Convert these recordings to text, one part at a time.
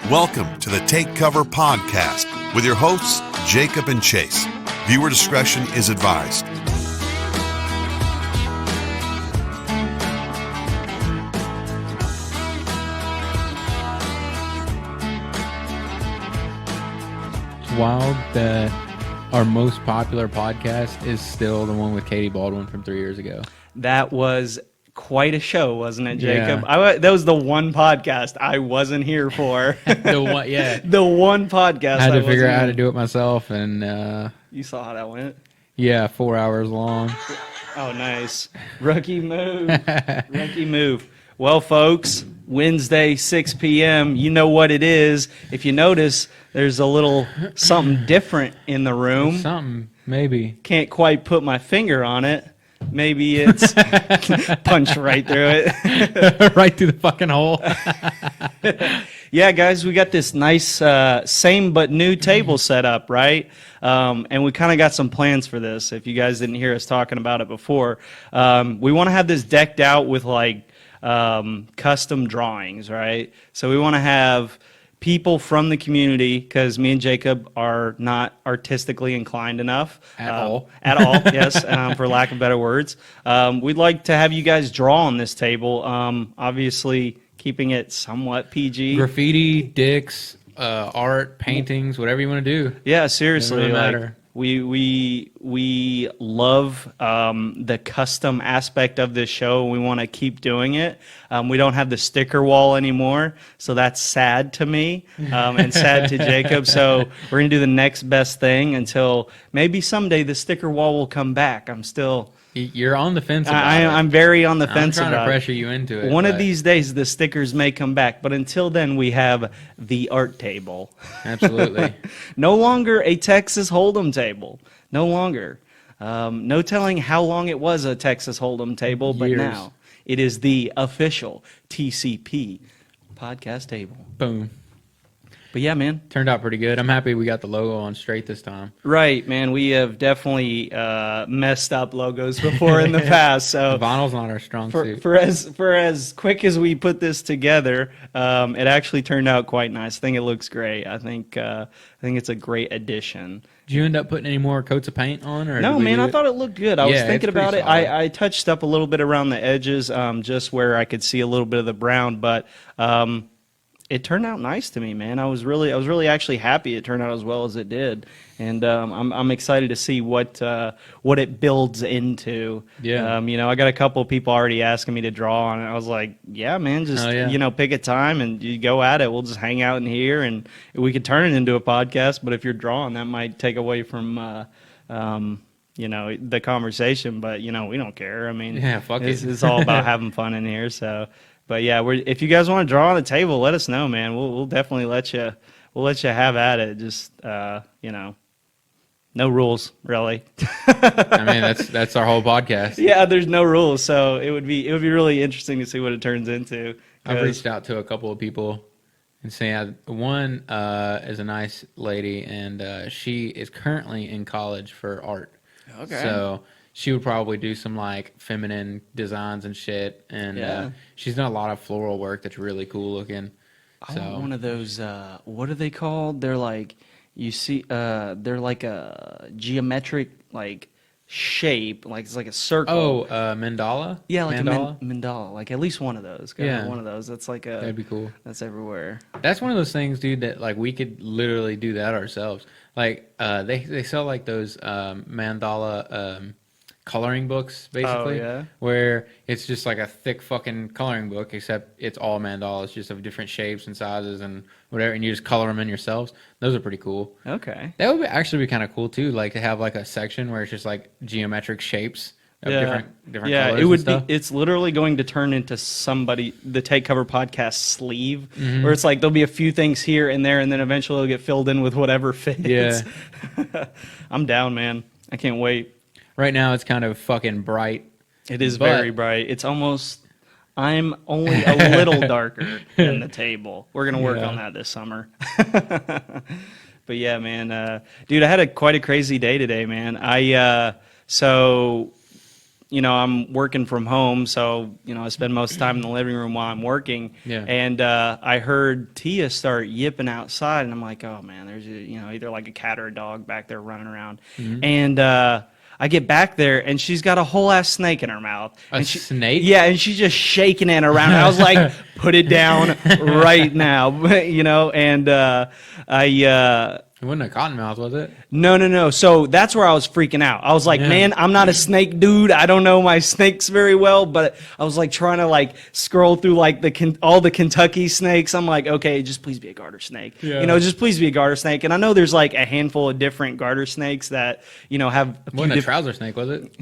Welcome to the Take Cover Podcast with your hosts, Jacob and Chase. Viewer discretion is advised. It's wild that our most popular podcast is still the one with Katie Baldwin from 3 years ago. That was quite a show, wasn't it, Jacob? Yeah. That was the one podcast I wasn't here for. The one podcast. I had to figure out how to do it myself, and you saw how that went. Yeah, 4 hours long. Oh, nice. Rookie move. Rookie move. Well, folks, Wednesday, 6 p.m., you know what it is. If you notice, there's a little something different in the room. Something, maybe. Can't quite put my finger on it. Maybe it's punched right through it. Right through the fucking hole. Yeah, guys, we got this nice same but new table set up, right? And we kind of got some plans for this. If you guys didn't hear us talking about it before, we want to have this decked out with like custom drawings, right? So we want to have people from the community, because me and Jacob are not artistically inclined enough. At all, yes, for lack of better words. We'd like to have you guys draw on this table, obviously keeping it somewhat PG. Graffiti, dicks, art, paintings, whatever you want to do. Yeah, seriously. Doesn't really matter. We love the custom aspect of this show. We want to keep doing it. We don't have the sticker wall anymore, so that's sad to me and sad to Jacob. So we're going to do the next best thing until maybe someday the sticker wall will come back. You're on the fence about it. I'm very on the fence about it. I'm trying to pressure you into it. One of these days, the stickers may come back. But until then, we have the art table. Absolutely. No longer a Texas Hold'em table. No longer. No telling how long it was a Texas Hold'em table, but now it is the official TCP podcast table. Boom. But yeah, man. Turned out pretty good. I'm happy we got the logo on straight this time. Right, man. We have definitely messed up logos before in the past. So the vinyl's not our strong suit. For as quick as we put this together, it actually turned out quite nice. I think it looks great. I think it's a great addition. Did you end up putting any more coats of paint on? Or no, man. I thought it looked good. I was thinking about it. Solid. I touched up a little bit around the edges, just where I could see a little bit of the brown, but it turned out nice to me, man. I was really actually happy it turned out as well as it did, and I'm excited to see what it builds into. Yeah. I got a couple of people already asking me to draw on it. I was like, yeah, man, just pick a time and you go at it. We'll just hang out in here, and we could turn it into a podcast. But if you're drawing, that might take away from the conversation. But we don't care. I mean, yeah, fuck it. It's all about having fun in here. So. But yeah, if you guys want to draw on the table, let us know, man. We'll definitely let you have at it. Just no rules really. I mean, that's our whole podcast. Yeah, there's no rules, so it would be really interesting to see what it turns into. I've reached out to a couple of people and saying one is a nice lady, and she is currently in college for art. Okay. So she would probably do some like feminine designs and shit, and she's done a lot of floral work that's really cool looking. I want one of those. What are they called? They're like they're like a geometric like shape, like it's like a circle. Oh, mandala. Yeah, like mandala? a mandala. Like at least one of those. One of those. That's like that'd be cool. That's everywhere. That's one of those things, dude. That like we could literally do that ourselves. Like they sell like those mandala. Coloring books, basically, where it's just like a thick fucking coloring book, except it's all mandalas, just of different shapes and sizes and whatever, and you just color them in yourselves. Those are pretty cool. Okay. That would actually be kind of cool, too, like to have like a section where it's just like geometric shapes of different colors. It would and stuff. It's literally going to turn into the Take Cover podcast sleeve, where it's like there'll be a few things here and there, and then eventually it'll get filled in with whatever fits. Yeah. I'm down, man. I can't wait. Right now, it's kind of fucking bright. It is very bright. It's almost. I'm only a little darker than the table. We're gonna work on that this summer. But yeah, man, dude, I had quite a crazy day today, man. So I'm working from home, so, I spend most of the time in the living room while I'm working. Yeah. And I heard Tia start yipping outside, and I'm like, oh, man, there's, either like a cat or a dog back there running around. And I get back there, and she's got a whole-ass snake in her mouth. A snake? Yeah, and she's just shaking it around. I was like, put it down right now, and It wasn't a cottonmouth, was it? No. So that's where I was freaking out. I was like, man, I'm not a snake dude. I don't know my snakes very well, but I was like trying to scroll through all the Kentucky snakes. I'm like, okay, just please be a garter snake. Yeah. Just please be a garter snake. And I know there's a handful of different garter snakes that, have a few Wasn't a trouser snake, was it?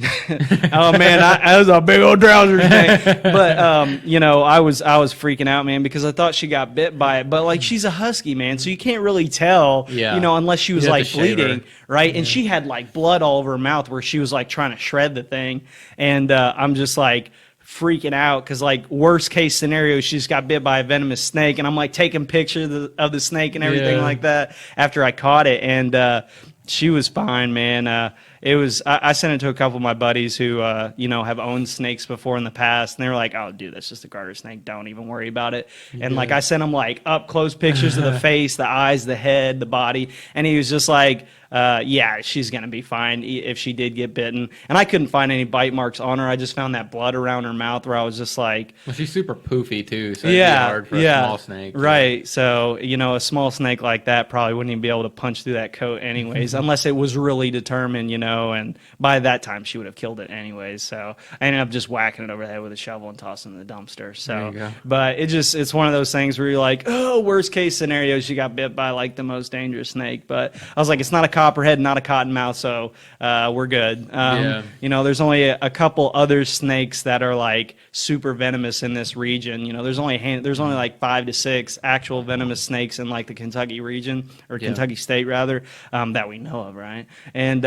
Oh man, I was a big old trouser snake. But I was freaking out, man, because I thought she got bit by it. But she's a husky, man, so you can't really tell. Yeah. Unless she was bleeding, right? Yeah. And she had blood all over her mouth where she was trying to shred the thing. And I'm just freaking out because worst case scenario, she just got bit by a venomous snake. And I'm taking pictures of the snake and everything like that after I caught it. And she was fine, man. It was. I sent it to a couple of my buddies who, have owned snakes before in the past, and they were like, "Oh, dude, that's just a garter snake. Don't even worry about it." And I sent him up close pictures of the face, the eyes, the head, the body, and he was just like, "Yeah, she's gonna be fine if she did get bitten." And I couldn't find any bite marks on her. I just found that blood around her mouth where I was just like, "Well, she's super poofy too, so it'd be hard for a small snake." Right. So a small snake like that probably wouldn't even be able to punch through that coat anyways, unless it was really determined, and by that time she would have killed it anyways. So I ended up just whacking it over the head with a shovel and tossing it in the dumpster. So, there you go. But it's one of those things where you're like, oh, worst case scenario, she got bit by the most dangerous snake. But I was like, it's not a copperhead, not a cottonmouth, so we're good. There's only a couple other snakes that are super venomous in this region. There's only 5 to 6 actual venomous snakes in the Kentucky region, or Kentucky state rather, that we know of, right? And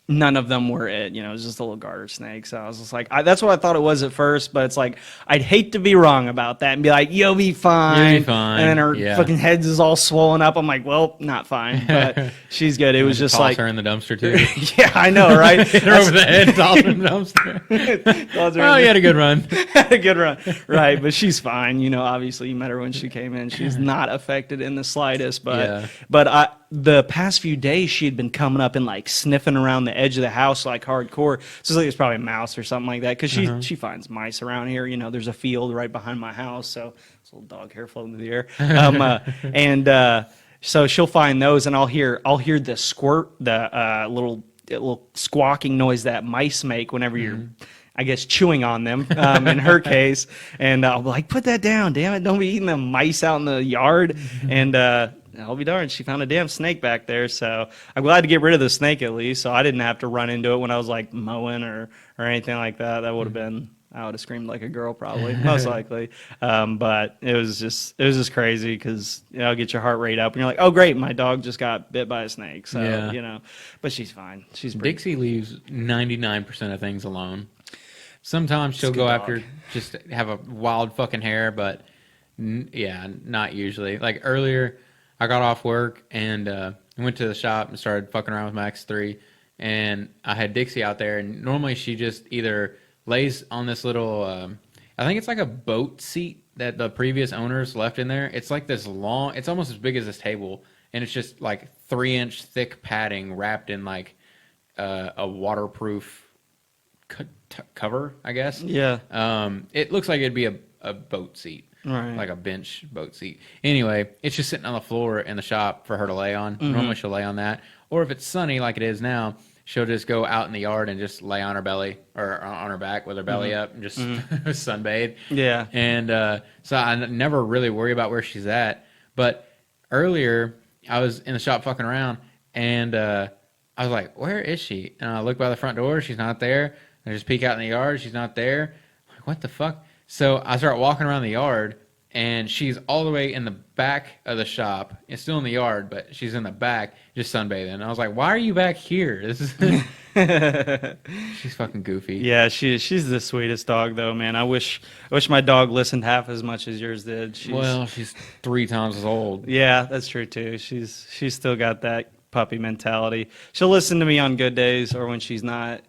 none of them were it. It was just a little garter snake. So I was just like, that's what I thought it was at first, but it's I'd hate to be wrong about that and be like, you'll be fine. You'll be fine. And then her fucking head is all swollen up. I'm like, well, not fine, but she's good. It was just toss her in the dumpster too. Yeah, I know, right? Hit her over the head, toss her in the dumpster. Oh, you had a good run. Had a good run. Right, but she's fine. Obviously you met her when she came in. She's not affected in the slightest, but the past few days she had been coming up and sniffing around the edge of the house hardcore. So it's probably a mouse or something like that, because she finds mice around here. There's a field right behind my house, so it's a little dog hair floating through the air. So she'll find those, and I'll hear the squirt, the little squawking noise that mice make whenever you're, I guess, chewing on them, in her case. And I'll be like, put that down, damn it, don't be eating the mice out in the yard. And I'll be darned, she found a damn snake back there. So I'm glad to get rid of the snake at least, so I didn't have to run into it when I was mowing or anything like that. That would have been, I would have screamed like a girl probably, most likely. But it was just crazy because get your heart rate up and you're like, oh great, my dog just got bit by a snake. So but she's fine. Dixie leaves 99% of things alone. Sometimes she'll go after, just have a wild fucking hair, but not usually. Earlier, I got off work and went to the shop and started fucking around with my X3, and I had Dixie out there, and normally she just either lays on this little, I think it's a boat seat that the previous owners left in there. It's this long, it's almost as big as this table, and it's just 3-inch thick padding wrapped in a waterproof cover, I guess. Yeah. It looks like it'd be a boat seat. Right. Like a bench boat seat. Anyway, it's just sitting on the floor in the shop for her to lay on. Normally she'll lay on that. Or if it's sunny like it is now, she'll just go out in the yard and just lay on her belly or on her back with her belly up and just sunbathe. Yeah. And so I never really worry about where she's at. But earlier, I was in the shop fucking around, and I was like, where is she? And I look by the front door. She's not there. I just peek out in the yard. She's not there. I'm like, what the fuck? So I start walking around the yard, and she's all the way in the back of the shop. It's still in the yard, but she's in the back just sunbathing. And I was like, why are you back here? This is she's fucking goofy. Yeah, she's the sweetest dog, though, man. I wish my dog listened half as much as yours did. She's 3 times as old. Yeah, that's true, too. She's still got that puppy mentality. She'll listen to me on good days or when she's not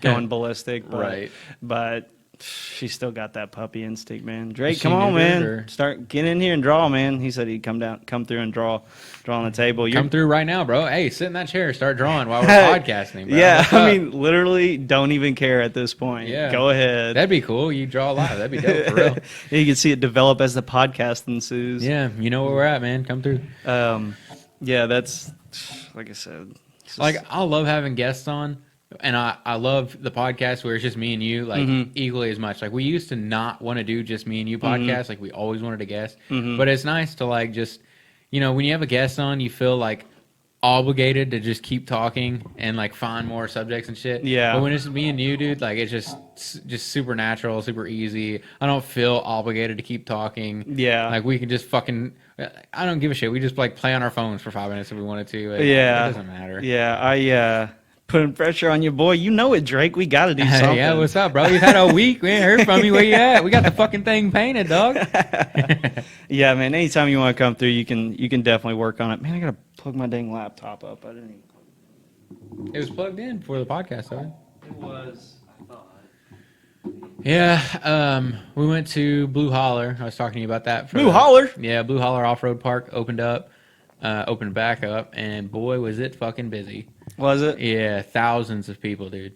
going ballistic. But, Right. But she still got that puppy instinct, man. Drake, Is she come on, neutered, man. or- Get in here and draw, man. He said he'd come through and draw on the table. Come through right now, bro. Hey, sit in that chair, start drawing while we're podcasting, bro. Yeah, What's I up? mean, literally, don't even care at this point. Yeah. Go ahead. That'd be cool. You draw live. That'd be dope, for real. Yeah, you can see it develop as the podcast ensues. Yeah, you know where we're at, man. Come through. Yeah, that's like I said. it's just- Like, I love having guests on, and I love the podcast where it's just me and you, like, equally as much. Like, we used to not want to do just me and you podcast. Like, we always wanted a guest. But it's nice to, like, just, you know, when you have a guest on, you feel, like, obligated to just keep talking and, like, find more subjects and shit. Yeah. But when it's me and you, dude, like, it's just super natural, super easy. I don't feel obligated to keep talking. Yeah. Like, we can just fucking... I don't give a shit. We just, like, play on our phones for 5 minutes if we wanted to. It doesn't matter. Yeah, I putting pressure on your boy. You know it, Drake. We got to do something. Yeah, what's up, bro? You've had a week. We ain't heard from you. Where you at? We got the fucking thing painted, dog. Yeah, man. Anytime you want to come through, you can definitely work on it. Man, I gotta plug my dang laptop up. I didn't even. It was plugged in for the podcast, though. It was. I thought. Yeah, we went to Blue Holler. I was talking to you about that. Blue Holler? Yeah, Blue Holler Off-Road Park opened back up, and boy, was it fucking busy. Was it? Yeah, thousands of people, dude.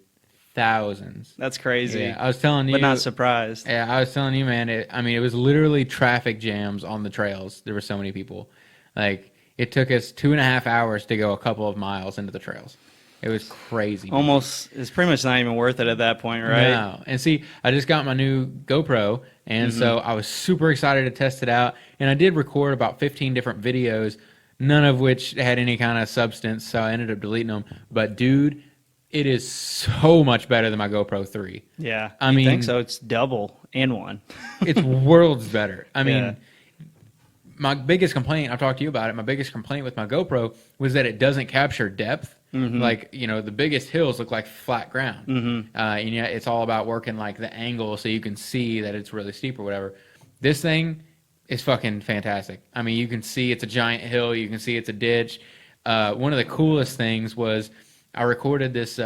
Thousands. That's crazy. Yeah, I was telling you. But not surprised. Yeah, I was telling you, man. It was literally traffic jams on the trails. There were so many people. Like, it took us 2.5 hours to go a couple of miles into the trails. It was crazy. Almost, it's pretty much not even worth it at that point, right? No. And see, I just got my new GoPro, and so I was super excited to test it out. And I did record about 15 different videos, none of which had any kind of substance, so I ended up deleting them. But, dude, it is so much better than my GoPro 3. Yeah. I I mean- think so. It's double and one. It's worlds better. I mean, Yeah. my biggest complaint, I've talked to you about it, my biggest complaint with my GoPro was that it doesn't capture depth. Like, you know, the biggest hills look like flat ground. And yet it's all about working, like, the angle so you can see that it's really steep or whatever. This thing is fucking fantastic. I mean, you can see it's a giant hill. You can see it's a ditch. One of the coolest things was I recorded this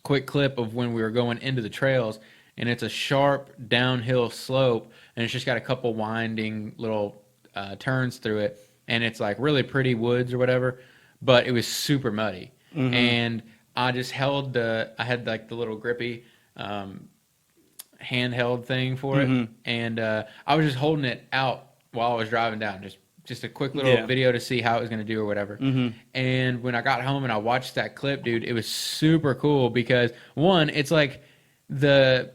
quick clip of when we were going into the trails, and it's a sharp downhill slope, and it's just got a couple winding little turns through it, and it's like really pretty woods or whatever, but it was super muddy. And I just held I had like the little grippy handheld thing for it, and I was just holding it out while I was driving down, just a quick little video to see how it was going to do or whatever. And when I got home and I watched that clip, dude, it was super cool because, one, it's like the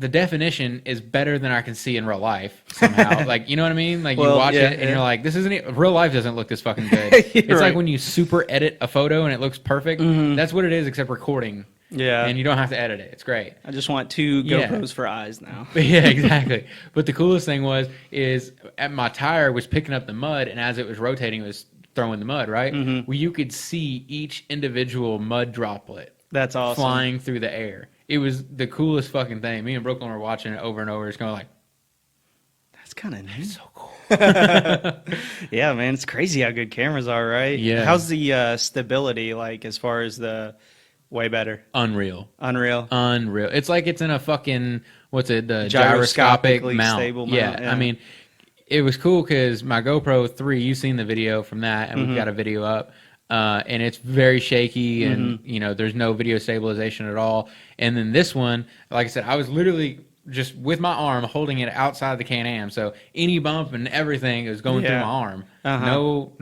definition is better than I can see in real life somehow. Like, you know what I mean? Like, you watch it and you're like, this isn't it. Real life doesn't look this fucking good. It's right. like when you super edit a photo and it looks perfect. That's what it is, except recording. Yeah. And you don't have to edit it. It's great. I just want 2 GoPros for eyes now. Yeah, exactly. But the coolest thing is my tire was picking up the mud, and as it was rotating, it was throwing the mud, right? Well, you could see each individual mud droplet That's awesome. flying through the air. It was the coolest fucking thing. Me and Brooklyn were watching it over and over. It's kind of like, That's kind of neat. so cool. Yeah, man. It's crazy how good cameras are, right? Yeah. How's the stability like as far as the way better? Unreal. Unreal. It's like it's in a fucking, what's it, the gyroscopic Gyroscopically mount. stable Yeah, mount, yeah. I mean, it was cool because my GoPro 3, you've seen the video from that, and we've got a video up. And it's very shaky, and you know, there's no video stabilization at all. And then this one, like I said, I was literally just with my arm holding it outside the Can-Am, so any bump and everything was going through my arm. No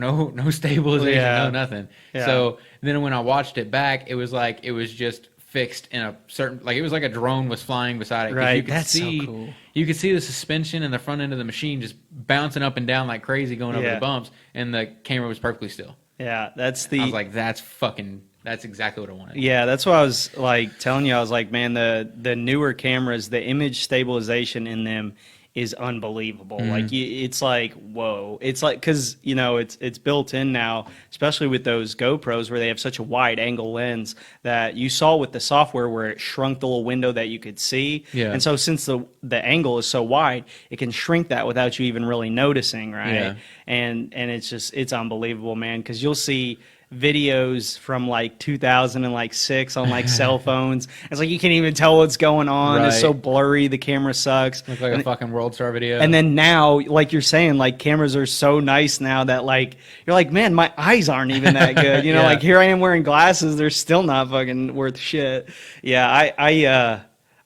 stabilization, no nothing. Yeah. So then when I watched it back, it was like it was just fixed in a certain, like it was like a drone was flying beside it. 'Cause Right, you could that's so see, cool. You could see the suspension and the front end of the machine just bouncing up and down like crazy going over the bumps, and the camera was perfectly still. Yeah, that's I was like, that's exactly what I wanted. Yeah, that's what I was like telling you. I was like, man, the newer cameras, the image stabilization in them is unbelievable. Like, it's like, whoa. It's like, because, you know, it's built in now, especially with those GoPros where they have such a wide angle lens that you saw with the software where it shrunk the little window that you could see. Yeah. And so since the angle is so wide, it can shrink that without you even really noticing, right? Yeah. And it's just, it's unbelievable, man, because you'll see videos from like 2006 on like cell phones. It's like you can't even tell what's going on. It's so blurry. The camera sucks. Looks like a fucking World Star video. And then now, like you're saying, like cameras are so nice now that like you're like, man, my eyes aren't even that good. You know, like here I am wearing glasses. They're still not fucking worth shit. Yeah,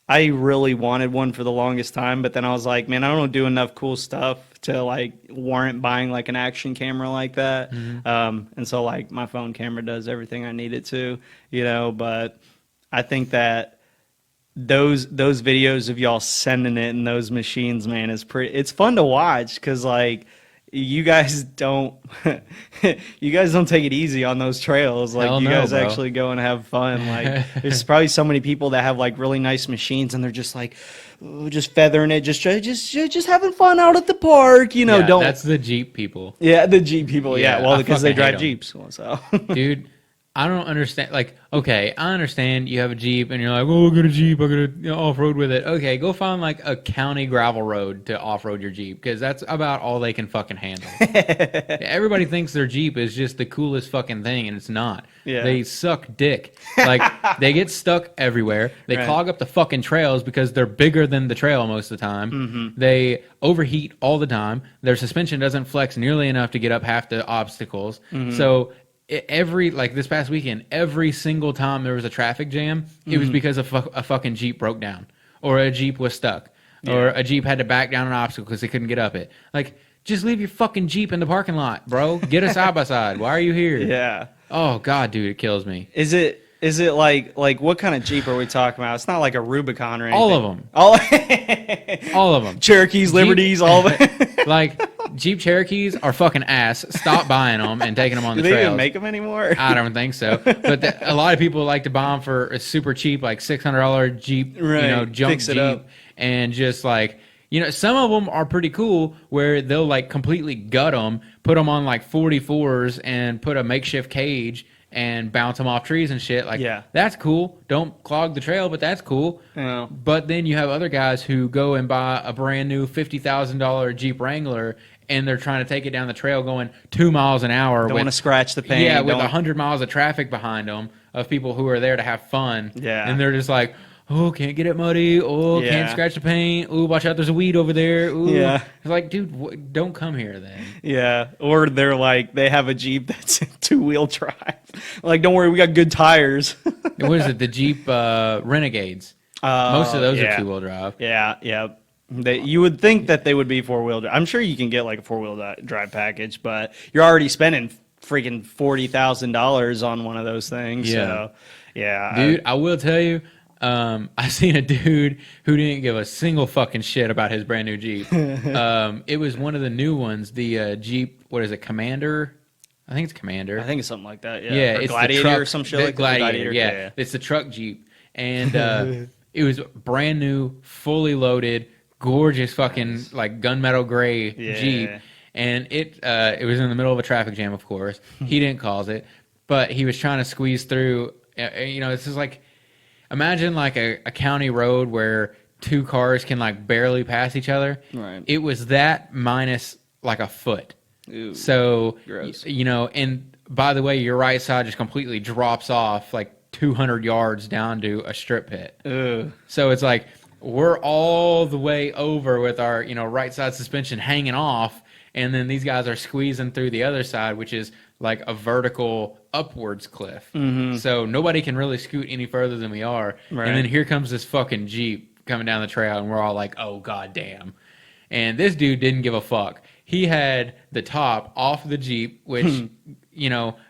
I really wanted one for the longest time, but then I was like, man, I don't do enough cool stuff to like warrant buying like an action camera like that. And so like my phone camera does everything I need it to, you know, but I think that those videos of y'all sending it in those machines, man, it's fun to watch because like you guys don't take it easy on those trails. Like you guys actually go and have fun. Like there's probably so many people that have like really nice machines and they're just like just feathering it, just having fun out at the park, you know. Yeah, that's the Jeep people. Yeah, the Jeep people. Yeah, well, because they drive Jeeps. So dude, I don't understand. Like, okay, I understand you have a Jeep and you're like, oh, I got a Jeep, I got to off-road with it. Okay, go find like a county gravel road to off-road your Jeep because that's about all they can fucking handle. Everybody thinks their Jeep is just the coolest fucking thing, and it's not. Yeah. They suck dick. Like, they get stuck everywhere. They clog up the fucking trails because they're bigger than the trail most of the time. They overheat all the time. Their suspension doesn't flex nearly enough to get up half the obstacles. So like this past weekend, every single time there was a traffic jam, it was because a fucking Jeep broke down, or a Jeep was stuck, or a Jeep had to back down an obstacle because they couldn't get up it. Like, just leave your fucking Jeep in the parking lot, bro. Get a side by side. Why are you here? Yeah. Oh god, dude, it kills me. Is it like what kind of Jeep are we talking about? It's not like a Rubicon or anything. All of them. All of them. Cherokees, Jeep, Liberties, all of them. Like, Jeep Cherokees are fucking ass. Stop buying them and taking them on the trails. Do they even make them anymore? I don't think so. But a lot of people like to buy them for a super cheap, like $600 Jeep, junk Jeep. And just like, some of them are pretty cool where they'll like completely gut them, put them on like 44s and put a makeshift cage and bounce them off trees and shit. Like, that's cool. Don't clog the trail, but that's cool. Yeah. But then you have other guys who go and buy a brand new $50,000 Jeep Wrangler and they're trying to take it down the trail going 2 miles an hour. Don't want to scratch the paint. Yeah, with 100 miles of traffic behind them of people who are there to have fun. Yeah. And they're just like, oh, can't get it muddy. Oh, can't scratch the paint. Oh, watch out, there's a weed over there. Ooh. Yeah. It's like, dude, don't come here then. Yeah. Or they're like, they have a Jeep that's two-wheel drive. Like, don't worry, we got good tires. What is it? The Jeep Renegades. Most of those are two-wheel drive. Yeah, yeah. You would think that they would be four-wheel drive. I'm sure you can get like a four-wheel drive package, but you're already spending freaking $40,000 on one of those things. Yeah. So, yeah. Dude, I will tell you, I seen a dude who didn't give a single fucking shit about his brand new Jeep. It was one of the new ones, the Jeep, what is it, Commander? I think it's Commander. I think it's something like that, yeah. Yeah, or it's Gladiator the truck, or some shit like that. Gladiator, yeah. It's the truck Jeep. And it was brand new, fully loaded, gorgeous fucking like gunmetal gray Jeep. And it was in the middle of a traffic jam, of course. He didn't cause it, but he was trying to squeeze through. This is like, imagine like a county road where two cars can like barely pass each other. Right. It was that minus like a foot. Ooh, so, gross. And by the way, your right side just completely drops off like 200 yards down to a strip pit. Ugh. So it's like we're all the way over with our, right side suspension hanging off. And then these guys are squeezing through the other side, which is like a vertical upwards cliff. Mm-hmm. So nobody can really scoot any further than we are. Right. And then here comes this fucking Jeep coming down the trail, and we're all like, oh, goddamn. And this dude didn't give a fuck. He had the top off the Jeep, which,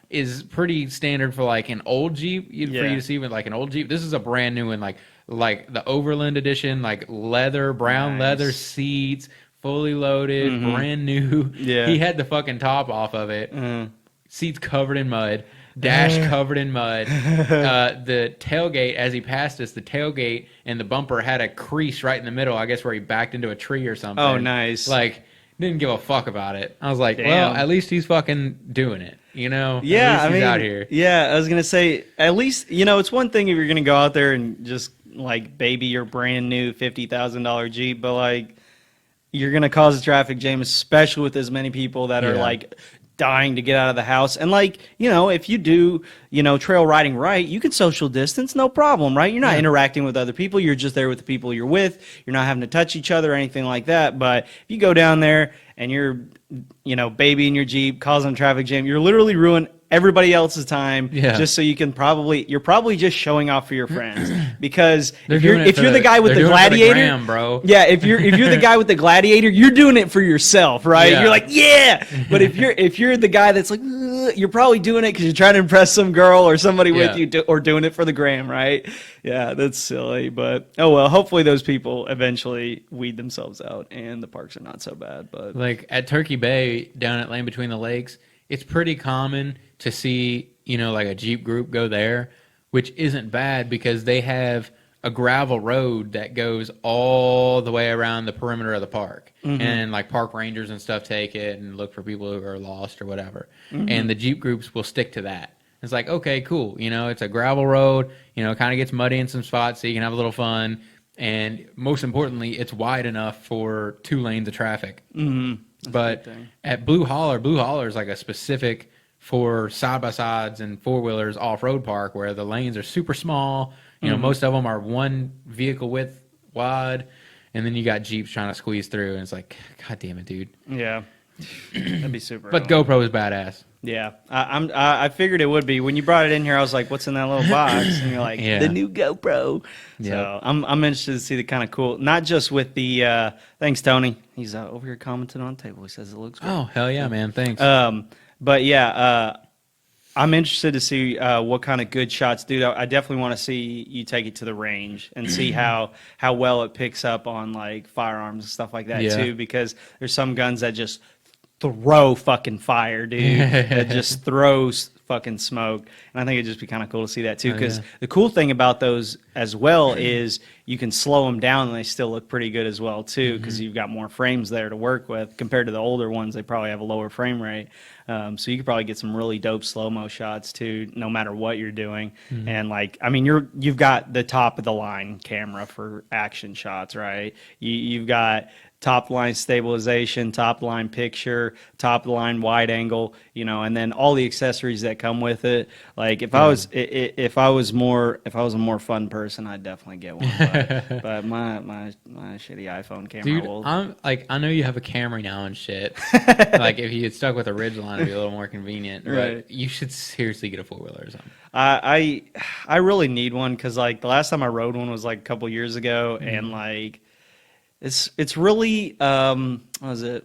is pretty standard for like an old Jeep, for you to see with like an old Jeep. This is a brand new one, like the Overland edition, like brown leather seats, fully loaded, brand new. Yeah. He had the fucking top off of it. Seats covered in mud. Dash covered in mud. The tailgate, as he passed us, the tailgate and the bumper had a crease right in the middle, I guess where he backed into a tree or something. Oh, nice. Like, didn't give a fuck about it. I was like, well, at least he's fucking doing it, Yeah, at least he's out here. Yeah, I was going to say, at least, it's one thing if you're going to go out there and just, like, baby your brand new $50,000 Jeep, but, like, you're going to cause a traffic jam, especially with as many people that are, like, dying to get out of the house. And like, if you do, trail riding right, you can social distance, no problem, right? You're not interacting with other people. You're just there with the people you're with. You're not having to touch each other or anything like that. But if you go down there and you're, babying your Jeep, causing a traffic jam, you're literally ruining everybody else's time just so you can you're probably just showing off for your friends, because if you're the guy with the gladiator, gram, bro. Yeah, if you're the guy with the gladiator, you're doing it for yourself, right? You're like, but if you're the guy that's like, you're probably doing it because you're trying to impress some girl or somebody with you, or doing it for the gram, right? Yeah, that's silly, but oh well. Hopefully those people eventually weed themselves out and the parks are not so bad. But like at Turkey Bay down at Land Between the Lakes, it's pretty common to see, like a Jeep group go there, which isn't bad because they have a gravel road that goes all the way around the perimeter of the park. And like park rangers and stuff take it and look for people who are lost or whatever. And the Jeep groups will stick to that. It's like, okay, cool. It's a gravel road, kind of gets muddy in some spots so you can have a little fun. And most importantly, it's wide enough for 2 lanes of traffic. But at Blue Holler is like a specific for side-by-sides and four-wheelers off-road park where the lanes are super small. Most of them are 1 vehicle width wide, and then you got Jeeps trying to squeeze through, and it's like, God damn it, dude. Yeah. That'd be super. But GoPro is badass. Yeah. I figured it would be. When you brought it in here, I was like, what's in that little box? And you're like, the new GoPro. So I'm interested to see the kind of cool, not just with the, thanks, Tony. He's over here commenting on the table. He says it looks great. Oh, hell yeah, man. Thanks. But yeah, I'm interested to see what kind of good shots, dude. I definitely want to see you take it to the range and see how well it picks up on like firearms and stuff like that too. Because there's some guns that just throw fucking fire, dude. That just throws fucking smoke. And I think it'd just be kind of cool to see that too. Because the cool thing about those as well is you can slow them down and they still look pretty good as well too. Because you've got more frames there to work with compared to the older ones. They probably have a lower frame rate. So you could probably get some really dope slow-mo shots too, no matter what you're doing. And like, I mean, you've got the top of the line camera for action shots, right? You've got top line stabilization, top line picture, top line wide angle, and then all the accessories that come with it. Like if I was a more fun person, I'd definitely get one. But my shitty iPhone camera. Dude, I know you have a Camry now and shit. Like if you had stuck with a Ridgeline, it'd be a little more convenient. Right. But you should seriously get a 4-wheeler or something. I really need one because like the last time I rode one was like a couple years ago, and like. It's really what is it?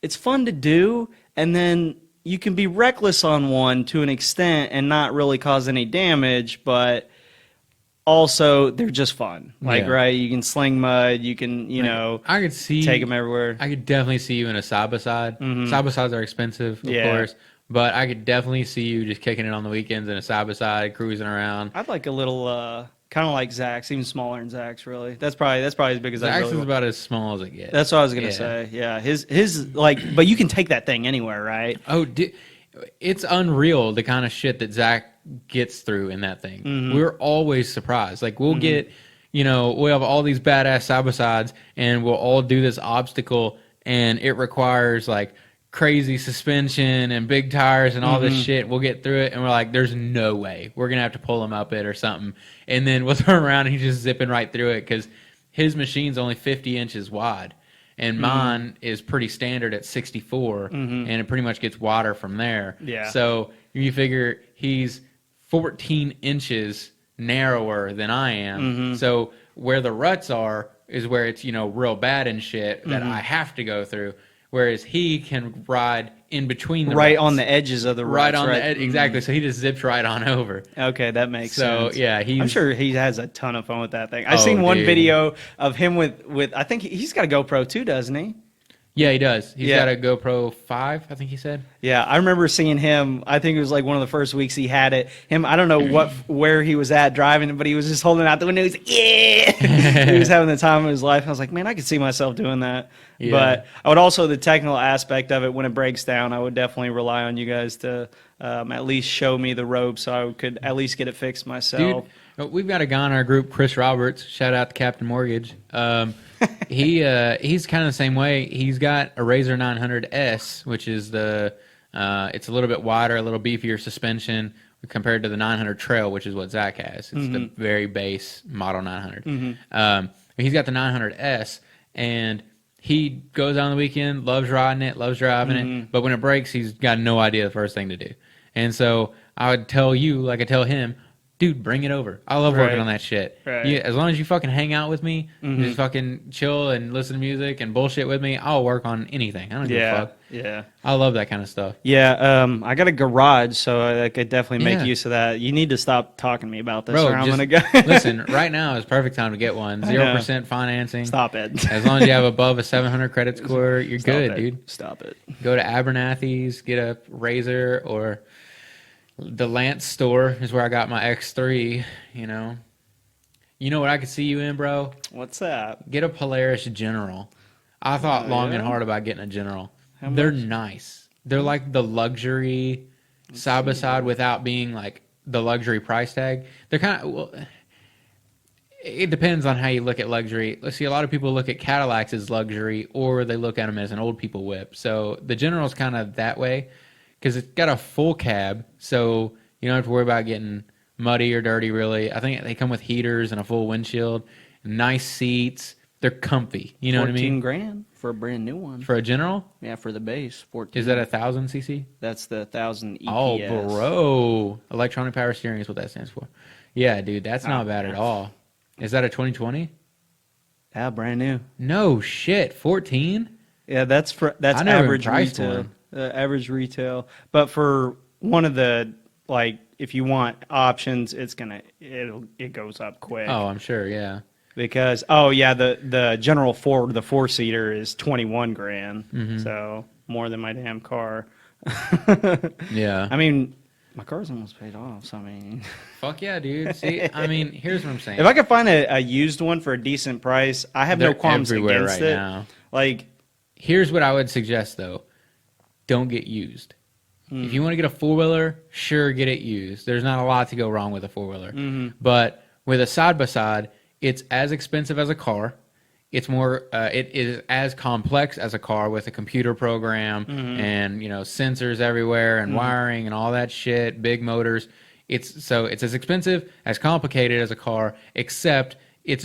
It's fun to do, and then you can be reckless on one to an extent and not really cause any damage, but also they're just fun. Like right, you can sling mud, you can I could take them everywhere. I could definitely see you in a side by side. Side by sides are expensive, of course. But I could definitely see you just kicking it on the weekends in a side by side, cruising around. I'd like a little. Kind of like Zach's, even smaller than Zach's. Really, that's probably as big as Zach's I really is about as small as it gets. That's what I was gonna say. Yeah, his like, but you can take that thing anywhere, right? Oh, it's unreal the kind of shit that Zach gets through in that thing. We're always surprised. Like we'll get, we'll have all these badass side by sides, and we'll all do this obstacle, and it requires like crazy suspension and big tires and all this shit. We'll get through it, and we're like, there's no way we're gonna have to pull him up it or something. And then we'll turn around and he's just zipping right through it because his machine's only 50 inches wide, and mine is pretty standard at 64, and it pretty much gets wider from there. So you figure he's 14 inches narrower than I am. So where the ruts are is where it's real bad and shit that I have to go through. Whereas he can ride in between the ruts. On the edges of the ruts. Right on the edge, exactly. So he just zips right on over. Okay, that makes sense. So, yeah. I'm sure he has a ton of fun with that thing. I've seen one video of him with I think he's got a GoPro too, doesn't he? Yeah, he does. He's got a GoPro 5, I think he said. Yeah, I remember seeing him. I think it was like one of the first weeks he had it. I don't know where he was at driving, but he was just holding out the window. He's like, yeah! He was having the time of his life. I was like, man, I could see myself doing that. Yeah. But I would also, the technical aspect of it, when it breaks down, I would definitely rely on you guys to at least show me the ropes so I could at least get it fixed myself. Dude, we've got a guy in our group, Chris Roberts. Shout out to Captain Mortgage. He's kind of the same way. He's got a Razor 900S, which is it's a little bit wider, a little beefier suspension compared to the 900 Trail, which is what Zach has. It's the very base model 900. He's got the 900S, and he goes out on the weekend, loves riding it, loves driving it, but when it breaks, he's got no idea the first thing to do. And so I would tell you, like I tell him, dude, bring it over. I love working on that shit. Right. As long as you fucking hang out with me, just fucking chill and listen to music and bullshit with me, I'll work on anything. I don't give a fuck. Yeah. I love that kind of stuff. Yeah, I got a garage, so I could definitely make use of that. You need to stop talking to me about this, or I'm going to go. Listen, right now is perfect time to get one. 0% financing. Stop it. As long as you have above a 700 credit score, you're good, it. dude. Stop it. Go to Abernathy's, get a Razor, or the Lance store is where I got my X3, You know what I could see you in, bro? What's that? Get a Polaris General. I thought long and hard about getting a General. They're nice. They're like the luxury side by side without being like the luxury price tag. They're kind of, well, it depends on how you look at luxury. Let's see, a lot of people look at Cadillacs as luxury, or they look at them as an old people whip. So the General's kind of that way because it's got a full cab, so you don't have to worry about getting muddy or dirty, really. I think they come with heaters and a full windshield, nice seats. They're comfy. You know what I mean? 14 grand for a brand new one. For a General? Yeah, for the base. 14. Is that 1,000 cc? That's the 1,000 EPS. Oh, bro. Electronic power steering is what that stands for. Yeah, dude, that's not bad at all. Is that a 2020? Yeah, brand new. No shit. 14? Yeah, that's average retail. Average retail. But for one of the, like, if you want options, it goes up quick. Oh, I'm sure, yeah. Because the General Ford, the 4-seater is 21 grand. So more than my damn car. Yeah. I mean, my car's almost paid off, so I mean fuck yeah, dude. See, I mean, here's what I'm saying. If I could find a used one for a decent price, I have no qualms against it. Now. Like, here's what I would suggest though. Don't get used. If you want to get a 4-wheeler, sure, get it used. There's not a lot to go wrong with a 4-wheeler. But with a side-by-side, it's as expensive as a car. It's more. It is as complex as a car with a computer program and sensors everywhere and wiring and all that shit. Big motors. It's as expensive, as complicated as a car, except it's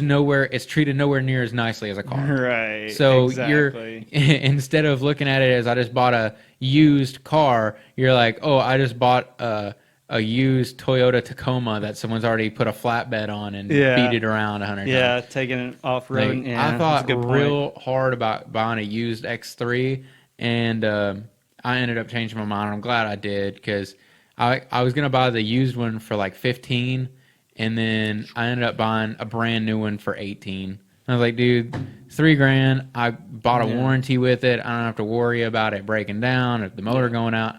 treated nowhere near as nicely as a car. Right. So exactly. Instead of looking at it as I just bought a used car, you're like, oh, I just bought a used Toyota Tacoma that someone's already put a flatbed on and beat it around 100 times. Yeah, taking it off-road. Like, I thought real hard about buying a used X3, and I ended up changing my mind. I'm glad I did, because I was going to buy the used one for like 15, and then I ended up buying a brand new one for 18. I was like, dude, $3 grand. I bought a warranty with it. I don't have to worry about it breaking down, if the motor going out.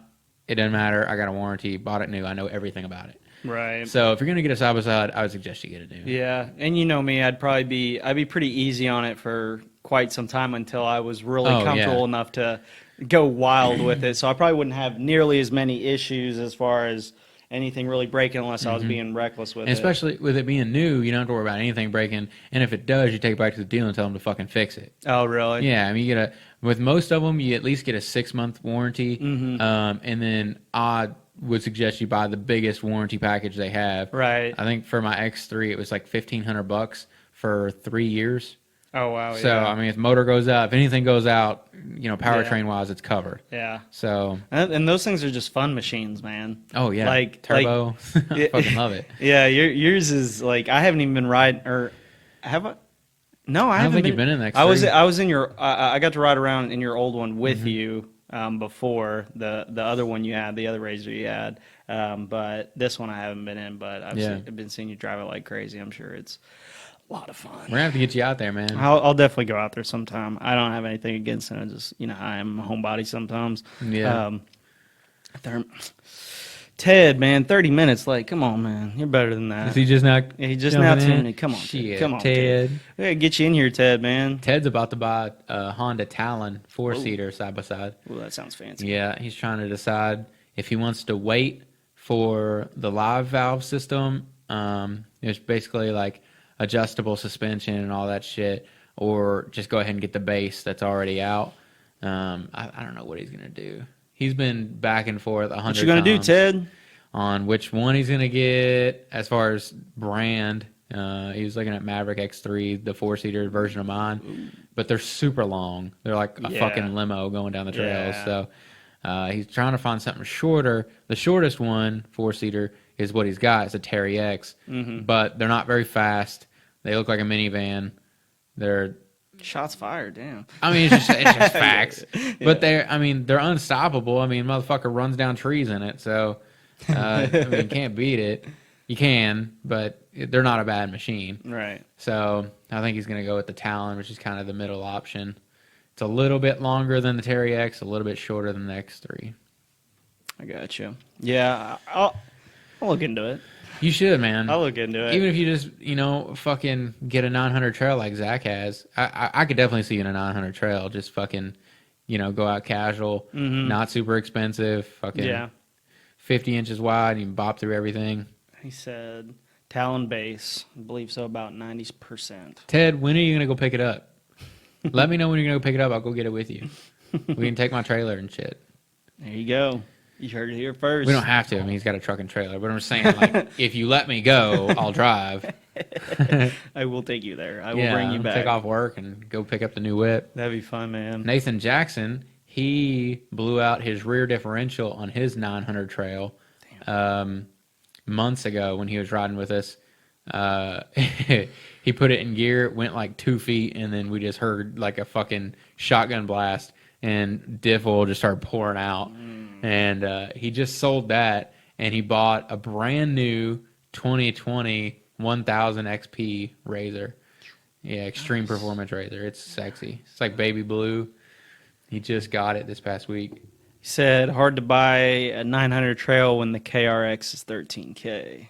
It doesn't matter. I got a warranty. Bought it new. I know everything about it. Right. So if you're gonna get a side by side, I would suggest you get it new. Yeah, and you know me, I'd be pretty easy on it for quite some time until I was really comfortable enough to go wild with it. So I probably wouldn't have nearly as many issues as far as anything really breaking unless I was being reckless with it. Especially with it being new, you don't have to worry about anything breaking. And if it does, you take it back to the dealer and tell them to fucking fix it. Oh, really? Yeah, I mean, with most of them, you at least get a 6-month warranty. And then I would suggest you buy the biggest warranty package they have. Right. I think for my X3, it was like $1,500 for 3 years. Oh, wow. So, I mean, if motor goes out, if anything goes out, powertrain-wise, it's covered. Yeah. So. And those things are just fun machines, man. Oh, yeah. Like turbo. I fucking love it. Yeah, yours is like, I haven't even been riding, or have I? No, I haven't think you've been in that. I was in your, I got to ride around in your old one with you before the other one you had, the other Razor you had. But this one I haven't been in, but I've been seeing you drive it like crazy. I'm sure it's a lot of fun. We're gonna have to get you out there, man. I'll definitely go out there sometime. I don't have anything against it. I just, I am a homebody sometimes. Yeah. Ted, man, 30 minutes. Like, come on, man, you're better than that. Is he just not? Yeah, he just now tuned in. Come on, shit, come on, Ted. We gotta get you in here, Ted, man. Ted's about to buy a Honda Talon 4-seater side by side. Well, that sounds fancy. Yeah, he's trying to decide if he wants to wait for the live valve system. It's basically like adjustable suspension and all that shit, or just go ahead and get the base that's already out. I don't know what he's gonna do. He's been back and forth 100 times. What you gonna do, Ted? On which one he's gonna get as far as brand. He was looking at Maverick X3, the 4-seater version of mine, but they're super long. They're like a fucking limo going down the trails. So he's trying to find something shorter. The shortest one, 4-seater, is what he's got. It's a Terry X, but they're not very fast. They look like a minivan. They're shots fired. Damn. I mean, it's just facts. But they're unstoppable. I mean, motherfucker runs down trees in it. So I mean, you can't beat it. You can, but they're not a bad machine. Right. So I think he's going to go with the Talon, which is kind of the middle option. It's a little bit longer than the Terry X, a little bit shorter than the X3. I got you. Yeah, I'll look into it. You should, man. I'll look into it. Even if you just, fucking get a 900 trail like Zach has. I could definitely see you in a 900 trail. Just fucking, go out casual, not super expensive, fucking 50 inches wide, you can bop through everything. He said Talon base. I believe so, about 90%. Ted, when are you going to go pick it up? Let me know when you're going to go pick it up. I'll go get it with you. We can take my trailer and shit. There you go. You heard it here first. We don't have to. I mean, he's got a truck and trailer. But I'm just saying, like, if you let me go, I'll drive. I will take you there. I will bring you back. Take off work and go pick up the new whip. That'd be fun, man. Nathan Jackson, he blew out his rear differential on his 900 trail months ago when he was riding with us. He put it in gear, went like 2 feet, and then we just heard like a fucking shotgun blast, and diff oil just started pouring out. And he just sold that, and he bought a brand new 2020 1000 XP Razor. Yeah, Extreme Performance Razor. It's sexy. It's like baby blue. He just got it this past week. He said, hard to buy a 900 trail when the KRX is $13K.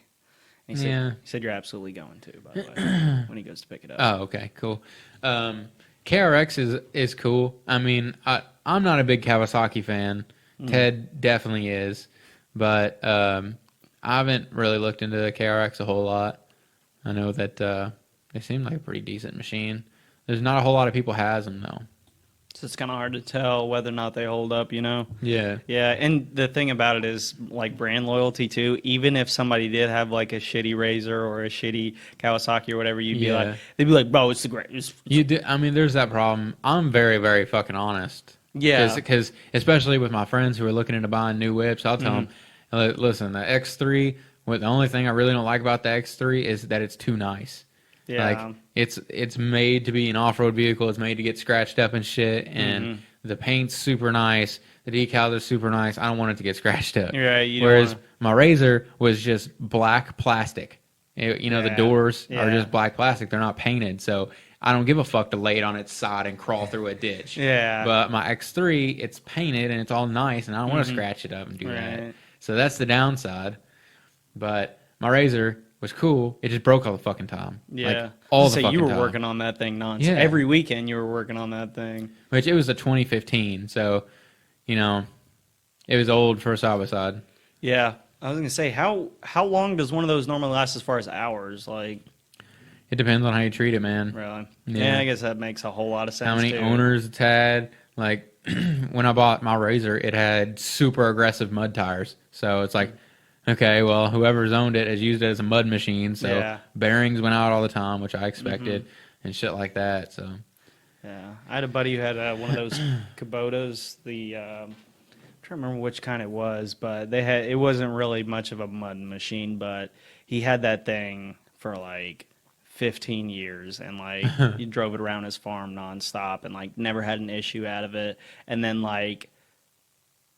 He said you're absolutely going to, by the way, when he goes to pick it up. Oh, okay, cool. KRX is cool. I mean, I'm not a big Kawasaki fan. Ted definitely is. But I haven't really looked into the KRX a whole lot. I know that they seem like a pretty decent machine. There's not a whole lot of people has them, though. So it's kind of hard to tell whether or not they hold up, Yeah. Yeah, and the thing about it is, like, brand loyalty, too. Even if somebody did have, like, a shitty Razor or a shitty Kawasaki or whatever, they'd be like, bro, it's the greatest. I mean, there's that problem. I'm very, very fucking honest. Yeah. Because especially with my friends who are looking into buying new whips, I'll tell them, listen, the X3, the only thing I really don't like about the X3 is that it's too nice. Yeah. Like, it's made to be an off-road vehicle. It's made to get scratched up and shit, and the paint's super nice. The decals are super nice. I don't want it to get scratched up. Right. Whereas my Razor was just black plastic. The doors are just black plastic. They're not painted, so I don't give a fuck to lay it on its side and crawl through a ditch. Yeah. But my X3, it's painted, and it's all nice, and I don't want to scratch it up and do that. So that's the downside. But my Razor was cool. It just broke all the fucking time. Yeah. Like, all the fucking you were time. working on that thing nonstop. Yeah. Every weekend you were working on that thing. Which it was a 2015, so, it was old for a side-by-side. Yeah. I was going to say, how long does one of those normally last as far as hours? Like, it depends on how you treat it, man. Really? Yeah. I guess that makes a whole lot of sense, How many too. owners it's had. Like, when I bought my Razor, it had super aggressive mud tires. So it's like, okay, well, whoever's owned it has used it as a mud machine. So bearings went out all the time, which I expected, and shit like that. So, yeah. I had a buddy who had one of those Kubotas, I'm trying to remember which kind it was, but it wasn't really much of a mud machine, but he had that thing for like 15 years, and like he drove it around his farm nonstop, and like never had an issue out of it. And then like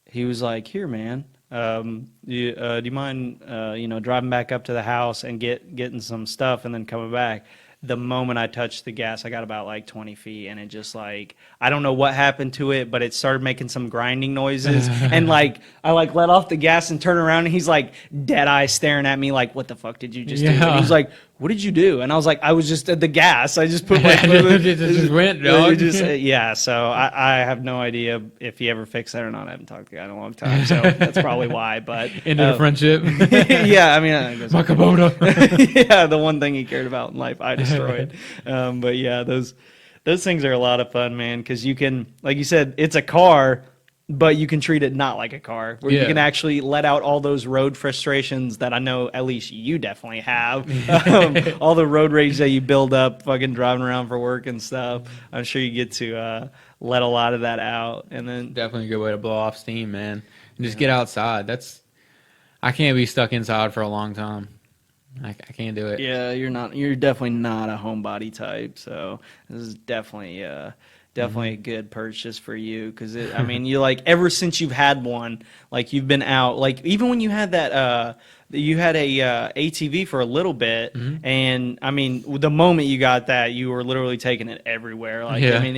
he was like, "Here, man, do you mind driving back up to the house and getting some stuff and then coming back?" The moment I touched the gas, I got about like 20 feet, and it just like, I don't know what happened to it, but it started making some grinding noises. And like, I like let off the gas and turn around, and he's like dead eye staring at me like, "What the fuck did you just do?" And he's like, "What did you do?" And I was like, "I was just at the gas. I just put my it just went, dog. Yeah, so I have no idea if he ever fixed that or not. I haven't talked to the guy in a long time, so that's probably why. But into the friendship. Yeah, I mean, my Kubota. yeah, the one thing he cared about in life, I destroyed. But yeah, those Those things are a lot of fun, man, because you can, like you said, it's a car, but you can treat it not like a car, where you can actually let out all those road frustrations that I know at least you definitely have. All the road rage that you build up fucking driving around for work and stuff. I'm sure you get to let a lot of that out. And then Definitely a good way to blow off steam, man. And just get outside. I can't be stuck inside for a long time. I can't do it. yeah, you're definitely not a homebody type. So this is definitely definitely a good purchase for you, because I mean, you like ever since you've had one, like you've been out, like even when you had that you had a ATV for a little bit, and I mean, the moment you got that, you were literally taking it everywhere. Like I mean,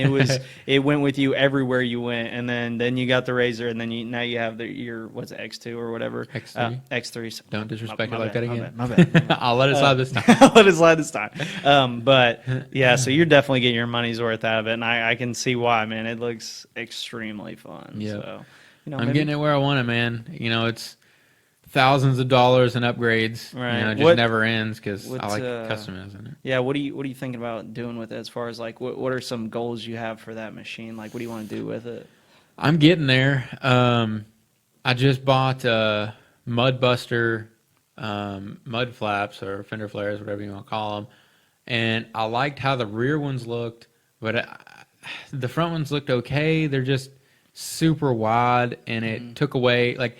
it went with you everywhere you went, and then you got the Razor, and then now you have your what's it, X2 or whatever, X3. Don't disrespect it like that again. My bad. I'll let it slide this time. I'll let it slide this time. But yeah, so you're definitely getting your money's worth out of it, and I can see why, man. It looks extremely fun. Yeah. So, I'm getting it where I want it, man. It's thousands of dollars in upgrades. Right. It just never ends because I like customizing it. Yeah. What are you thinking about doing with it? As far as like, what are some goals you have for that machine? Like, what do you want to do with it? I'm getting there. I just bought Mudbuster mud flaps or fender flares, whatever you want to call them, and I liked how the rear ones looked, but the front ones looked okay. They're just super wide, and it took away like.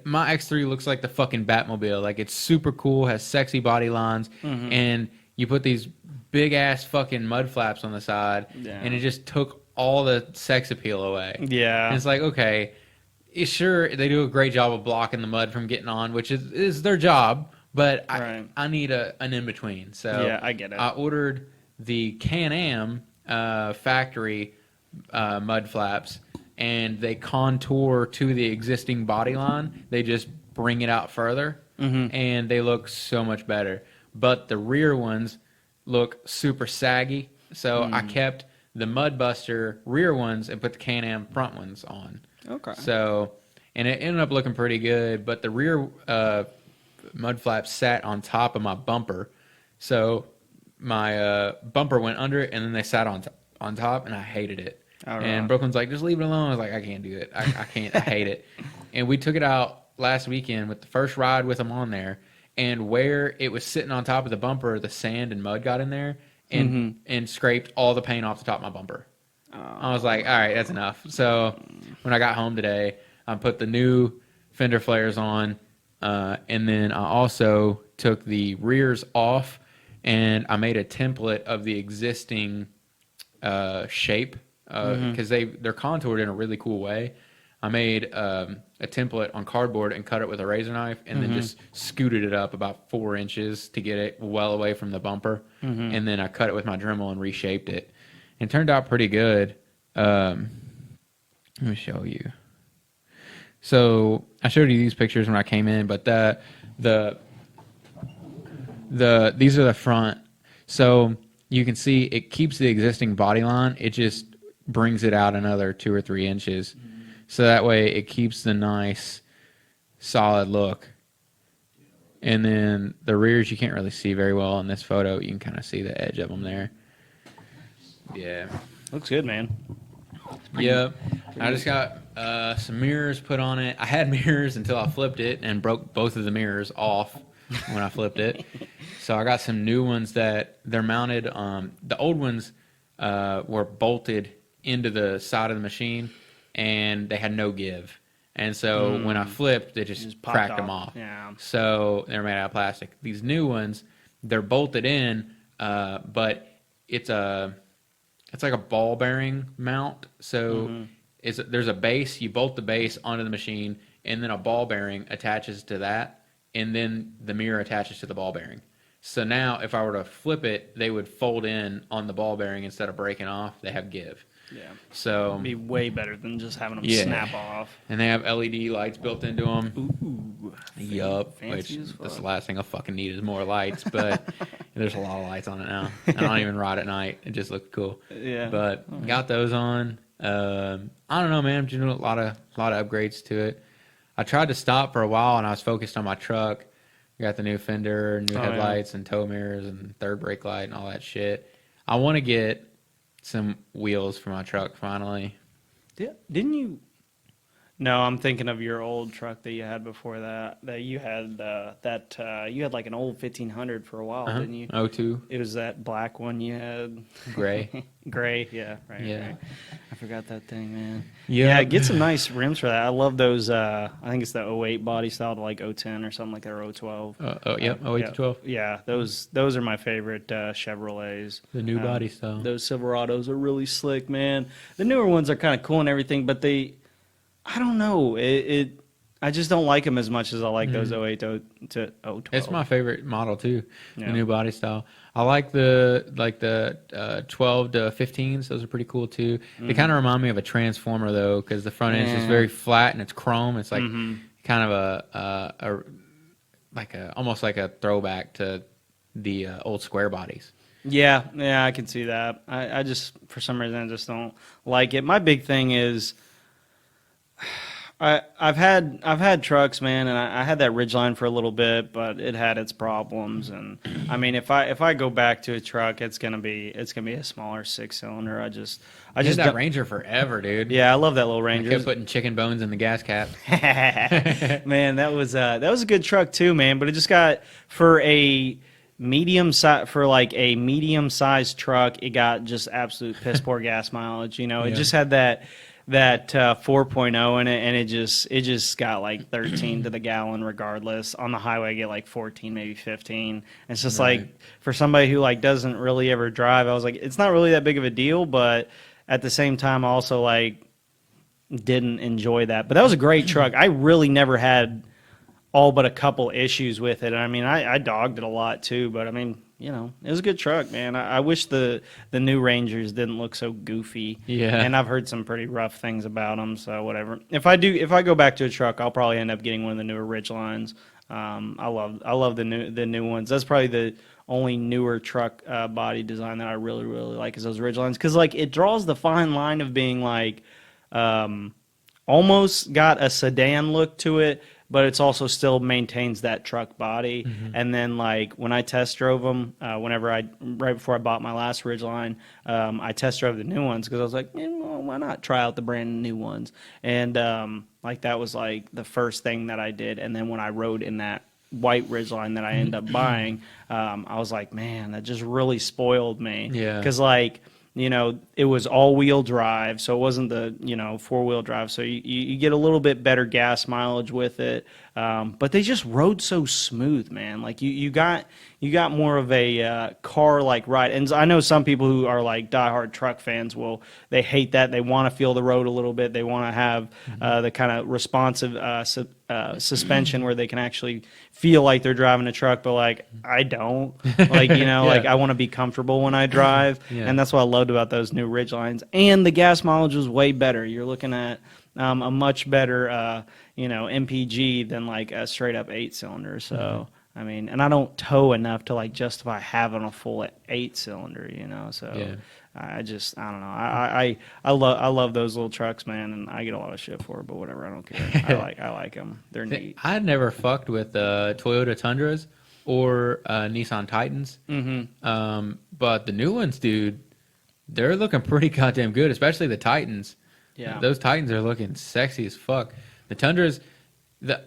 My X3 looks like the fucking Batmobile. Like, it's super cool, has sexy body lines, and you put these big ass fucking mud flaps on the side, and it just took all the sex appeal away. Yeah. And it's like, okay, sure, they do a great job of blocking the mud from getting on, which is their job, but I need an in between. So yeah, I get it. I ordered the Can-Am factory mud flaps, and they contour to the existing body line. They just bring it out further, and they look so much better. But the rear ones look super saggy, so I kept the Mudbuster rear ones and put the Can-Am front ones on. Okay. So, and it ended up looking pretty good, but the rear mud flaps sat on top of my bumper, so my bumper went under it, and then they sat on top, and I hated it. And Brooklyn's like, just leave it alone. I was like, I can't do it. I can't. I hate it. And we took it out last weekend with the first ride with them on there. And where it was sitting on top of the bumper, the sand and mud got in there and scraped all the paint off the top of my bumper. I was like, all right, that's enough. So when I got home today, I put the new fender flares on. And then I also took the rears off, and I made a template of the existing shape. Because they're contoured in a really cool way. I made a template on cardboard and cut it with a razor knife, and then just scooted it up about 4 inches to get it well away from the bumper. And then I cut it with my Dremel and reshaped it. And it turned out pretty good. Let me show you. So I showed you these pictures when I came in, but these are the front. So you can see it keeps the existing body line. It just brings it out another 2 or 3 inches. So that way it keeps the nice solid look. And then the rears you can't really see very well in this photo. You can kind of see the edge of them there. Yeah. Looks good, man. Yep. I just got some mirrors put on it. I had mirrors until I flipped it and broke both of the mirrors off when I flipped it. So I got some new ones that they're mounted. The old ones were bolted into the side of the machine, and they had no give. And so when I flipped, it just cracked them off. Yeah. So they're made out of plastic. These new ones, they're bolted in, but it's like a ball bearing mount. So there's a base. You bolt the base onto the machine, and then a ball bearing attaches to that, and then the mirror attaches to the ball bearing. So now if I were to flip it, they would fold in on the ball bearing instead of breaking off. They have give. Yeah. So it'd be way better than just having them snap off. And they have LED lights built into them. Ooh. Yup. Which that's the last thing I fucking need is more lights. But there's a lot of lights on it now. I don't even ride at night. It just looks cool. Yeah. But got those on. I don't know, man. I'm doing a lot of upgrades to it. I tried to stop for a while, and I was focused on my truck. Got the new fender, new headlights, and tow mirrors, and third brake light, and all that shit. I want to get some wheels for my truck finally. Didn't you? No, I'm thinking of your old truck that you had before that. That you had you had like an old 1500 for a while, didn't you? '02. It was that black one you had. Gray. Gray, yeah, right. Yeah. Right. I forgot that thing, man. Yep. Yeah, get some nice rims for that. I love those. I think it's the '08 body style to like '10 or something like that, or '12. Yep. 08 yeah, to 12. Yeah, those are my favorite Chevrolets. The new body style. Those Silverados are really slick, man. The newer ones are kind of cool and everything, but I don't know. I just don't like them as much as I like those '08 to '12. It's my favorite model too. Yeah. The new body style. I like the 12 to 15s. Those are pretty cool too. They kind of remind me of a transformer though, because the front end is just very flat and it's chrome. It's like kind of almost like a throwback to the old square bodies. Yeah, I can see that. I just, for some reason, I just don't like it. My big thing is, I've had trucks, man, and I had that Ridgeline for a little bit, but it had its problems. And I mean, if I go back to a truck, it's gonna be a smaller 6-cylinder. I just had that Ranger forever, dude. Yeah, I love that little Ranger. I kept putting chicken bones in the gas cap. Man, that was a good truck too, man. But it just got for a medium size truck, it got just absolute piss poor gas mileage. You know, it just had that 4.0 in it, and it just got like 13 to the gallon regardless. On the highway, I get like 14, maybe 15. And it's just like, for somebody who like doesn't really ever drive, I was like, it's not really that big of a deal, but at the same time, I also like didn't enjoy that. But that was a great truck. I really never had all but a couple issues with it. I mean, I dogged it a lot too, but I mean, you know, it was a good truck, man. I wish the new Rangers didn't look so goofy. Yeah. And I've heard some pretty rough things about them, so whatever. If I go back to a truck, I'll probably end up getting one of the newer Ridgelines. I love the new ones. That's probably the only newer truck body design that I really, really like is those Ridgelines, because like it draws the fine line of being like almost got a sedan look to it, but it's also still maintains that truck body. And then like when I test drove them, right before I bought my last Ridgeline, I test drove the new ones because I was like, well, why not try out the brand new ones? And like that was like the first thing that I did. And then when I rode in that white Ridgeline that I ended up buying, I was like, man, that just really spoiled me. Yeah. Because like, you know, it was all-wheel drive, so it wasn't the, you know, four-wheel drive. So you get a little bit better gas mileage with it. But they just rode so smooth, man. Like you got more of a car-like ride. And I know some people who are like diehard truck fans they hate that. They want to feel the road a little bit. They want to have the kind of responsive suspension where they can actually feel like they're driving a truck. But like I don't. Like, you know, like I want to be comfortable when I drive. And that's what I loved about those new Ridgelines. And the gas mileage was way better. You're looking at a much better MPG than like a straight up 8-cylinder. So I mean, and I don't tow enough to like justify having a full 8-cylinder, you know. So I don't know. I love those little trucks, man, and I get a lot of shit for it, but whatever. I don't care. I like them. They're neat. I had never fucked with Toyota Tundras or Nissan Titans, but the new ones, dude, they're looking pretty goddamn good, especially the Titans. Yeah, those Titans are looking sexy as fuck. The Tundras,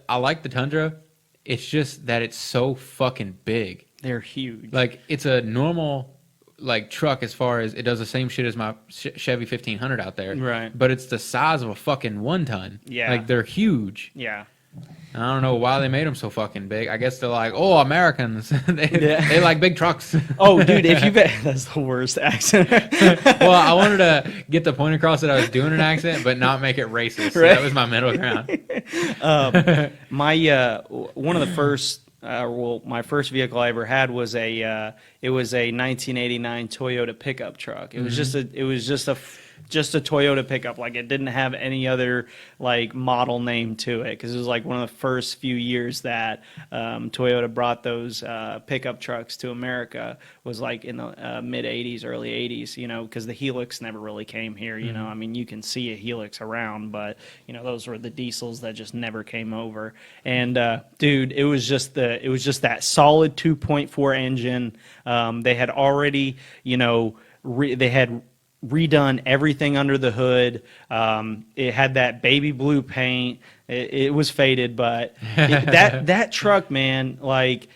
I like the Tundra. It's just that it's so fucking big. They're huge. Like it's a normal like truck as far as it does the same shit as my Chevy 1500 out there. Right. But it's the size of a fucking 1-ton. Yeah. Like they're huge. Yeah. I don't know why they made them so fucking big. I guess they're like, oh, Americans. they like big trucks. Oh, dude, that's the worst accent. Well, I wanted to get the point across that I was doing an accent, but not make it racist. So that was my middle ground. One of the first, my first vehicle I ever had was a 1989 Toyota pickup truck. It was just a Toyota pickup. Like it didn't have any other like model name to it because it was like one of the first few years that Toyota brought those pickup trucks to America. Was like in the mid 80s, early 80s, you know, because the Helix never really came here. You know, I mean, you can see a Helix around, but you know, those were the diesels that just never came over. And dude, it was just that solid 2.4 engine. They had already, you know, they had redone everything under the hood. It had that baby blue paint. It was faded, but that truck, man, like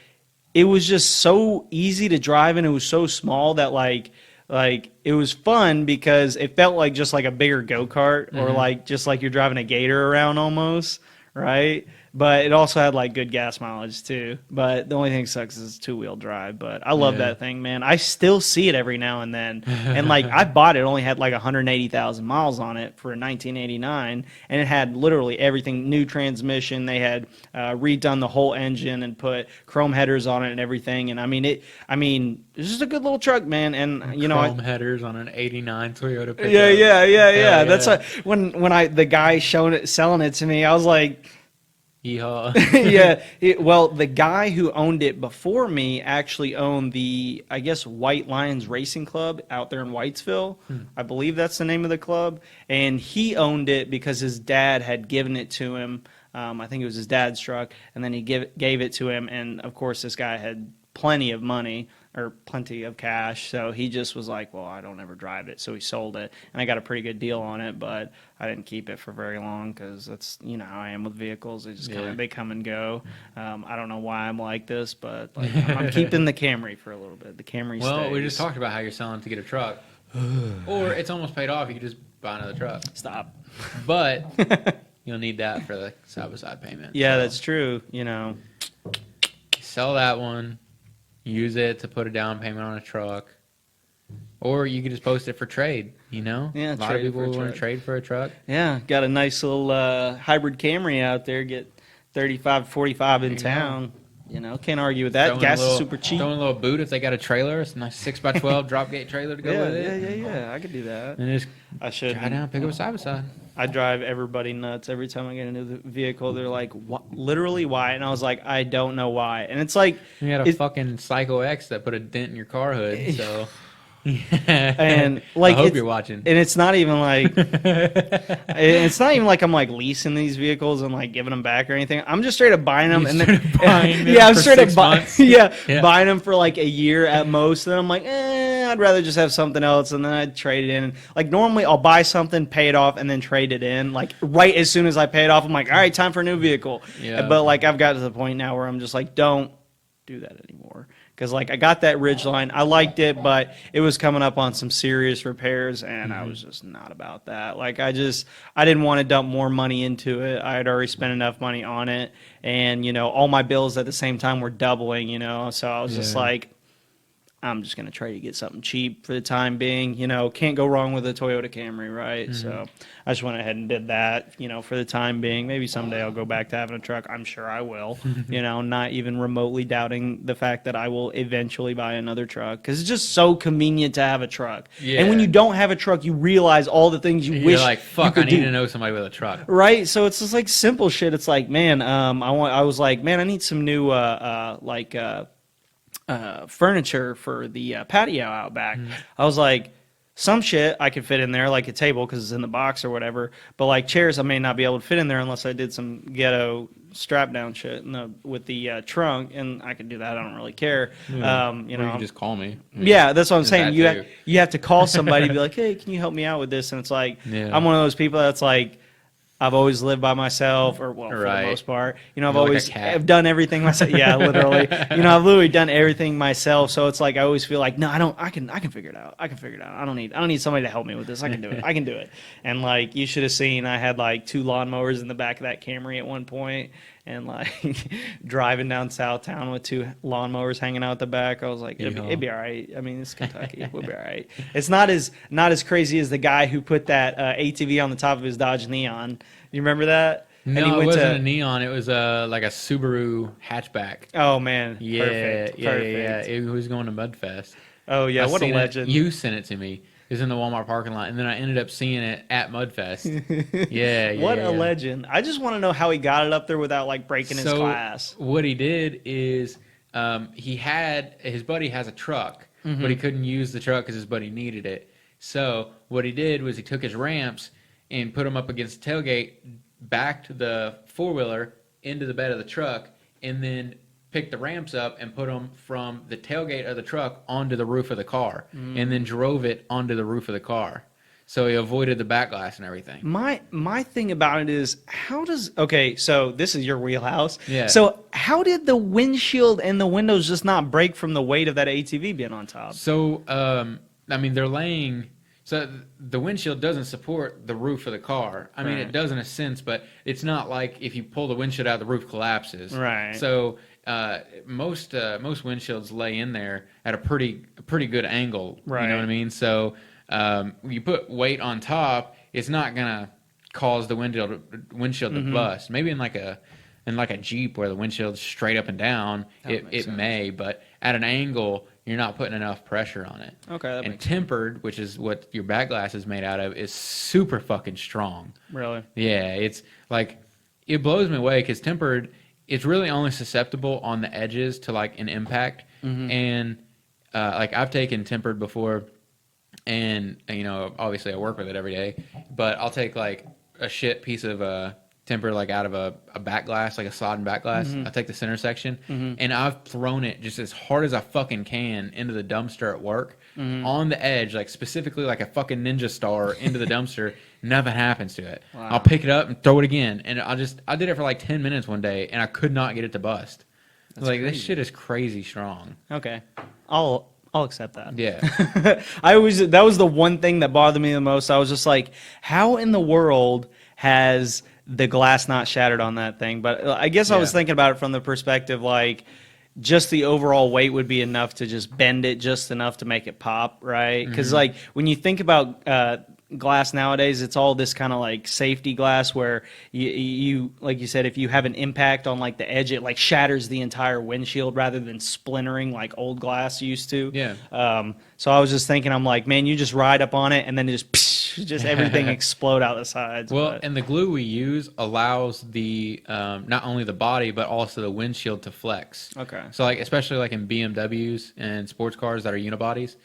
it was just so easy to drive, and it was so small that like it was fun because it felt like just like a bigger go-kart or like just like you're driving a gator around almost, right? But it also had like good gas mileage too. But the only thing that sucks is it's 2-wheel drive. But I love that thing, man. I still see it every now and then. And like I bought it, only had like 180,000 miles on it for 1989, and it had literally everything: new transmission. They had redone the whole engine and put chrome headers on it and everything. And I mean, it's just a good little truck, man. And you know, chrome headers on an '89 Toyota pickup. Yeah. That's why when the guy selling it to me, I was like. Yeehaw. Well, the guy who owned it before me actually owned the, I guess, White Lions Racing Club out there in Whitesville. I believe that's the name of the club. And he owned it because his dad had given it to him. I think it was his dad's truck. And then he gave it to him. And, of course, this guy had plenty of money or plenty of cash. So he just was like, well, I don't ever drive it. So he sold it. And I got a pretty good deal on it, but I didn't keep it for very long because that's, you know, how I am with vehicles. They just they come and go. I don't know why I'm like this, but like, I'm keeping the Camry for a little bit. The Camry stays. We just talked about how you're selling to get a truck. Or it's almost paid off. You can just buy another truck. Stop. But you'll need that for the side-by-side payment. Yeah, that's true. You know. Sell that one. Use it to put a down payment on a truck. Or you could just post it for trade, you know? Yeah, a lot of people want to trade for a truck. Yeah, got a nice little hybrid Camry out there. Get 35, 45 in town. You know, can't argue with that. Gas is super cheap. Throwing a little boot if they got a trailer. It's a nice 6x12 drop gate trailer to go with it. Yeah. I could do that. And just I should drive down, pick up a side-by-side. I drive everybody nuts every time I get into the vehicle. They're like, literally why? And I was like, I don't know why. And it's like... You had a fucking Psycho X that put a dent in your car hood, so... And like, I hope you're watching. And it's not even like I'm like leasing these vehicles and like giving them back or anything. I'm just straight up buying them I'm straight up buying them for like a year at most. And then I'm like, I'd rather just have something else, and then I'd trade it in. Like normally I'll buy something, pay it off, and then trade it in. Like right as soon as I pay it off, I'm like, all right, time for a new vehicle. Yeah. But like I've got to the point now where I'm just like, don't do that anymore. Because, like, I got that Ridgeline. I liked it, but it was coming up on some serious repairs, and I was just not about that. Like, I didn't want to dump more money into it. I had already spent enough money on it. And, you know, all my bills at the same time were doubling, you know. So I was just like, I'm just going to try to get something cheap for the time being. You know, can't go wrong with a Toyota Camry, right? So I just went ahead and did that, you know, for the time being. Maybe someday I'll go back to having a truck. I'm sure I will, you know, not even remotely doubting the fact that I will eventually buy another truck because it's just so convenient to have a truck. Yeah. And when you don't have a truck, you realize all the things you wish. You're like, fuck, I need to know somebody with a truck. Right? So it's just like simple shit. It's like, man, I was like, man, I need some new, furniture for the patio out back. I was like, some shit I could fit in there, like a table because it's in the box or whatever. But like chairs, I may not be able to fit in there unless I did some ghetto strap down shit with the trunk, and I could do that. I don't really care. You know, you can just call me. Yeah, that's what I'm saying. You have to call somebody and be like, hey, can you help me out with this? And it's like, I'm one of those people that's like, I've always lived by myself, or for the most part. You know, I've done everything myself. Yeah, literally. You know, I've literally done everything myself. So it's like I always feel like, no, I can figure it out. I don't need somebody to help me with this. I can do it. I can do it. And like you should have seen, I had like 2 lawnmowers in the back of that Camry at one point, and like driving down Southtown with 2 lawnmowers hanging out the back. I was like, it'd be all right. I mean, it's Kentucky. We'll be all right. It's not as crazy as the guy who put that ATV on the top of his Dodge Neon. You remember that? No, it wasn't a Neon. It was like a Subaru hatchback. Oh man, yeah, perfect. Yeah. It was going to Mudfest. Oh yeah, what a legend! You sent it to me. It was in the Walmart parking lot, and then I ended up seeing it at Mudfest. Yeah. What a legend! I just want to know how he got it up there without like breaking his glass. What he did is his buddy has a truck, but he couldn't use the truck because his buddy needed it. So what he did was he took his ramps and put them up against the tailgate, backed the 4-wheeler into the bed of the truck, and then picked the ramps up and put them from the tailgate of the truck onto the roof of the car, and then drove it onto the roof of the car. So he avoided the back glass and everything. My thing about it is, so this is your wheelhouse. Yeah. So how did the windshield and the windows just not break from the weight of that ATV being on top? So, I mean, they're laying... So the windshield doesn't support the roof of the car. I mean, it does in a sense, but it's not like if you pull the windshield out, the roof collapses. Right. So most windshields lay in there at a pretty good angle. Right. You know what I mean? So you put weight on top, it's not gonna cause the windshield to bust. Maybe in like a Jeep where the windshield's straight up and down, it may, but at an angle, you're not putting enough pressure on it. Okay, that and makes tempered, which is what your back glass is made out of, is super fucking strong. Really? Yeah, it's like, it blows me away because tempered, it's really only susceptible on the edges to like an impact. And like I've taken tempered before, and you know, obviously I work with it every day, but I'll take like a shit piece of temper like out of a back glass, like a sodden back glass. I take the center section, and I've thrown it just as hard as I fucking can into the dumpster at work, on the edge, like specifically like a fucking ninja star into the dumpster. Nothing happens to it. Wow. I'll pick it up and throw it again, and I did it for like 10 minutes one day, and I could not get it to bust. That's like crazy. This shit is crazy strong. Okay, I'll accept that. Yeah. That was the one thing that bothered me the most. I was just like, how in the world has the glass not shattered on that thing? But I guess I was thinking about it from the perspective like just the overall weight would be enough to just bend it just enough to make it pop, right? Because like when you think about glass nowadays, it's all this kind of like safety glass where you like you said, if you have an impact on like the edge, it like shatters the entire windshield rather than splintering like old glass used to. Yeah. So I was just thinking, I'm like, man, you just ride up on it and then just everything explode out the sides. Well, and the glue we use allows the not only the body but also the windshield to flex. Okay. So like especially like in BMWs and sports cars that are unibodies,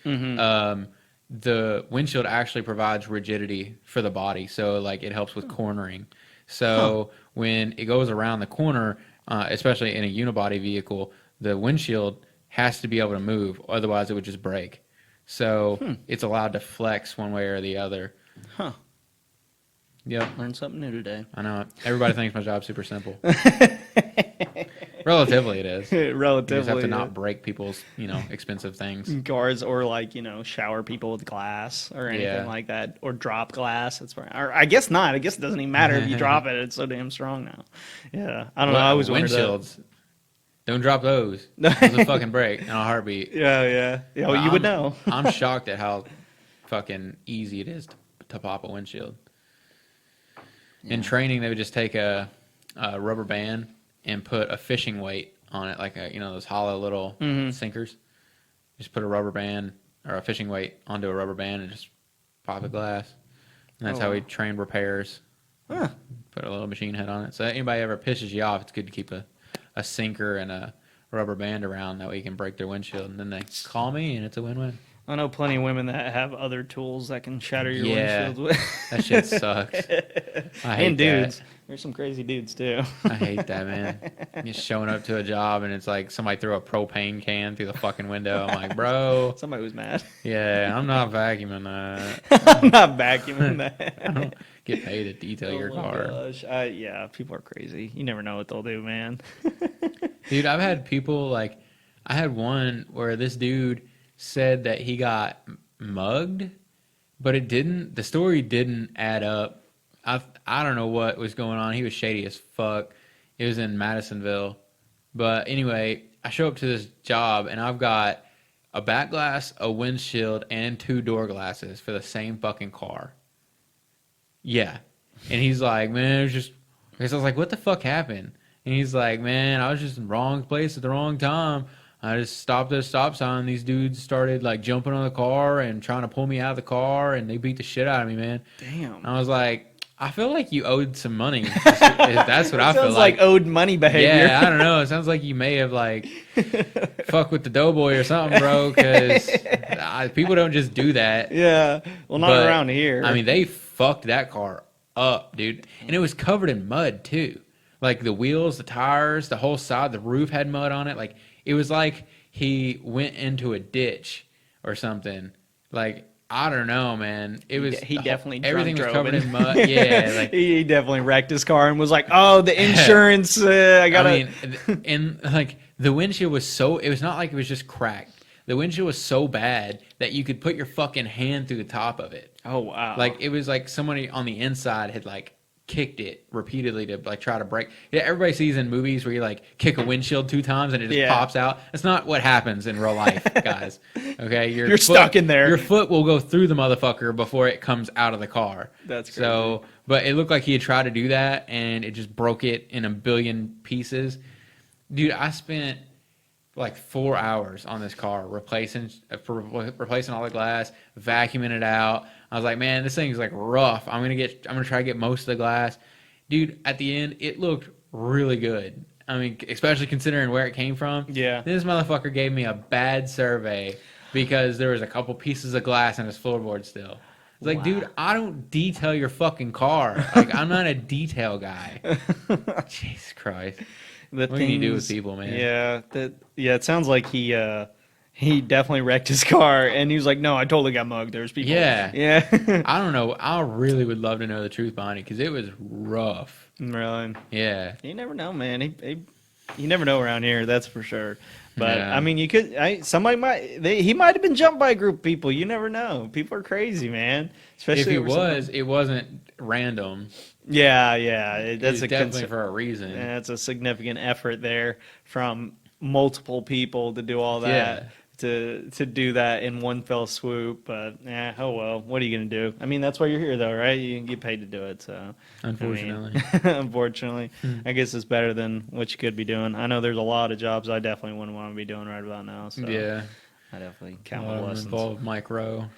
the windshield actually provides rigidity for the body, so like it helps with cornering. So when it goes around the corner, especially in a unibody vehicle, the windshield has to be able to move, otherwise it would just break. So it's allowed to flex one way or the other. Huh. Yep. Learned something new today. I know it. Everybody thinks my job's super simple. Relatively, it is. Relatively. You just have to not break people's, expensive things. Guards or like, shower people with glass or anything like that, or drop glass. It's fine. Or I guess not. I guess it doesn't even matter if you drop it. It's so damn strong now. Yeah. I don't know. I always wondered that. Windshields. Don't drop those. Those will fucking break in a heartbeat. Yeah. Well, you would know. I'm shocked at how fucking easy it is to pop a windshield. Yeah. In training, they would just take a rubber band and put a fishing weight on it, like those hollow little sinkers. Just put a rubber band or a fishing weight onto a rubber band and just pop a glass. And that's how we train repairs. Huh. Put a little machine head on it. So anybody ever pisses you off, it's good to keep a sinker and a rubber band around. That way you can break their windshield. And then they call me and it's a win-win. I know plenty of women that have other tools that can shatter your windshield. That shit sucks. I hate and dudes. that. There's some crazy dudes too. I hate that, man. Just showing up to a job and it's like somebody threw a propane can through the fucking window. I'm like, bro. Somebody was mad. Yeah, I'm not vacuuming that. I'm not vacuuming that. I don't get paid to detail your car. Gosh. Yeah, people are crazy. You never know what they'll do, man. Dude, I've had people like, I had one where this dude said that he got mugged, but the story didn't add up. I don't know what was going on. He was shady as fuck. It was in Madisonville. But anyway, I show up to this job and I've got a back glass, a windshield, and 2 door glasses for the same fucking car. Yeah. And he's like, man, it was just, because I was like, what the fuck happened? And he's like, man, I was just in the wrong place at the wrong time. I just stopped at a stop sign. These dudes started like jumping on the car and trying to pull me out of the car, and they beat the shit out of me, man. Damn. And I was like, I feel like you owed some money. That's what I feel like. Sounds like owed money behavior. Yeah, I don't know. It sounds like you may have like fuck with the doughboy or something, bro. Because people don't just do that. Yeah. Well, not around here. I mean, they fucked that car up, dude, and it was covered in mud too. Like the wheels, the tires, the whole side, the roof had mud on it. Like it was like he went into a ditch or something. Like I don't know, man. It was he definitely everything was drunk covered drove in mud. Yeah, like he definitely wrecked his car and was like, "Oh, the insurance, I gotta." I mean, and like the windshield was so. It was not like it was just cracked. The windshield was so bad that you could put your fucking hand through the top of it. Oh wow! Like it was like somebody on the inside had like kicked it repeatedly to like try to break. Yeah, everybody sees in movies where you like kick a windshield 2 times and it just pops out. That's not what happens in real life, guys. Okay, you're stuck in there. Your foot will go through the motherfucker before it comes out of the car. That's crazy. So, but it looked like he had tried to do that and it just broke it in a billion pieces. Dude, I spent like 4 hours on this car replacing all the glass, vacuuming it out. I was like, man, this thing's like rough. I'm gonna try to get most of the glass. Dude, at the end, it looked really good. I mean, especially considering where it came from. Yeah. This motherfucker gave me a bad survey because there was a couple pieces of glass in his floorboard still. It's like, dude, I don't detail your fucking car. Like, I'm not a detail guy. Jesus Christ. What can you do with people, man? Yeah, it sounds like he definitely wrecked his car, and he was like, "No, I totally got mugged. There's people." Yeah. I don't know. I really would love to know the truth behind it because it was rough. Really? Yeah. You never know, man. You never know around here. That's for sure. But Yeah. I mean, you could. He might have been jumped by a group of people. You never know. People are crazy, man. Especially If he was, it wasn't random. Yeah. That's definitely for a reason. That's a significant effort there from multiple people to do all that. Yeah. To do that in one fell swoop, but oh well. What are you gonna do? I mean, that's why you're here, though, right? You get paid to do it, so Unfortunately, unfortunately, I guess it's better than what you could be doing. I know there's a lot of jobs I definitely wouldn't want to be doing right about now. So yeah, I definitely count my blessings. Involved micro,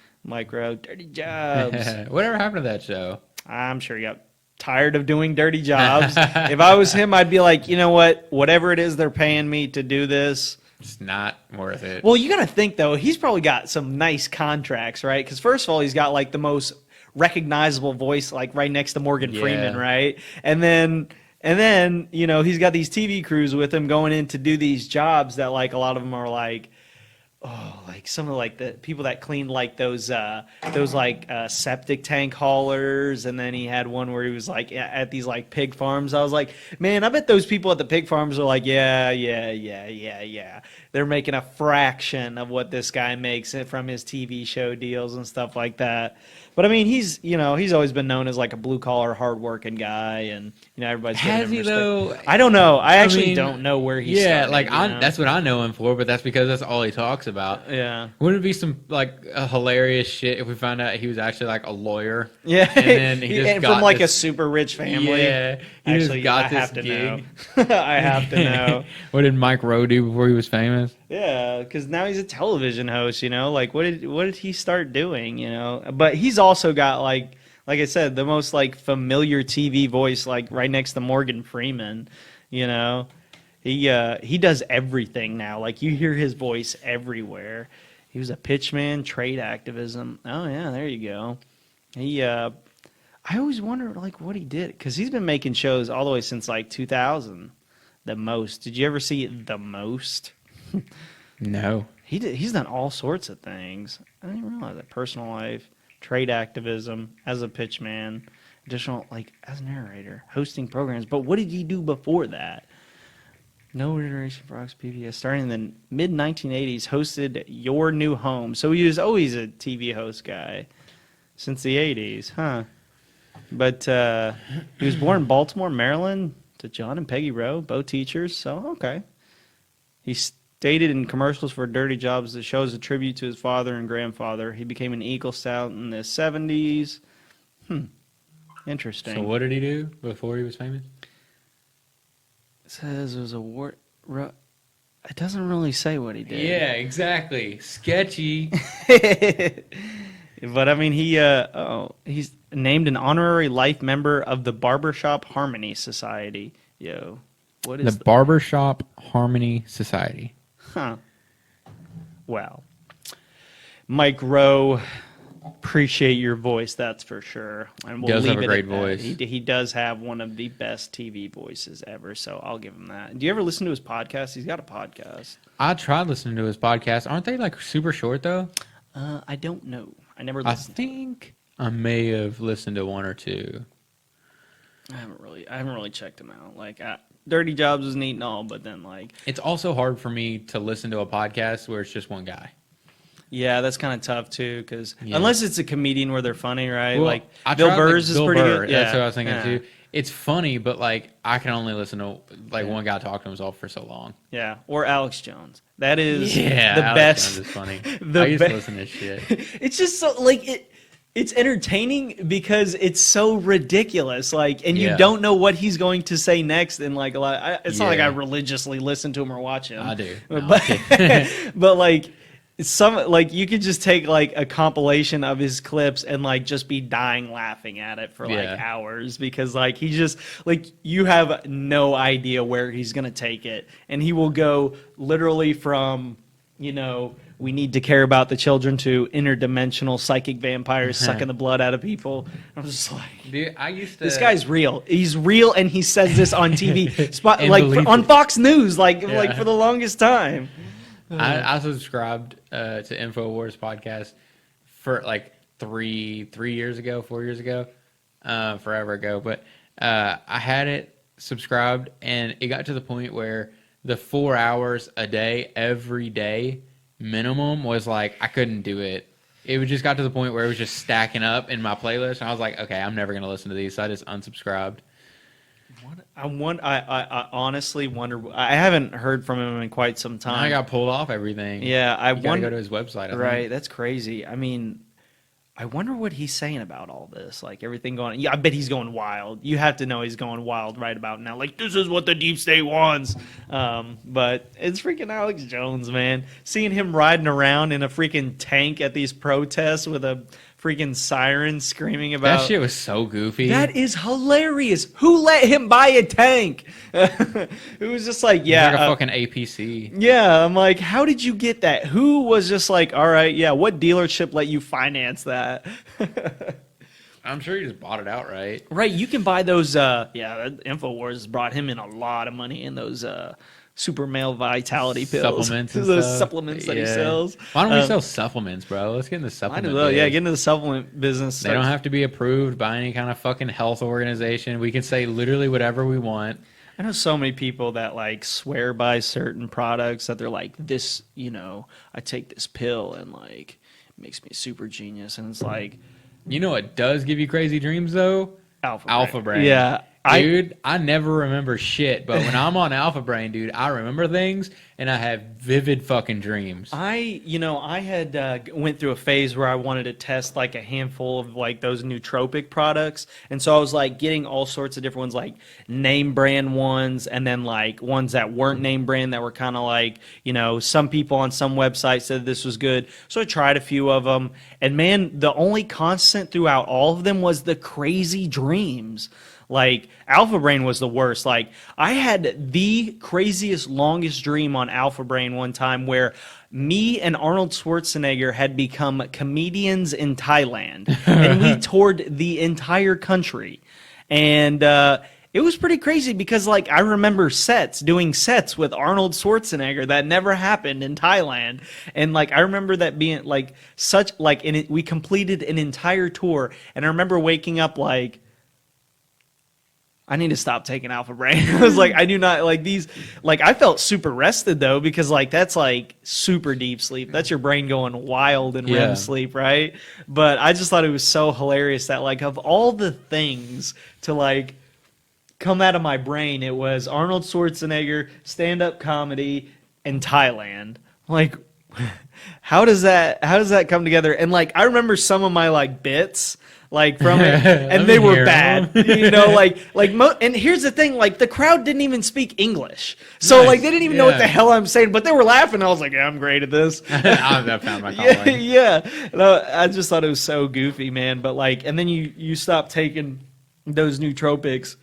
dirty jobs. Whatever happened to that show? I'm sure he got tired of doing dirty jobs. If I was him, I'd be like, you know what? Whatever it is they're paying me to do this. It's not worth it. Well, you got to think, though, he's probably got some nice contracts, right? Because first of all, he's got like the most recognizable voice, like right next to Morgan Freeman, right? And then, you know, he's got these TV crews with him going in to do these jobs that like a lot of them are like, like some of like the people that cleaned like those septic tank haulers, and then he had one where he was like at these like pig farms. I was like, man, I bet those people at the pig farms are like, yeah. They're making a fraction of what this guy makes from his TV show deals and stuff like that. But I mean, he's always been known as like a blue collar, hardworking guy, and you know everybody's giving him respect. Though? I don't know. I actually don't know where he's. Yeah, started, like that's what I know him for, but that's because that's all he talks about. Yeah. Wouldn't it be some like a hilarious shit if we found out he was actually like a lawyer? Yeah, and then he just got from like this, a super rich family. Yeah, he actually just got I this have to gig. know. I have to know. What did Mike Rowe do before he was famous? Yeah, because now he's a television host. You know, like what did he start doing? You know, but he's also got like I said, the most like familiar TV voice, like right next to Morgan Freeman. You know, he does everything now. Like you hear his voice everywhere. He was a pitchman, trade activism. Oh yeah, there you go. I always wondered like what he did because he's been making shows all the way since like 2000. The Most. Did you ever see The Most? No. He's done all sorts of things. I didn't even realize that. Personal life, trade activism, as a pitchman, additional like as a narrator, hosting programs. But what did he do before that? No Reiteration for Fox PBS. Starting in the mid 1980s, hosted Your New Home. So he was always a TV host guy since the 80s, huh? But he was born in Baltimore, Maryland, to John and Peggy Rowe, both teachers. So okay, he stated in commercials for dirty jobs that shows a tribute to his father and grandfather. He became an Eagle Scout in the 70s. Interesting. So what did he do before he was famous? It says it was a war. It doesn't really say what he did. Yeah, exactly. Sketchy. But I mean, he's named an honorary life member of the Barbershop Harmony Society. Yo, what is the Barbershop Harmony Society? Huh. Well, Mike Rowe appreciate your voice, that's for sure. And Does have leave a it great at that. voice. He does have one of the best TV voices ever, so I'll give him that. Do you ever listen to his podcast? He's got a podcast. I tried listening to his podcast. Aren't they like super short though? I don't know. I never I listened. think I may have listened to one or two. I haven't really checked him out. Like, Dirty Jobs was neat and all, but then like, It's also hard for me to listen to a podcast where it's just one guy. yeah, that's kind of tough too. Because Yeah. unless it's a comedian where they're funny, right? Well, like I Bill tried, Burr's is Bill pretty Burr. good. Yeah, That's what I was thinking yeah. too. It's funny, but like I can only listen to like one guy talk to himself for so long. Yeah, or Alex Jones. That is the Alex best. Jones is funny. the I used be- to listen to shit. It's just so like it's entertaining because it's so ridiculous. Like, and you Yeah. don't know what he's going to say next. And like it's not like I Yeah. religiously listen to him or watch him. I do. No, but but like some like you could just take like a compilation of his clips and like just be dying laughing at it for like Yeah. hours because like he just like you have no idea where he's gonna take it, and he will go literally from we need to care about the children to interdimensional psychic vampires sucking the blood out of people. I'm just like, Dude, I used to. this guy's real. He's real, and he says this on TV, And like believe on it. Fox News, like Yeah. for the longest time. I subscribed to InfoWars podcast for like 4 years ago, forever ago. But I had it subscribed, and it got to the point where the 4 hours a day, every day minimum was like I couldn't do it. It just got to the point where it was just stacking up in my playlist, and I was like, okay, I'm never gonna listen to these. So I just unsubscribed. I honestly wonder. I haven't heard from him in quite some time. I got pulled off everything. Yeah, I You gotta wonder. go to his website. I think. Right, that's crazy. I mean, I wonder what he's saying about all this. Like everything going. Yeah, I bet he's going wild. You have to know he's going wild right about now. Like this is what the deep state wants. But it's freaking Alex Jones, man. Seeing him riding around in a freaking tank at these protests with a freaking siren screaming about That shit was so goofy. That is hilarious. Who let him buy a tank? It was just like, yeah. It's like a fucking APC. Yeah, I'm like, how did you get that? Who was just like, all right, yeah, what dealership let you finance that? I'm sure he just bought it outright. Right, you can buy those, InfoWars brought him in a lot of money in those super male vitality pills. Supplements and those stuff. supplements that he Yeah. sells. Why don't we sell supplements, bro? Let's get in the Might supplement as well, biz. yeah, get into the supplement business. They don't have to be approved by any kind of fucking health organization. We can say literally whatever we want. I know so many people that like swear by certain products that they're like, this, I take this pill and like it makes me a super genius. And it's like, You know what does give you crazy dreams, though? Alpha Brain. Yeah. Dude, I never remember shit, but when I'm on Alpha Brain, dude, I remember things and I have vivid fucking dreams. I had went through a phase where I wanted to test like a handful of like those nootropic products, and so I was like getting all sorts of different ones, like name brand ones, and then like ones that weren't name brand that were kind of like some people on some website said this was good, so I tried a few of them, and man, the only constant throughout all of them was the crazy dreams. Like, Alpha Brain was the worst. Like, I had the craziest, longest dream on Alpha Brain one time where me and Arnold Schwarzenegger had become comedians in Thailand. And we toured the entire country. And it was pretty crazy because, like, I remember doing sets with Arnold Schwarzenegger that never happened in Thailand. And, like, I remember that being, like, we completed an entire tour. And I remember waking up, like, I need to stop taking Alpha Brain. I was like, I do not like these. Like, I felt super rested though, because like that's like super deep sleep. That's your brain going wild in REM sleep, right? But I just thought it was so hilarious that like of all the things to like come out of my brain, it was Arnold Schwarzenegger, stand-up comedy, and Thailand. Like, how does that come together? And like, I remember some of my like bits. Like from it, and they were bad, and here's the thing, like the crowd didn't even speak English, so Nice. like they didn't even know what the hell I'm saying, but they were laughing. I was like, yeah, I'm great at this. I found my calling. Yeah. No, I just thought it was so goofy, man. But like, and then you stop taking those nootropics.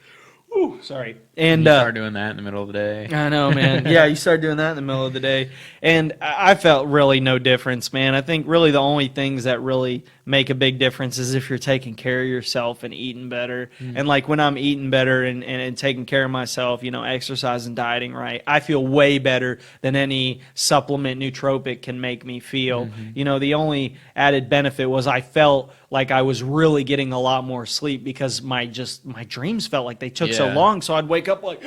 Ooh, sorry. And you start doing that in the middle of the day. I know, man. Yeah, you start doing that in the middle of the day. And I felt really no difference, man. I think really the only things that really make a big difference is if you're taking care of yourself and eating better. And like when I'm eating better and taking care of myself, you know, exercise and dieting right, I feel way better than any supplement nootropic can make me feel. You know, the only added benefit was I felt like I was really getting a lot more sleep because my dreams felt like they took so long. So I'd wake up like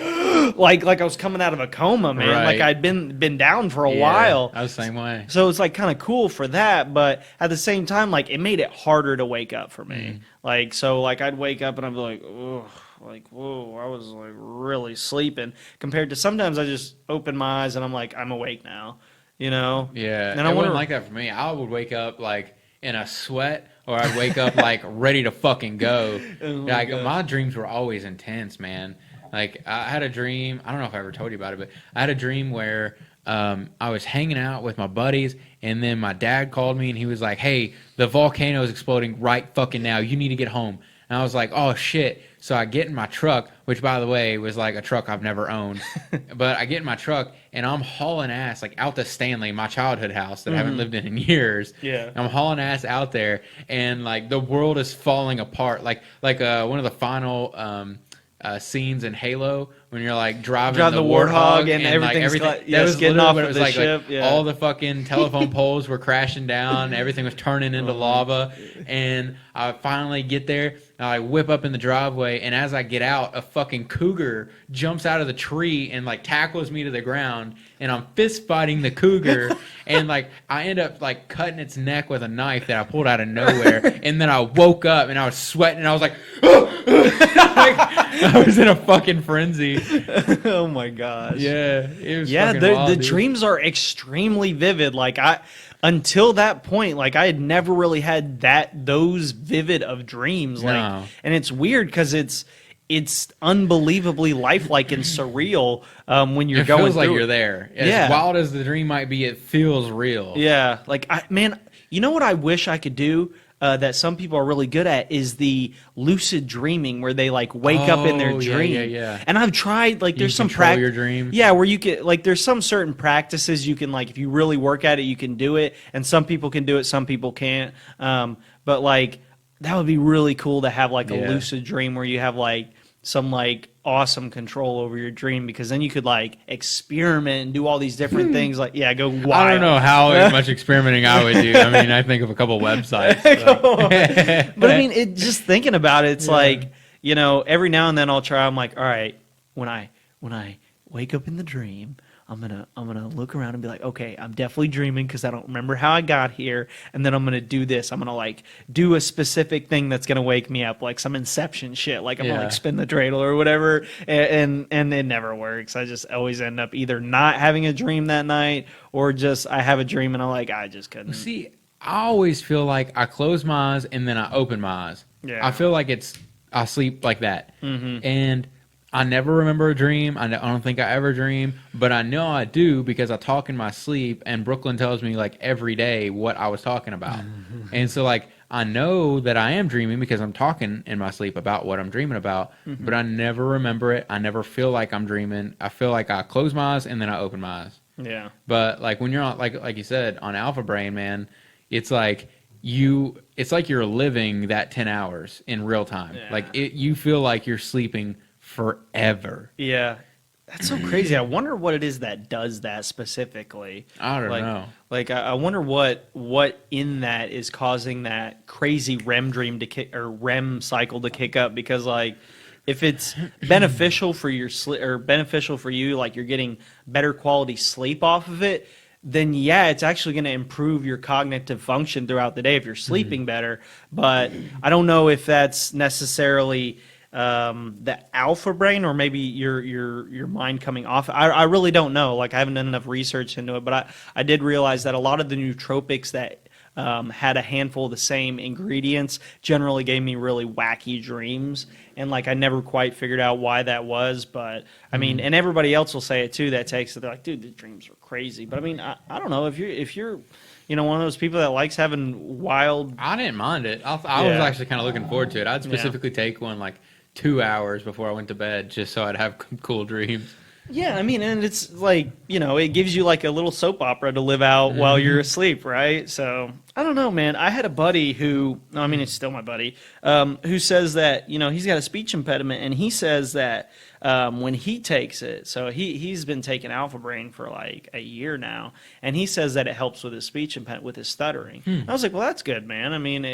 like I was coming out of a coma, man. Right. Like I'd been down for a while. I was the same way. So it's like kind of cool for that, but at the same time, like it made it harder to wake up for me. Like so, like I'd wake up and I'd be like, ugh, like whoa, I was like really sleeping. Compared to sometimes I just open my eyes and I'm like, I'm awake now, you know? Yeah, And it I wasn't wonder, like that for me. I would wake up like in a sweat, or I'd wake up like ready to fucking go. Like my dreams were always intense, man. Like I had a dream. I don't know if I ever told you about it, but I had a dream where I was hanging out with my buddies, and then my dad called me, and he was like, "Hey, the volcano is exploding right fucking now. You need to get home." And I was like, "Oh shit!" So I get in my truck, which by the way was like a truck I've never owned, but I get in my truck and I'm hauling ass like out to Stanley, my childhood house that I haven't lived in years. Yeah. I'm hauling ass out there, and like the world is falling apart. Like one of the final scenes in Halo when you're like driving the Warthog and everything's like, that was getting off what it of was the like, ship. like all the fucking telephone poles were crashing down, everything was turning into lava, and I finally get there. I whip up in the driveway, and as I get out, a fucking cougar jumps out of the tree and like tackles me to the ground, and I'm fist fighting the cougar, and like I end up like cutting its neck with a knife that I pulled out of nowhere, and then I woke up and I was sweating, and I was like, like I was in a fucking frenzy. Oh my gosh. Yeah, it was yeah. fucking The wild, dude. dreams are extremely vivid. Like until that point, like I had never really had those vivid of dreams. Like, No. and it's weird because it's unbelievably lifelike and surreal when you're It going feels like through you're it. there. As Yeah. wild as the dream might be, it feels real. Yeah, like man, you know what I wish I could do that some people are really good at is the lucid dreaming, where they like wake up in their Oh, dream. yeah. And I've tried, like, there's some control your dreams. Yeah, where you can like, there's some certain practices you can like, if you really work at it, you can do it. And some people can do it, some people can't. But like, that would be really cool to have like a lucid dream where you have like some like awesome control over your dream, because then you could like experiment and do all these different things. Like, yeah, go wild. I don't know how much experimenting I would do. I mean, I think of a couple websites. But I mean, just thinking about it, it's like, you know, every now and then I'll try. I'm like, all right, when I wake up in the dream, I'm gonna look around and be like, okay, I'm definitely dreaming because I don't remember how I got here, and then I'm gonna do this. I'm gonna like do a specific thing that's gonna wake me up, like some Inception shit. Like I'm gonna like spin the dreidel or whatever, and it never works. I just always end up either not having a dream that night, or just I have a dream and I'm like, I just couldn't. See, I always feel like I close my eyes and then I open my eyes. Yeah. I feel like I sleep like that. And I never remember a dream. I don't think I ever dream, but I know I do because I talk in my sleep, and Brooklyn tells me like every day what I was talking about. And so like I know that I am dreaming because I'm talking in my sleep about what I'm dreaming about, but I never remember it. I never feel like I'm dreaming. I feel like I close my eyes and then I open my eyes. Yeah. But like when you're on, like you said, on Alpha Brain, man, it's like you're living that 10 hours in real time. Yeah. Like you feel like you're sleeping forever. Yeah. That's so crazy. I wonder what it is that does that specifically. I don't know. Like, I wonder what in that is causing that crazy REM dream to kick, or REM cycle to kick up. Because like, if it's beneficial for your sleep, or beneficial for you, like you're getting better quality sleep off of it, then yeah, it's actually going to improve your cognitive function throughout the day if you're sleeping better. But I don't know if that's necessarily the alpha brain, or maybe your mind coming off. I really don't know. Like, I haven't done enough research into it, but I did realize that a lot of the nootropics that had a handful of the same ingredients generally gave me really wacky dreams, and like I never quite figured out why that was. But I mean, and everybody else will say it too that takes it. They're like, dude, the dreams are crazy. But I mean, I don't know if you're you know, one of those people that likes having wild. I didn't mind it. I was actually kind of looking forward to it. I'd specifically take one like 2 hours before I went to bed just so I'd have cool dreams. Yeah, I mean, and it's like, it gives you like a little soap opera to live out while you're asleep, right? So, I don't know, man. I had a buddy who, I mean, it's still my buddy, who says that, he's got a speech impediment, and he says that when he takes it, so he's been taking Alpha Brain for like a year now, and he says that it helps with his speech impediment, with his stuttering. I was like, well, that's good, man. I mean,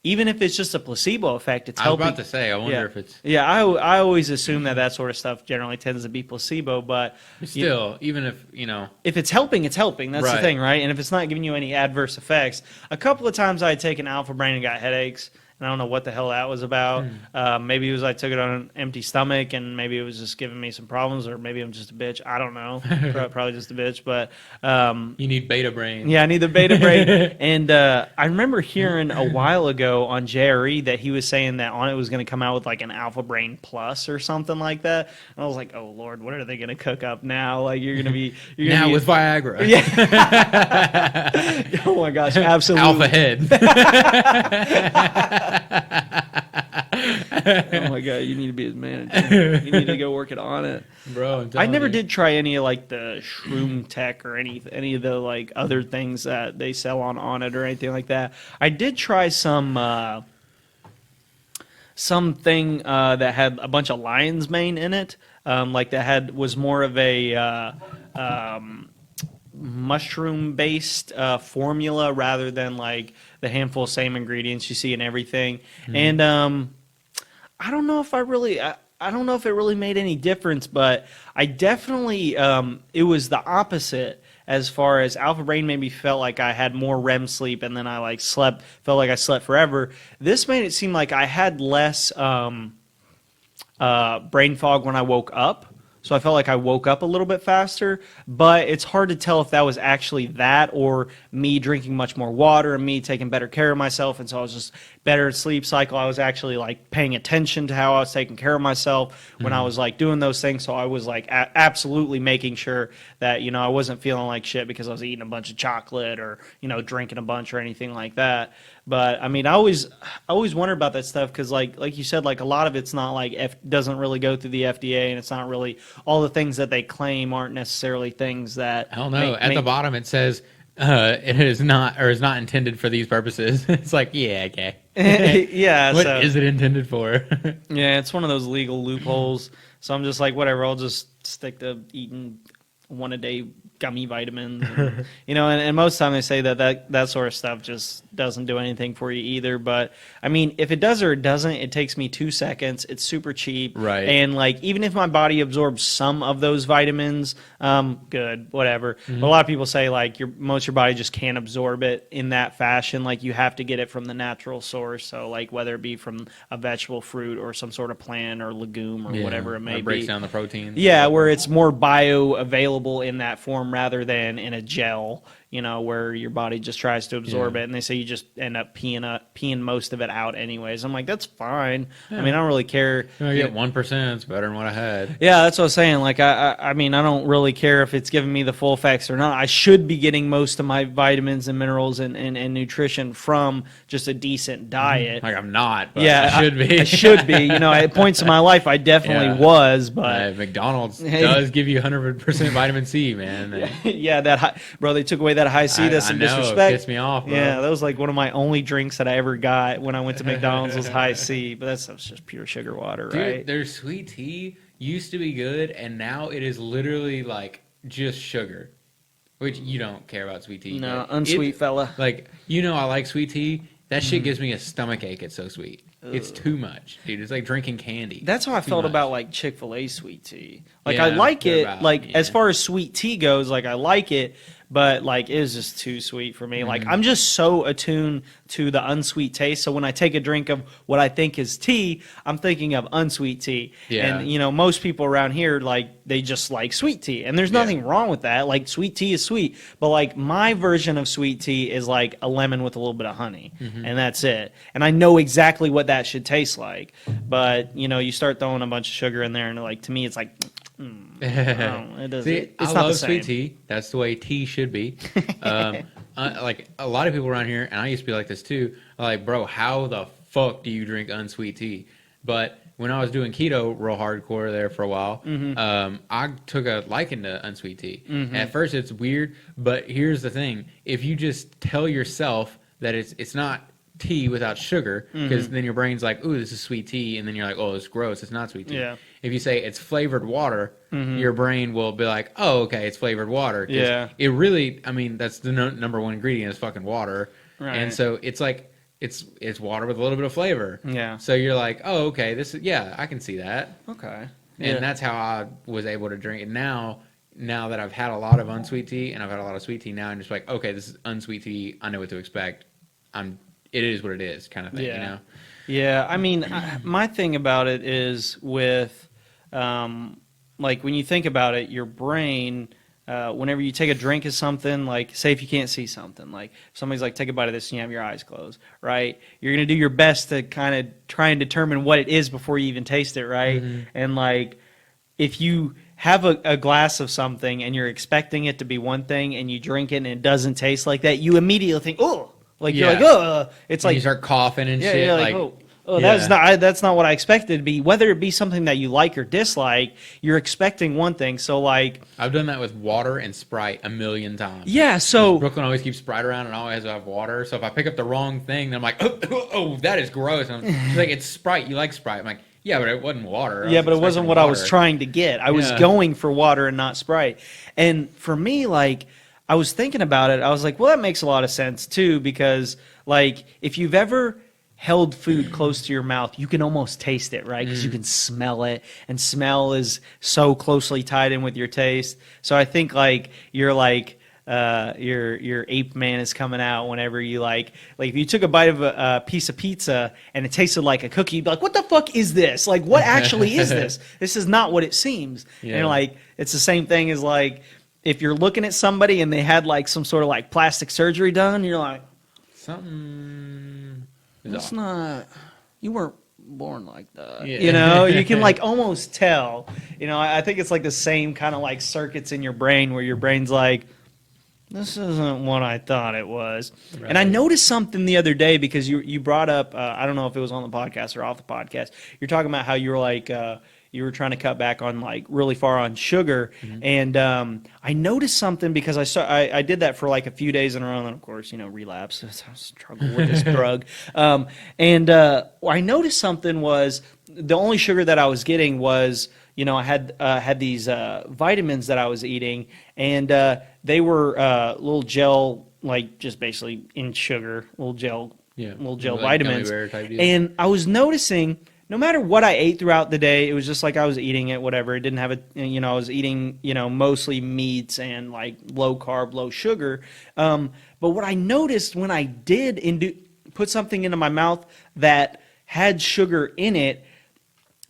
even if it's just a placebo effect, it's helping. I was about to say, I wonder if it's... Yeah, I always assume that sort of stuff generally tends to be placebo, but... Still, even if, If it's helping, it's helping. That's right. the thing, right? And if it's not giving you any adverse effects... A couple of times I had taken Alpha Brain and got headaches, and I don't know what the hell that was about. Maybe it was I took it on an empty stomach, and maybe it was just giving me some problems, or maybe I'm just a bitch. I don't know. Probably just a bitch, but... you need beta brain. Yeah, I need the beta brain. And I remember hearing a while ago on JRE that he was saying that on it was going to come out with like an Alpha Brain Plus or something like that. And I was like, oh, Lord, what are they going to cook up now? Like, you're going to be... with Viagra. Yeah. Oh, my gosh, absolutely. Alpha head. Oh my god, you need to be his manager. You need to go work it on it, bro. I never did try any of like the shroom tech or any of the like other things that they sell on it or anything like that. I did try something that had a bunch of lion's mane in it, like that was more of a mushroom based formula rather than like the handful of same ingredients you see in everything. And I don't know if I don't know if it really made any difference, but I definitely it was the opposite as far as Alpha Brain made me felt like I had more REM sleep, and then I like felt like I slept forever. This made it seem like I had less brain fog when I woke up. So I felt like I woke up a little bit faster, but it's hard to tell if that was actually that or me drinking much more water and me taking better care of myself. And so I was just better at sleep cycle. I was actually like paying attention to how I was taking care of myself when I was like doing those things. So I was like absolutely making sure that, I wasn't feeling like shit because I was eating a bunch of chocolate or, drinking a bunch or anything like that. But I mean, I always wonder about that stuff because, like you said, like a lot of it's not like doesn't really go through the FDA, and it's not really all the things that they claim aren't necessarily things that. I don't know. At the bottom it says it is not intended for these purposes. It's like, yeah, okay. Yeah. What is it intended for? Yeah, it's one of those legal loopholes. So I'm just like, whatever. I'll just stick to eating one a day gummy vitamins, and most of the time they say that sort of stuff just doesn't do anything for you either. But I mean, if it does or it doesn't, it takes me 2 seconds. It's super cheap, right? And like, even if my body absorbs some of those vitamins, good, whatever. But a lot of people say like your body just can't absorb it in that fashion. Like you have to get it from the natural source. So like whether it be from a vegetable, fruit, or some sort of plant or legume or whatever it may be. It breaks down the proteins. Yeah, where it's more bioavailable in that form rather than in a gel, where your body just tries to absorb it, and they say you just end up peeing most of it out anyways. I'm like, that's fine. I mean, I don't really care. I get 1%. It's better than what I had. Yeah, that's what I was saying. Like, I mean, I don't really care if it's giving me the full effects or not. I should be getting most of my vitamins and minerals and nutrition from just a decent diet. Like, I'm not, but yeah, I should be. I should be. At points in my life, I definitely was, but... McDonald's does give you 100% vitamin C, man. Yeah, bro, they took away that high C. That's some disrespect. It pissed me off, bro. Yeah, that was like one of my only drinks that I ever got when I went to McDonald's was high C, but that stuff's just pure sugar water, right? Dude, their sweet tea used to be good, and now it is literally like just sugar, which you don't care about sweet tea. No, unsweet fella. Like, I like sweet tea. That shit gives me a stomach ache. It's so sweet. Ugh. It's too much, dude. It's like drinking candy. That's how I felt about like Chick-fil-A sweet tea. Like, I like it. As far as sweet tea goes, like I like it. But like it was just too sweet for me. Like I'm just so attuned to the unsweet taste. So when I take a drink of what I think is tea, I'm thinking of unsweet tea. Yeah. And most people around here like they just like sweet tea. And there's nothing wrong with that. Like sweet tea is sweet. But like my version of sweet tea is like a lemon with a little bit of honey. And that's it. And I know exactly what that should taste like. But you start throwing a bunch of sugar in there and like to me it's like it doesn't. See, it's I not love the same. sweet tea. That's the way tea should be. Like a lot of people around here, and I used to be like this too. Like, bro, how the fuck do you drink unsweet tea? But when I was doing keto real hardcore there for a while, I took a liking to unsweet tea. At first, it's weird, but here's the thing: if you just tell yourself that it's not tea without sugar, because then your brain's like, "Ooh, this is sweet tea," and then you're like, "Oh, it's gross. It's not sweet tea." Yeah. If you say it's flavored water, your brain will be like, "Oh, okay, it's flavored water." Yeah. It really, I mean, that's the number one ingredient is fucking water, and so it's like. It's water with a little bit of flavor. Yeah. So you're like, oh, okay, this is I can see that. Okay. And that's how I was able to drink it. Now that I've had a lot of unsweet tea and I've had a lot of sweet tea, now I'm just like, okay, this is unsweet tea. I know what to expect. It is what it is, kind of thing. Yeah. You know. Yeah. I mean, my thing about it is with, like when you think about it, your brain. Whenever you take a drink of something, like say if you can't see something, like if somebody's like take a bite of this and you have your eyes closed, right? You're gonna do your best to kind of try and determine what it is before you even taste it, right? And like if you have a glass of something and you're expecting it to be one thing and you drink it and it doesn't taste like that, you immediately think, oh, like you're like, oh, it's like you start coughing and shit. You're like, oh, that's not what I expected to be. Whether it be something that you like or dislike, you're expecting one thing. So like, I've done that with water and Sprite a million times. Yeah, so Brooklyn always keeps Sprite around and I always have water. So if I pick up the wrong thing, then I'm like, oh, that is gross. And she's like, it's Sprite. You like Sprite? I'm like, yeah, but it wasn't water. Yeah, but it wasn't what I was trying to get. I was going for water and not Sprite. And for me, like, I was thinking about it. I was like, well, that makes a lot of sense too, because like if you've ever held food close to your mouth, you can almost taste it, right? Because you can smell it, and smell is so closely tied in with your taste. So I think like you're like your ape man is coming out whenever you like if you took a bite of a piece of pizza and it tasted like a cookie, you'd be like, what the fuck is this? Like, what actually is this? This is not what it seems. Yeah. And like it's the same thing as like if you're looking at somebody and they had like some sort of like plastic surgery done, you're like, something. That's not. You weren't born like that. Yeah. You know, you can like almost tell. You know, I think it's like the same kind of like circuits in your brain where your brain's like, this isn't what I thought it was. Right. And I noticed something the other day because you brought up, I don't know if it was on the podcast or off the podcast. You're talking about how you were like, you were trying to cut back on like really far on sugar. And I noticed something because I did that for like a few days in a row. And of course, you know, relapse. I struggle with this drug. I noticed something was the only sugar that I was getting was, you know, I had these vitamins that I was eating, and they were little gel, like just basically in sugar, little gel like vitamins. And I was noticing, no matter what I ate throughout the day, it was just like I was eating it, whatever. It didn't have I was eating, mostly meats and like low carb, low sugar. But what I noticed when I did put something into my mouth that had sugar in it,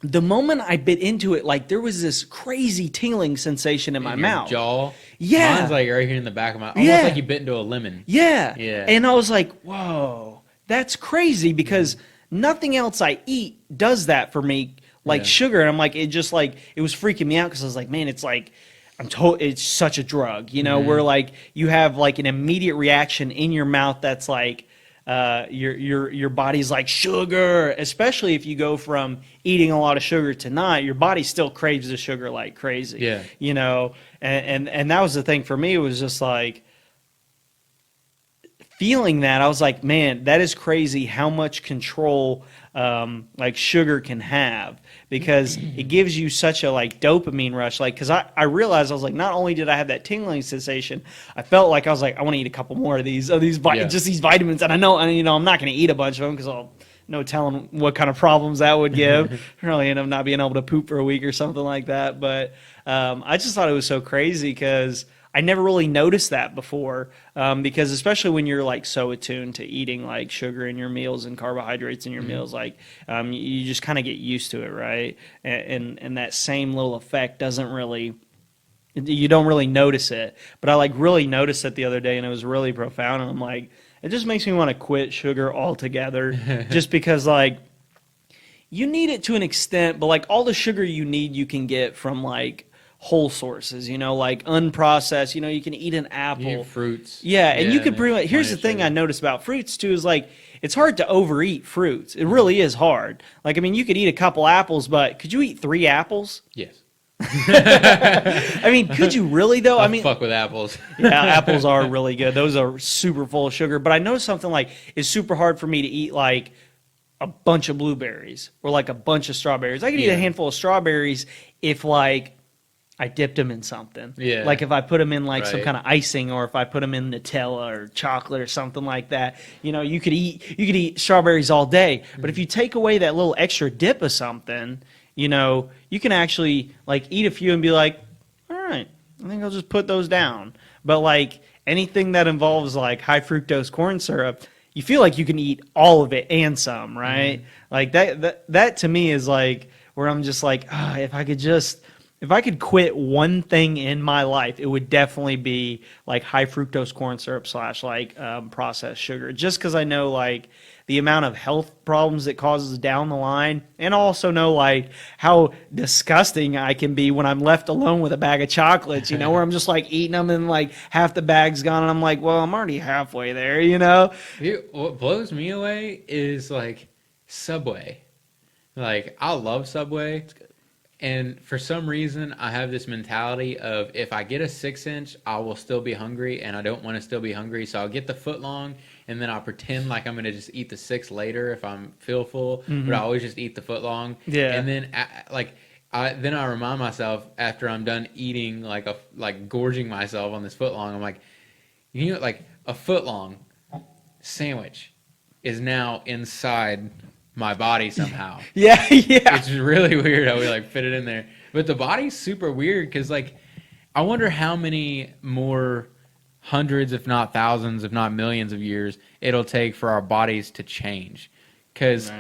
the moment I bit into it, like there was this crazy tingling sensation in my mouth. Jaw. Yeah. Mine's like right here in the back of my, almost like you bit into a lemon. Yeah. Yeah. And I was like, whoa, that's crazy because nothing else I eat does that for me, like sugar. And I'm like, it was freaking me out because I was like, man, it's like, it's such a drug, where like you have like an immediate reaction in your mouth that's like, your body's like sugar, especially if you go from eating a lot of sugar to not, your body still craves the sugar like crazy. Yeah. And that was the thing for me. It was just like feeling that I was like, man, that is crazy how much control like sugar can have, because it gives you such a like dopamine rush. Like, because I realized I was like, not only did I have that tingling sensation, I felt like I was like, I want to eat a couple more of these just these vitamins. And I know, I'm not going to eat a bunch of them because I'll no telling what kind of problems that would give. Really end up not being able to poop for a week or something like that. But I just thought it was so crazy because I never really noticed that before, because especially when you're like so attuned to eating like sugar in your meals and carbohydrates in your meals, like you just kind of get used to it, right? And that same little effect you don't really notice it. But I like really noticed it the other day, and it was really profound. And I'm like, it just makes me want to quit sugar altogether, just because like you need it to an extent, but like all the sugar you need, you can get from like whole sources, like unprocessed, you can eat an apple. You eat fruits. Yeah, and you can pretty much, here's the thing I noticed about fruits too, is like, it's hard to overeat fruits. It really is hard. Like, I mean, you could eat a couple apples, but could you eat 3 apples? Yes. I mean, could you really though? I I mean, fuck with apples. yeah, apples are really good. Those are super full of sugar. But I know something like it's super hard for me to eat like a bunch of blueberries or like a bunch of strawberries. I could eat a handful of strawberries if like I dipped them in something. Yeah. Like if I put them in like some Right. kind of icing, or if I put them in Nutella or chocolate or something like that. You know, you could eat strawberries all day. But if you take away that little extra dip of something, you know, you can actually like eat a few and be like, all right, I think I'll just put those down. But like anything that involves like high fructose corn syrup, you feel like you can eat all of it and some, right? Like that to me is like where I'm just like, if I could quit one thing in my life, it would definitely be like high fructose corn syrup / like processed sugar. Just because I know like the amount of health problems it causes down the line, and also know like how disgusting I can be when I'm left alone with a bag of chocolates, you know, where I'm just like eating them and like half the bag's gone and I'm like, well, I'm already halfway there, you know? What blows me away is like Subway. Like, I love Subway. And for some reason, I have this mentality of if I get a 6-inch, I will still be hungry, and I don't want to still be hungry. So I'll get the foot long, and then I'll pretend like I'm going to just eat the 6 later if I'm feel full. But I always just eat the foot long. Yeah. And then I remind myself after I'm done eating, like gorging myself on this foot long, I'm like, you know, like a foot long sandwich is now inside my body somehow. Yeah. It's really weird how we like fit it in there. But the body's super weird because like I wonder how many more hundreds, if not thousands, if not millions of years it'll take for our bodies to change. Because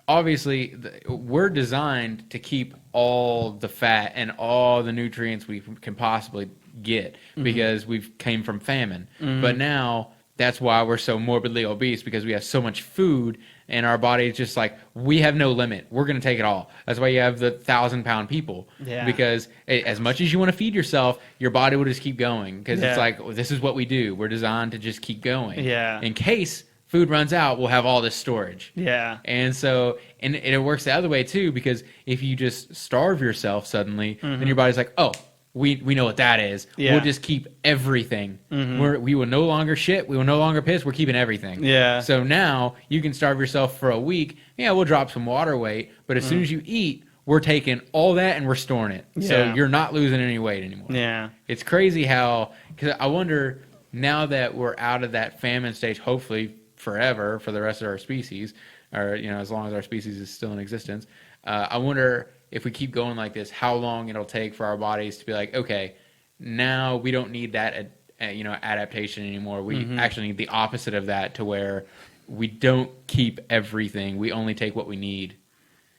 obviously we're designed to keep all the fat and all the nutrients we can possibly get because we've came from famine. But now that's why we're so morbidly obese, because we have so much food and our body is just like, we have no limit. We're going to take it all. That's why you have the 1,000-pound people. Yeah. Because as much as you want to feed yourself, your body will just keep going. Because it's like, well, this is what we do. We're designed to just keep going. Yeah. In case food runs out, we'll have all this storage. Yeah. And so, and it works the other way too, because if you just starve yourself suddenly, then your body's like, oh, we know what that is. Yeah. We'll just keep everything. We will no longer shit. We will no longer piss. We're keeping everything. Yeah. So now you can starve yourself for a week. Yeah, we'll drop some water weight. But as soon as you eat, we're taking all that and we're storing it. Yeah. So you're not losing any weight anymore. Yeah. It's crazy how, because I wonder now that we're out of that famine stage, hopefully forever for the rest of our species, or, you know, as long as our species is still in existence, I wonder if we keep going like this, how long it'll take for our bodies to be like, okay, now we don't need that, adaptation anymore. We actually need the opposite of that, to where we don't keep everything. We only take what we need.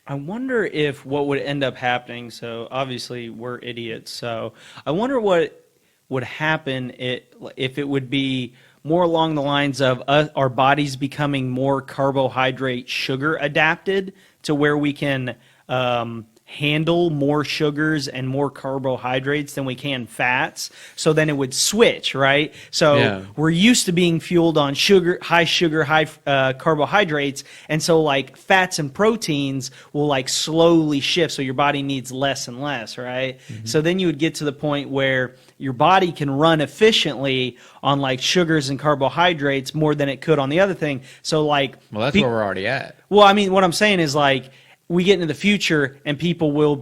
I wonder if what would end up happening, so obviously we're idiots, so I wonder what would happen if it would be more along the lines of our bodies becoming more carbohydrate sugar adapted, to where we can handle more sugars and more carbohydrates than we can fats. So then it would switch, right? So we're used to being fueled on high carbohydrates, and so like fats and proteins will like slowly shift, so your body needs less and less, right? So then you would get to the point where your body can run efficiently on like sugars and carbohydrates more than it could on the other thing. So like, well, that's where we're already at. Well, I mean, what I'm saying is like, we get into the future and people will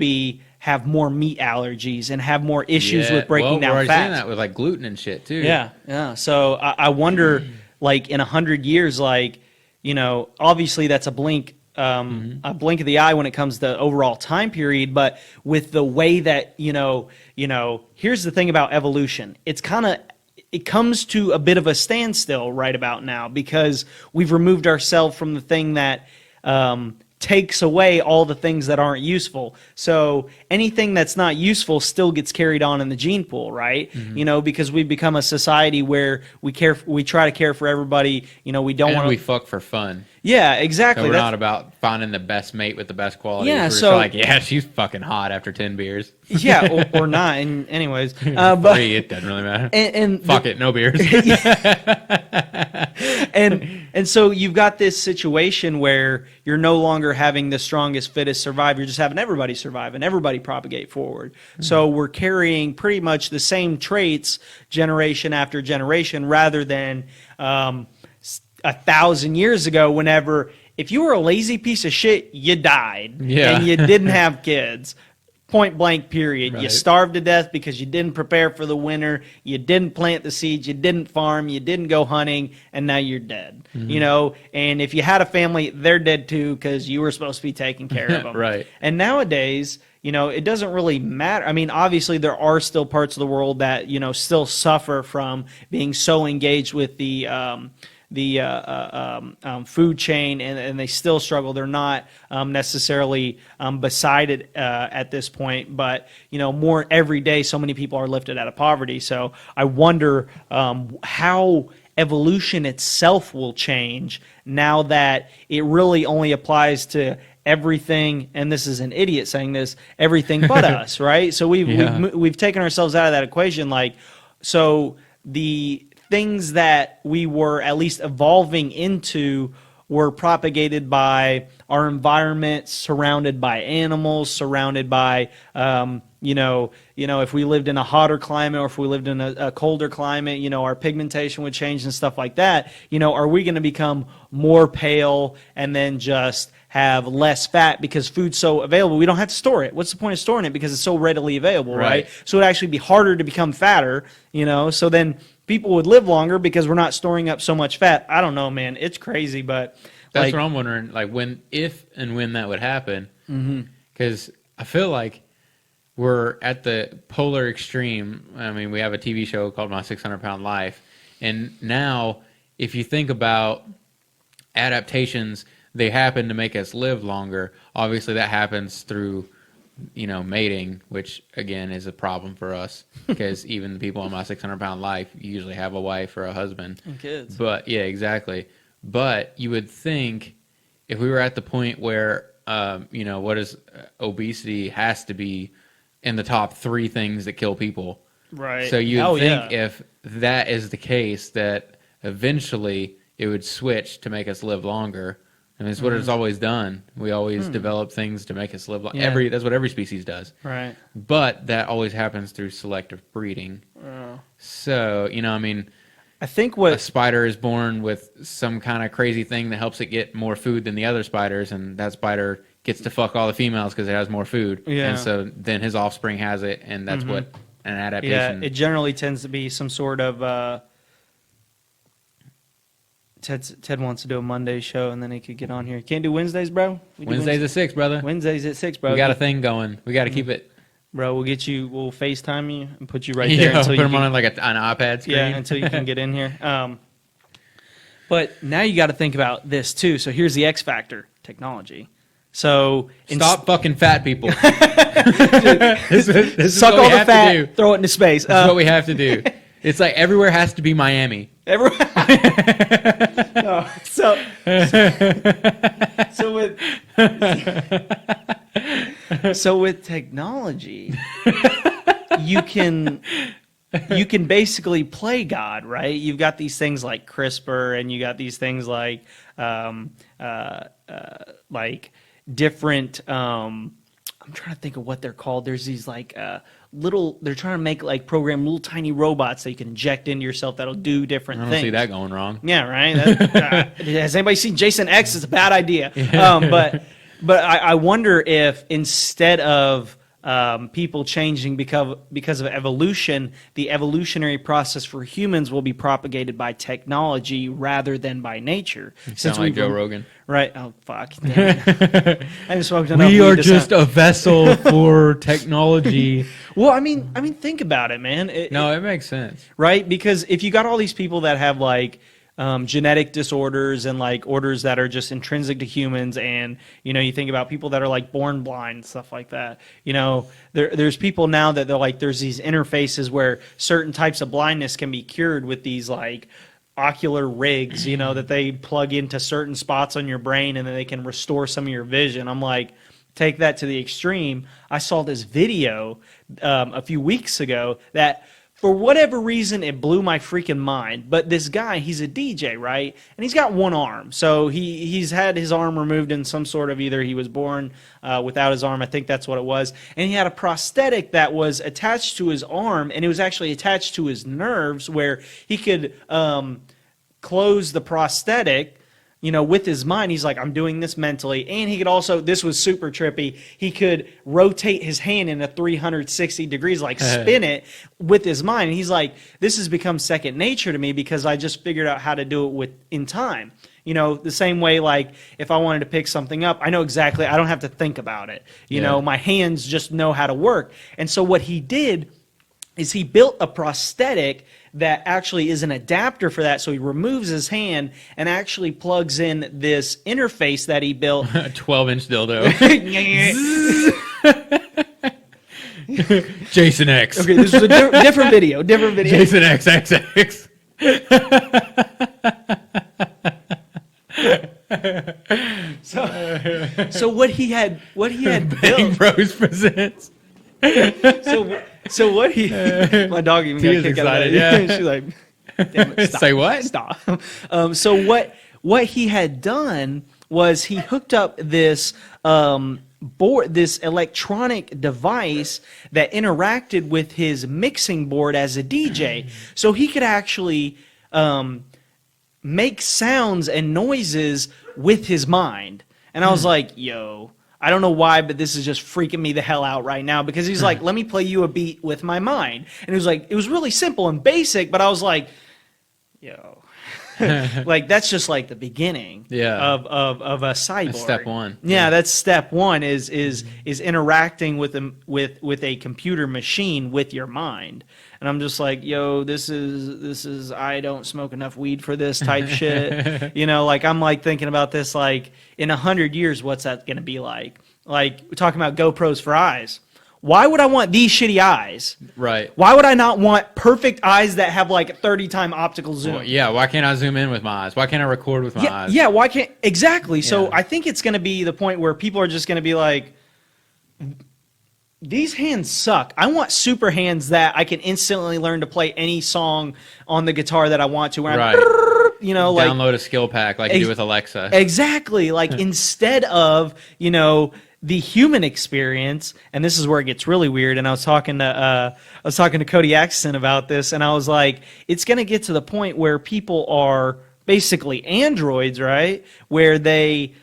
have more meat allergies and have more issues with breaking down we're already fats. seeing that with like gluten and shit too. Yeah. So I wonder, like in 100 years, like, you know, obviously that's a blink of the eye when it comes to overall time period. But with the way that, you know, here's the thing about evolution. It comes to a bit of a standstill right about now, because we've removed ourselves from the thing that takes away all the things that aren't useful. So anything that's not useful still gets carried on in the gene pool, right? You know, because we've become a society where we try to care for everybody. You know, we don't want to. We fuck for fun. Yeah, exactly. So we're not about finding the best mate with the best quality. Yeah, we're just so like, yeah, she's fucking hot after 10 beers. Yeah, or not. And anyways, but it doesn't really matter. And fuck it, no beers. and And so you've got this situation where you're no longer having the strongest, fittest survive. You're just having everybody survive and everybody propagate forward. So we're carrying pretty much the same traits generation after generation, rather than 1,000 years ago, whenever if you were a lazy piece of shit, you died. Yeah. And you didn't have kids. Point blank, period. Right. You starved to death because you didn't prepare for the winter. You didn't plant the seeds. You didn't farm. You didn't go hunting. And now you're dead. You know, and if you had a family, they're dead too because you were supposed to be taking care of them. Right. And nowadays, you know, it doesn't really matter. I mean, obviously, there are still parts of the world that, you know, still suffer from being so engaged with the food chain, and they still struggle. They're not necessarily beside it at this point, but you know, more every day, so many people are lifted out of poverty. So I wonder how evolution itself will change now that it really only applies to everything, and this is an idiot saying this, everything but us, right? So we've taken ourselves out of that equation. Like, so the things that we were at least evolving into were propagated by our environment, surrounded by animals, surrounded by, you know, if we lived in a hotter climate or if we lived in a colder climate, you know, our pigmentation would change and stuff like that. You know, are we going to become more pale and then just have less fat because food's so available? We don't have to store it. What's the point of storing it? Because it's so readily available, right? So it'd actually be harder to become fatter, you know, so then people would live longer because we're not storing up so much fat. I don't know, man. It's crazy, but that's what I'm wondering, like if and when that would happen. Because I feel like we're at the polar extreme. I mean, we have a TV show called My 600-Pound Life. And now, if you think about adaptations, they happen to make us live longer. Obviously, that happens through, you know, mating, which again is a problem for us because even the people on My 600-Pound Life usually have a wife or a husband and kids. But yeah, exactly. But you would think if we were at the point where, you know, what is obesity has to be in the top 3 things that kill people. Right. So you would think if that is the case, that eventually it would switch to make us live longer. I mean, it's what it's always done. We always develop things to make us live longer. Yeah. That's what every species does. Right. But that always happens through selective breeding. So, you know, I mean, I think what a spider is born with some kind of crazy thing that helps it get more food than the other spiders, and that spider gets to fuck all the females because it has more food. Yeah. And so then his offspring has it, and that's what an adaptation. Yeah, it generally tends to be some sort of. Ted wants to do a Monday show, and then he could get on here. Can't do Wednesdays, bro? Wednesdays at 6, brother. Wednesdays at 6, bro. We got a thing going. We got to keep it. Bro, we'll FaceTime you and put you right Yeah, there. Until put you them on like an iPad screen. Yeah, until you can get in here. But now you got to think about this, too. So here's the X factor, technology. So Stop fucking fat people. Suck all the fat, throw it into space. That's what we have to do. It's like everywhere has to be Miami. No, so with technology, you can basically play God, right? You've got these things like CRISPR, and you got these things like different. I'm trying to think of what they're called. There's these like they're trying to make like program little tiny robots that you can inject into yourself that'll do different things. I don't see that going wrong. Yeah, right. Has anybody seen Jason X? It's a bad idea. But I wonder if instead of people changing because of evolution, the evolutionary process for humans will be propagated by technology rather than by nature. Sound like Joe Rogan. Right. Oh, fuck. I haven't smoked enough We weed are to just sound- a vessel for technology. Well, I mean, think about it, man. It makes sense. Right? Because if you got all these people that have like genetic disorders and like orders that are just intrinsic to humans, and you know, you think about people that are like born blind and stuff like that. You know, there's people now that they're like, there's these interfaces where certain types of blindness can be cured with these like ocular rigs, you know, that they plug into certain spots on your brain, and then they can restore some of your vision. I'm like, take that to the extreme. I saw this video a few weeks ago that for whatever reason, it blew my freaking mind. But this guy, he's a DJ, right? And he's got one arm. So he's had his arm removed in some sort of, either he was born without his arm, I think that's what it was. And he had a prosthetic that was attached to his arm, and it was actually attached to his nerves, where he could close the prosthetic, with his mind. He's like, I'm doing this mentally. And he could also, this was super trippy, he could rotate his hand in a 360 degrees, like spin it with his mind. And he's like, this has become second nature to me because I just figured out how to do it in time. The same way, like, if I wanted to pick something up, I know exactly, I don't have to think about it. My hands just know how to work. And so what he did is he built a prosthetic that actually is an adapter for that. So he removes his hand and actually plugs in this interface that he built. 12-inch dildo. Jason X. Okay, this is a different video. Jason XX. So what he had Bang built. Bros presents. So what he, my dog even got kicked out of it. Yeah. She's like, damn it, stop. Say what? Stop. So what he had done was he hooked up this board, this electronic device that interacted with his mixing board as a DJ. So he could actually make sounds and noises with his mind. And I was like, yo, I don't know why, but this is just freaking me the hell out right now, because he's like, let me play you a beat with my mind. And it was like, it was really simple and basic, but I was like, yo, like, that's just like the beginning of a cyborg. That's step one. Yeah, that's step one is interacting with a computer machine with your mind. And I'm just like, yo, this is I don't smoke enough weed for this type shit. Like, I'm like thinking about this, like, in 100 years, what's that going to be like? Like, we're talking about GoPros for eyes. Why would I want these shitty eyes? Right. Why would I not want perfect eyes that have like 30-time optical zoom? Well, yeah, why can't I zoom in with my eyes? Why can't I record with my eyes? Yeah, why can't, exactly. So Yeah. I think it's going to be the point where people are just going to be like, these hands suck. I want super hands that I can instantly learn to play any song on the guitar that I want to. Where Right. I'm, like, download a skill pack like you do with Alexa. Exactly. Like, instead of, the human experience, and this is where it gets really weird. And I was talking to Cody Axton about this, and I was like, it's going to get to the point where people are basically androids, right? Where they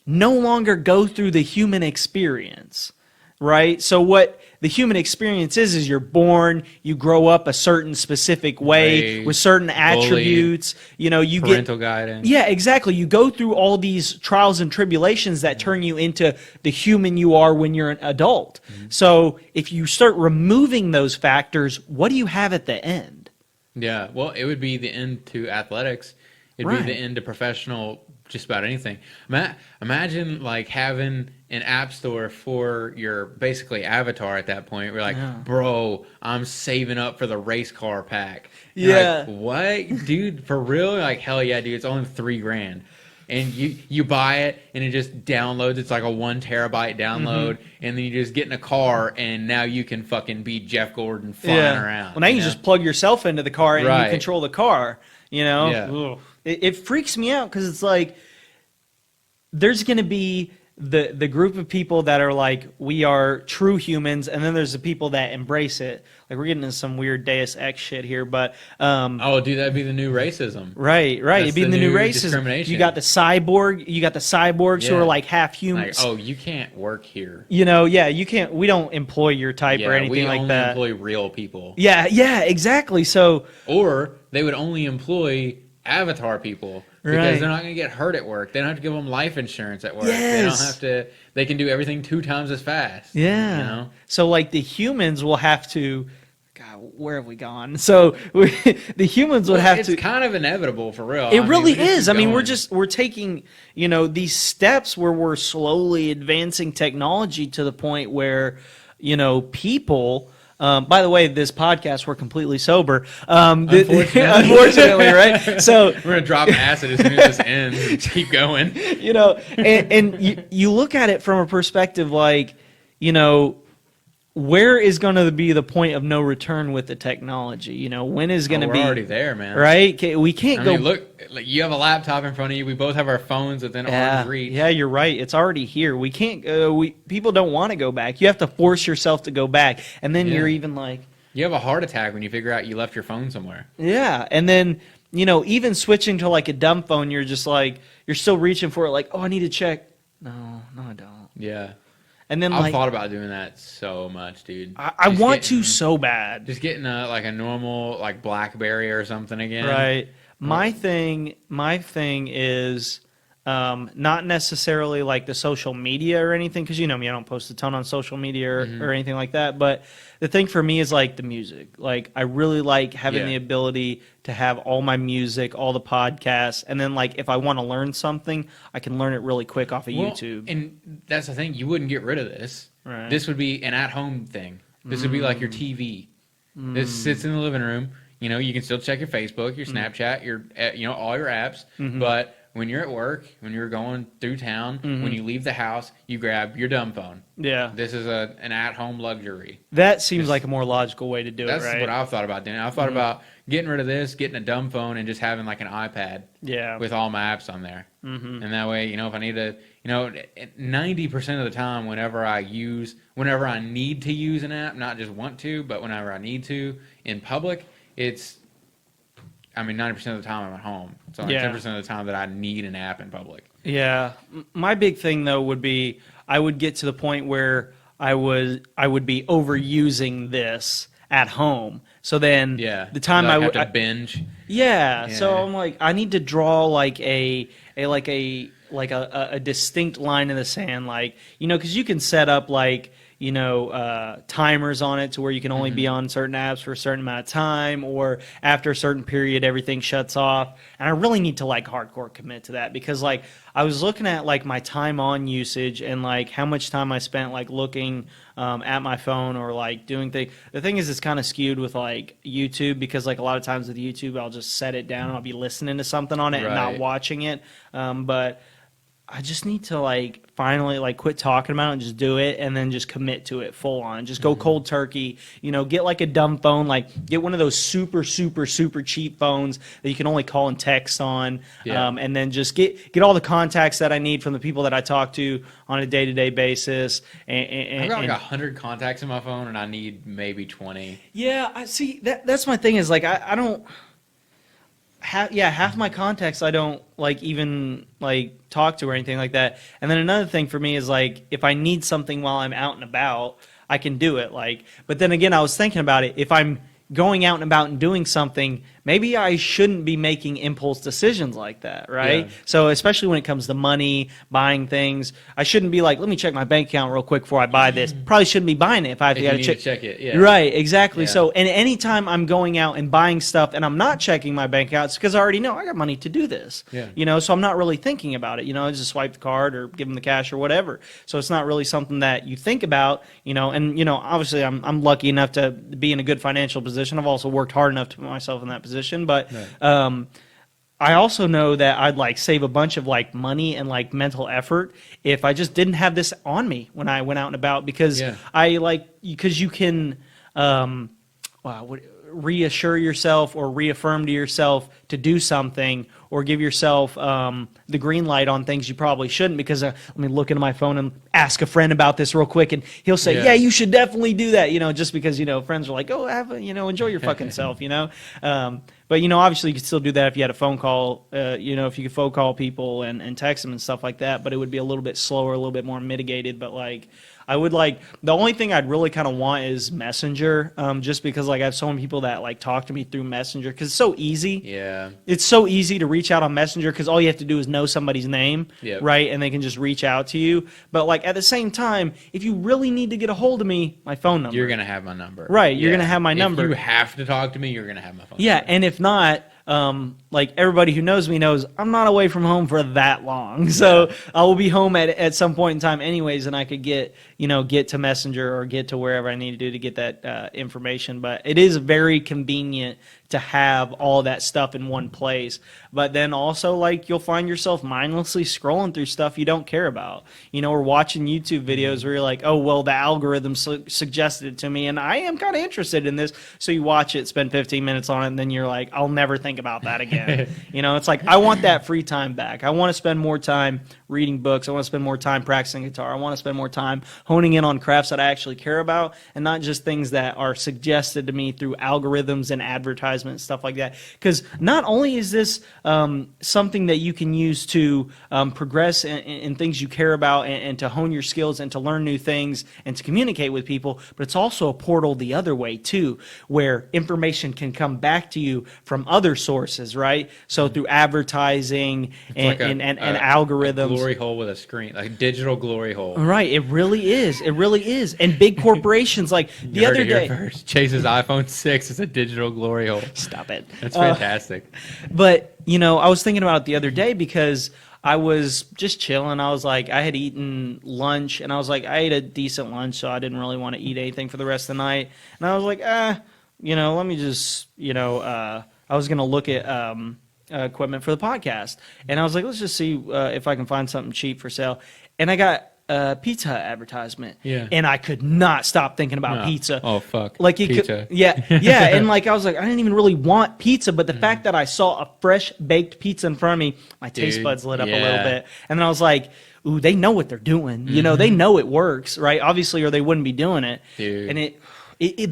no longer go through the human experience, right? So what the human experience is you're born, you grow up a certain specific way Raised, with certain attributes, you get parental guidance. Yeah, exactly. You go through all these trials and tribulations that turn you into the human you are when you're an adult. Mm-hmm. So if you start removing those factors, what do you have at the end? Yeah, well, it would be the end to athletics. It'd Right. be the end to professional, just about anything. Imagine like having an app store for your basically avatar at that point. We're like, bro, I'm saving up for the race car pack. And you're Yeah. like, what, dude? For real? Like, hell yeah, dude. It's only $3,000, and you buy it and it just downloads. It's like a 1 terabyte download, and then you just get in a car and now you can fucking be Jeff Gordon flying around. Well, now you just plug yourself into the car and Right. you control the car. Yeah. Ugh. It freaks me out because it's like there's going to be the group of people that are like, we are true humans, and then there's the people that embrace it. Like, we're getting into some weird Deus Ex shit here, but oh, dude, that'd be the new racism. right, That's it'd be the the new new racism. discrimination. You got the cyborgs who Yeah. are like half Like, humans. oh, you can't work here. You can't. We don't employ your type or anything we like only that. employ real people. Yeah, exactly. So Or they would only employ avatar people because Right. they're not going to get hurt at work. They don't have to give them life insurance at work. Yes. They don't have to. They can do everything 2 times as fast. yeah. You know? So like the humans will have to. God, where have we gone? So the humans would have it's to. kind of inevitable for real. It really we just is. keep I mean, going. we're taking, these steps where we're slowly advancing technology to the point where, people. By the way, this podcast, we're completely sober. Unfortunately, right? So we're gonna drop acid as soon as this ends. Keep going. and you look at it from a perspective like, where is going to be the point of no return with the technology? You know, when is going to be? We're already there, man. Right? We can't go. Look, like you have a laptop in front of you. We both have our phones within arm's reach. Yeah, you're right. It's already here. We can't. People don't want to go back. You have to force yourself to go back, and then you're even like. You have a heart attack when you figure out you left your phone somewhere. Yeah, and then even switching to like a dumb phone, you're just like you're still reaching for it. Like, oh, I need to check. No, I don't. Yeah. And then I've thought about doing that so much, dude. I want to so bad. Just getting a normal like BlackBerry or something again. Right. My thing is not necessarily like the social media or anything, because you know me, I don't post a ton on social media or anything like that. But the thing for me is like the music. Like I really like having the ability to have all my music, all the podcasts, and then like if I want to learn something, I can learn it really quick off of YouTube. And that's the thing, you wouldn't get rid of this. Right. This would be an at-home thing. This would be like your TV. This sits in the living room. You know, you can still check your Facebook, your Snapchat, your all your apps, but when you're at work, when you're going through town, when you leave the house, you grab your dumb phone. Yeah. This is an at-home luxury. That seems like a more logical way to do it, right? That's what I've thought about doing. I've thought about getting rid of this, getting a dumb phone, and just having like an iPad with all my apps on there. And that way, if I need to, 90% of the time, whenever I need to use an app, not just want to, but whenever I need to in public, 90% of the time I'm at home. It's only 10% of the time that I need an app in public. Yeah. My big thing, though, would be I would get to the point where I would be overusing this at home. So then the time I would have to binge. Yeah. So I'm like, I need to draw like a distinct line in the sand, like, because you can set up like, timers on it to where you can only be on certain apps for a certain amount of time, or after a certain period, everything shuts off. And I really need to like hardcore commit to that, because like I was looking at like my time on usage and like how much time I spent like looking at my phone or like doing things. The thing is, it's kind of skewed with like YouTube, because like a lot of times with YouTube, I'll just set it down and I'll be listening to something on it and not watching it. But I just need to like finally like quit talking about it and just do it, and then just commit to it full on. Just go cold turkey. Get like a dumb phone, like get one of those super cheap phones that you can only call and text on, and then just get all the contacts that I need from the people that I talk to on a day-to-day basis. I've got like 100 contacts in my phone, and I need maybe 20. Yeah, I see. That's my thing is like I don't. Half my contacts I don't like even like talk to or anything like that. And then another thing for me is like if I need something while I'm out and about, I can do it. Like, but then again, I was thinking about it. If I'm going out and about and doing something, maybe I shouldn't be making impulse decisions like that, right? Yeah. So especially when it comes to money, buying things, I shouldn't be like, let me check my bank account real quick before I buy this. Probably shouldn't be buying it if I have to check it. Yeah. Right, exactly. Yeah. So, and anytime I'm going out and buying stuff and I'm not checking my bank account, it's because I already know I got money to do this. Yeah. So I'm not really thinking about it. I just swipe the card or give them the cash or whatever. So it's not really something that you think about, and obviously I'm lucky enough to be in a good financial position. I've also worked hard enough to put myself in that position, but I also know that I'd like save a bunch of like money and like mental effort if I just didn't have this on me when I went out and about, because because you can reassure yourself or reaffirm to yourself to do something, or give yourself the green light on things you probably shouldn't, because let me look into my phone and ask a friend about this real quick, and he'll say, yeah, you should definitely do that, just because, friends are like, oh, enjoy your fucking self, but, obviously you could still do that if you had a phone call, if you could phone call people and text them and stuff like that, but it would be a little bit slower, a little bit more mitigated. But like, I would like, the only thing I'd really kind of want is Messenger, just because like I have so many people that like talk to me through Messenger, because it's so easy. Yeah. It's so easy to reach out on Messenger, because all you have to do is know somebody's name, right? And they can just reach out to you. But like at the same time, if you really need to get a hold of me, my phone number. You're going to have my number. Right. You're going to have my number. If you have to talk to me, you're going to have my phone number. Yeah. And if not, like everybody who knows me knows I'm not away from home for that long. So I will be home at some point in time anyways, and I could get to Messenger or get to wherever I need to do to get that information. But it is very convenient to have all that stuff in one place. But then also, like, you'll find yourself mindlessly scrolling through stuff you don't care about. Or watching YouTube videos where you're like, oh, well, the algorithm suggested it to me, and I am kind of interested in this. So you watch it, spend 15 minutes on it, and then you're like, I'll never think about that again. It's like, I want that free time back. I want to spend more time reading books. I want to spend more time practicing guitar. I want to spend more time honing in on crafts that I actually care about, and not just things that are suggested to me through algorithms and advertisements, stuff like that. Because not only is this something that you can use to progress in things you care about, and to hone your skills and to learn new things and to communicate with people, but it's also a portal the other way too, where information can come back to you from other sources, right? So through advertising and algorithms. A glory hole with a screen, like a digital glory hole. Right, it really is. It really is. And big corporations, like the other day. Chase's iPhone 6 is a digital glory hole. Stop it. That's fantastic. But, I was thinking about it the other day because I was just chilling. I was like, I had eaten lunch, and I was like, I ate a decent lunch, so I didn't really want to eat anything for the rest of the night. And I was like, let me just, I was going to look at equipment for the podcast. And I was like, let's just see if I can find something cheap for sale. And I got a pizza advertisement. Yeah. And I could not stop thinking about pizza. Oh, fuck. Like pizza. Yeah. And like, I was like, I didn't even really want pizza, but the fact that I saw a fresh baked pizza in front of me, my taste buds lit up a little bit. And then I was like, ooh, they know what they're doing. They know it works, right? Obviously, or they wouldn't be doing it. Dude. And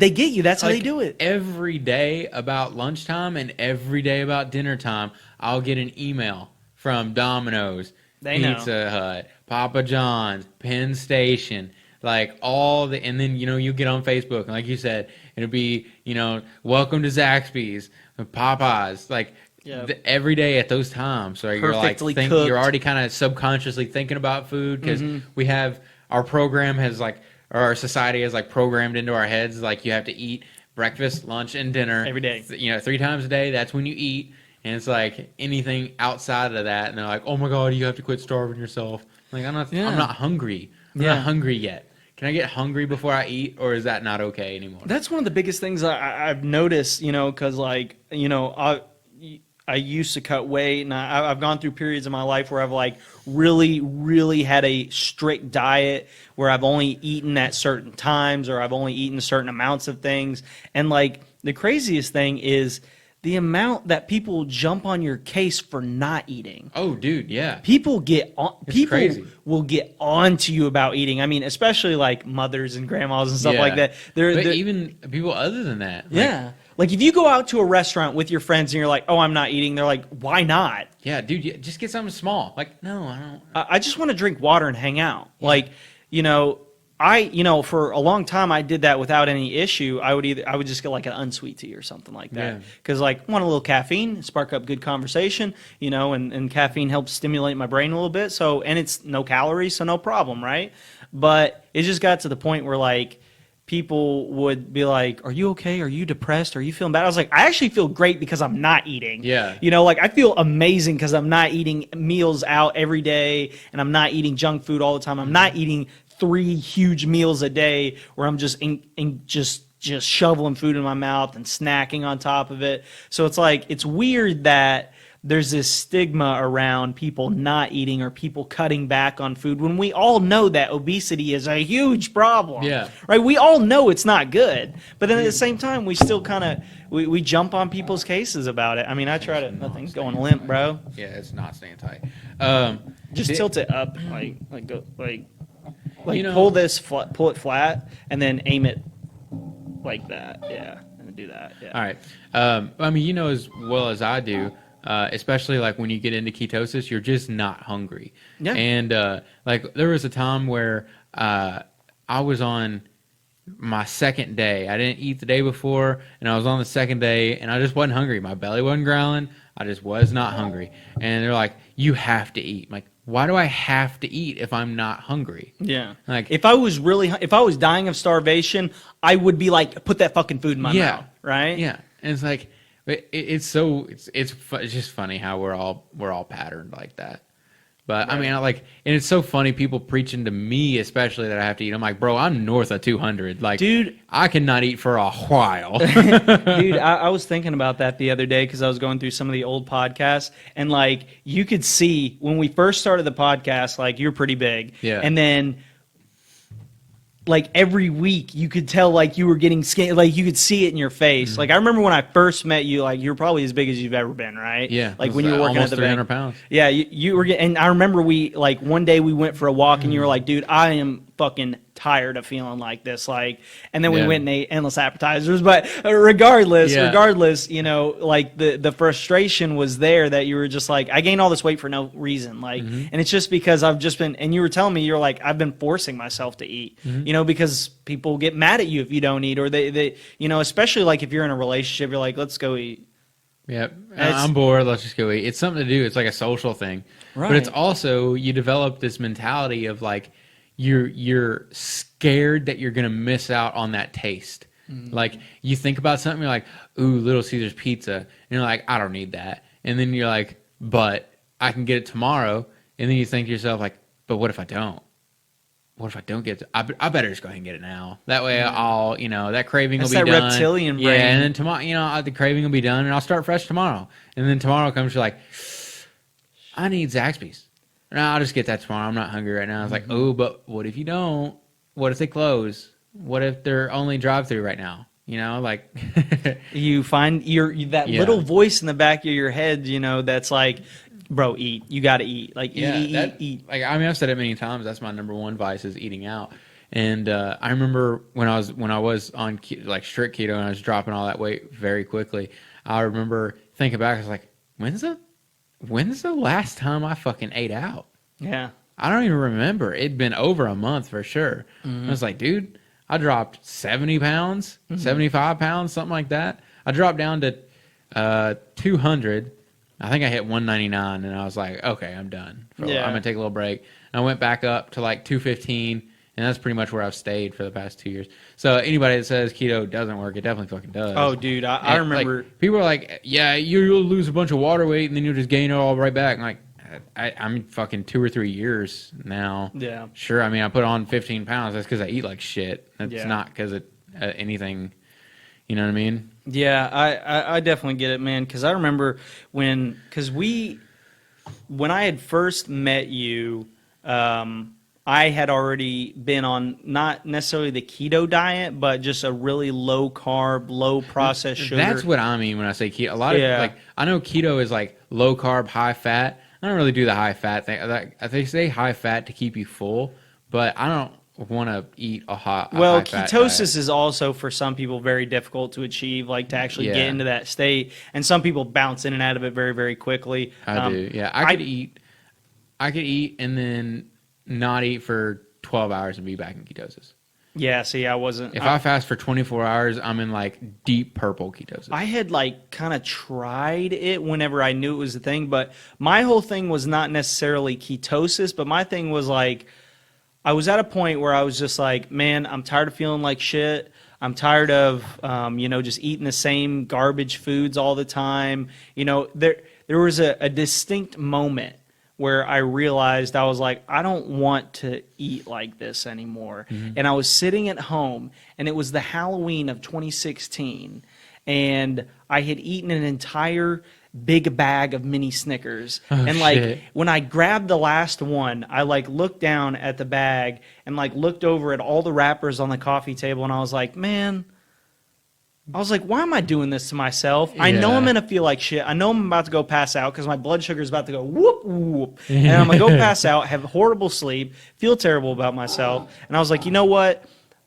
they get you. That's how they do it. Every day about lunchtime and every day about dinner time, I'll get an email from Domino's, Pizza Hut, Papa John's, Penn Station, like and then, you get on Facebook, and like you said, it'll be, welcome to Zaxby's, Popeyes, like every day at those times. So you're like, you're already kind of subconsciously thinking about food, because we have, our program has like, or our society is like programmed into our heads, like you have to eat breakfast, lunch, and dinner every day. 3 times a day. That's when you eat. And it's like anything outside of that, and they're like, "Oh my God, you have to quit starving yourself." Like, I'm not hungry. I'm not hungry yet. Can I get hungry before I eat, or is that not okay anymore? That's one of the biggest things I've noticed. Because I used to cut weight, and I've gone through periods in my life where I've like really, really had a strict diet where I've only eaten at certain times, or I've only eaten certain amounts of things. And like the craziest thing is the amount that people jump on your case for not eating. Oh, dude, yeah. People get on. People crazy. Will get on to you about eating. I mean, especially like mothers and grandmas and stuff like that. But even people other than that. Like if you go out to a restaurant with your friends and you're like, "Oh, I'm not eating," they're like, "Why not?" Yeah, dude, just get something small. Like, no, I don't. I just want to drink water and hang out. Yeah. Like, for a long time I did that without any issue. I would just get like an unsweet tea or something like that. Because like, want a little caffeine, spark up good conversation, and caffeine helps stimulate my brain a little bit. So, and it's no calories, so no problem, right? But it just got to the point where like people would be like, "Are you okay? Are you depressed? Are you feeling bad?" I was like, I actually feel great because I'm not eating. Yeah. Like I feel amazing because I'm not eating meals out every day, and I'm not eating junk food all the time. I'm not eating 3 huge meals a day where I'm just just shoveling food in my mouth and snacking on top of it. So it's like, it's weird that there's this stigma around people not eating or people cutting back on food when we all know that obesity is a huge problem. Yeah. Right? We all know it's not good. But then at the same time, we still kind of, we jump on people's cases about it. I mean, I try to, nothing's going limp, bro. Yeah, it's not staying tight. Just tilt it up, pull it flat, and then aim it like that. Yeah, and do that. Yeah. All right. I mean, as well as I do, especially like when you get into ketosis, you're just not hungry. Yeah. And like there was a time where I was on my second day. I didn't eat the day before, and I was on the second day, and I just wasn't hungry. My belly wasn't growling. I just was not hungry. And they're like, "You have to eat." I'm like, why do I have to eat if I'm not hungry? Yeah. Like, if I was dying of starvation, I would be like, put that fucking food in my mouth, right? Yeah. And it's like, It's just funny how we're all patterned like that. But right. I mean, and it's so funny people preaching to me, especially that I have to eat. I'm like, bro, I'm north of 200. Like, dude, I cannot eat for a while. Dude, I was thinking about that the other day because I was going through some of the old podcasts, and like you could see when we first started the podcast, like you're pretty big, yeah, and then like every week you could tell like you were getting skinny, like you could see it in your face. Like I remember when I first met you, like you were probably as big as you've ever been, right? Yeah. Like when you were working at the 300 pounds. Yeah, you were getting, and I remember we like one day we went for a walk and you were like, dude, I am fucking tired of feeling like this, like, and then we went and ate endless appetizers. But regardless, you know, like the frustration was there that you were just like, I gained all this weight for no reason, like, and it's just because I've just been, and you were telling me, you're like, I've been forcing myself to eat, you know, because people get mad at you if you don't eat, or they you know, especially like if you're in a relationship, you're like, let's go eat. Yep, I'm bored, let's just go eat. It's something to do. It's like a social thing, right? But it's also, you develop this mentality of like, you're scared that you're gonna miss out on that taste. Like you think about something, you're like, ooh, Little Caesar's pizza, and you're like, I don't need that. And then you're like, but I can get it tomorrow. And then you think to yourself like, but what if I don't? What if I don't get it? I better just go ahead and get it now. That way I'll, you know, that craving will be done. That's that reptilian brain. Yeah, and then tomorrow, you know, the craving will be done, and I'll start fresh tomorrow. And then tomorrow comes, you're like, I need Zaxby's. No, I'll just get that tomorrow. I'm not hungry right now. It's like, oh, but what if you don't? What if they close? What if they're only drive-through right now? You know, like you find that little voice in the back of your head, you know, that's like, bro, eat. You got to eat. Like, eat. Like, I mean, I've said it many times. That's my number one vice, is eating out. And I remember when I was on like strict keto and I was dropping all that weight very quickly. I remember thinking back. I was like, when's the last time I fucking ate out? Yeah. I don't even remember. It'd been over a month for sure. I was like, dude, I dropped 70 pounds, 75 pounds, something like that. I dropped down to 200. I think I hit 199, and I was like, okay, I'm done. I'm going to take a little break. And I went back up to like 215, and that's pretty much where I've stayed for the past 2 years. So anybody that says keto doesn't work, it definitely fucking does. Oh, dude, I remember. Like, people are like, yeah, you'll lose a bunch of water weight, and then you'll just gain it all right back. I'm like, I'm fucking 2 or 3 years now. Yeah. Sure, I mean, I put on 15 pounds. That's because I eat like shit. That's not because of anything, you know what I mean? Yeah, I definitely get it, man, because I remember when I had first met you, I had already been on not necessarily the keto diet, but just a really low carb, low processed sugar. That's what I mean when I say keto. A lot of like, I know keto is like low carb, high fat. I don't really do the high fat thing. They say high fat to keep you full, but I don't want to eat a hot. Well, ketosis is also for some people very difficult to achieve, like to actually get into that state, and some people bounce in and out of it very, very quickly. I do. Yeah, I could eat and then not eat for 12 hours and be back in ketosis. Yeah, see, I wasn't. If I fast for 24 hours, I'm in like deep purple ketosis. I had like kind of tried it whenever I knew it was a thing, but my whole thing was not necessarily ketosis, but my thing was like, I was at a point where I was just like, man, I'm tired of feeling like shit. I'm tired of, just eating the same garbage foods all the time. You know, there was a distinct moment where I realized I was like, I don't want to eat like this anymore. And I was sitting at home, and it was the Halloween of 2016, and I had eaten an entire big bag of mini Snickers. When I grabbed the last one, I like looked down at the bag and like looked over at all the wrappers on the coffee table, and I was like, man, why am I doing this to myself? I know I'm going to feel like shit. I know I'm about to go pass out because my blood sugar is about to go whoop, whoop. And I'm going to go pass out, have horrible sleep, feel terrible about myself. And I was like, you know what?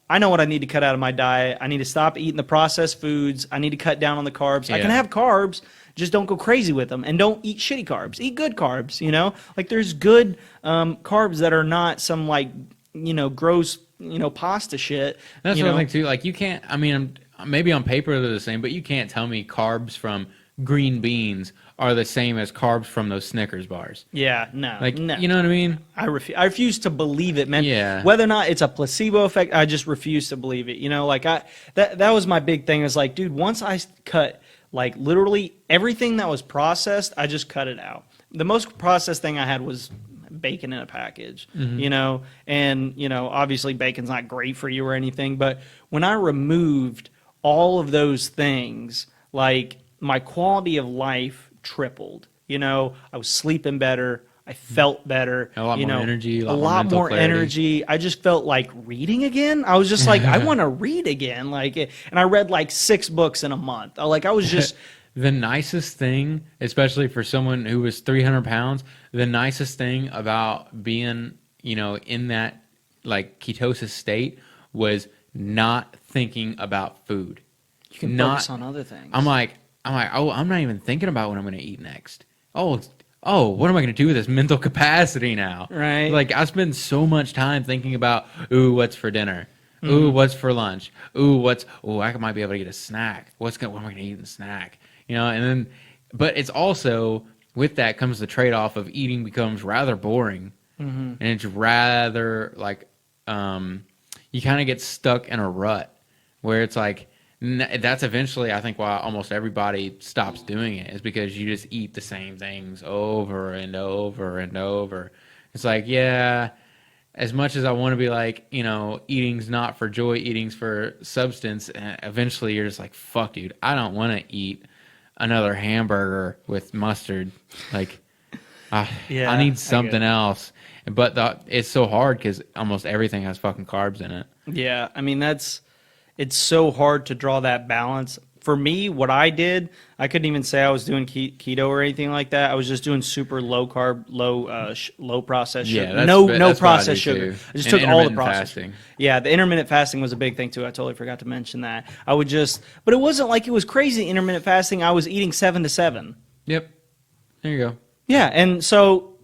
I know what I need to cut out of my diet. I need to stop eating the processed foods. I need to cut down on the carbs. I can have carbs, just don't go crazy with them. And don't eat shitty carbs. Eat good carbs, you know? Like there's good carbs that are not some like, gross, pasta shit. That's what I think too. Like you can't, I mean, maybe on paper they're the same, but you can't tell me carbs from green beans are the same as carbs from those Snickers bars. Yeah, no. Like, no. You know what I mean? I refuse to believe it, man. Yeah. Whether or not it's a placebo effect, I just refuse to believe it. You know, like that was my big thing. Is like, dude, once I cut Like literally everything that was processed, I just cut it out. The most processed thing I had was bacon in a package, you know, and, you know, obviously bacon's not great for you or anything, but when I removed all of those things, like my quality of life tripled. You know, I was sleeping better. I felt better. A lot more energy. A lot more energy. I just felt like reading again. I was just like, I want to read again. Like, and I read like 6 books in a month. I was just. The nicest thing, especially for someone who was 300 pounds, the nicest thing about being, you know, in that like ketosis state was not thinking about food. You can focus on other things. I'm like, oh, I'm not even thinking about what I'm going to eat next. Oh, what am I going to do with this mental capacity now? Right. Like, I spend so much time thinking about, ooh, what's for dinner? Ooh, what's for lunch? I might be able to get a snack. What am I going to eat in the snack? You know, and then, but it's also, with that comes the trade-off of eating becomes rather boring. And it's rather, like, you kind of get stuck in a rut where it's like, that's eventually, I think, why almost everybody stops doing it, is because you just eat the same things over and over and over. It's like, yeah, as much as I want to be like, you know, eating's not for joy, eating's for substance, eventually you're just like, fuck, dude, I don't want to eat another hamburger with mustard. Like, I need something else. But it's so hard because almost everything has fucking carbs in it. Yeah, I mean, it's so hard to draw that balance. For me, what I did, I couldn't even say I was doing keto or anything like that. I was just doing super low carb, low processed sugar. Yeah, no processed sugar. I just took all the processed. Fasting. Yeah, the intermittent fasting was a big thing too. I totally forgot to mention that. But it wasn't like it was crazy intermittent fasting. I was eating 7 to 7. Yep. There you go. Yeah, and so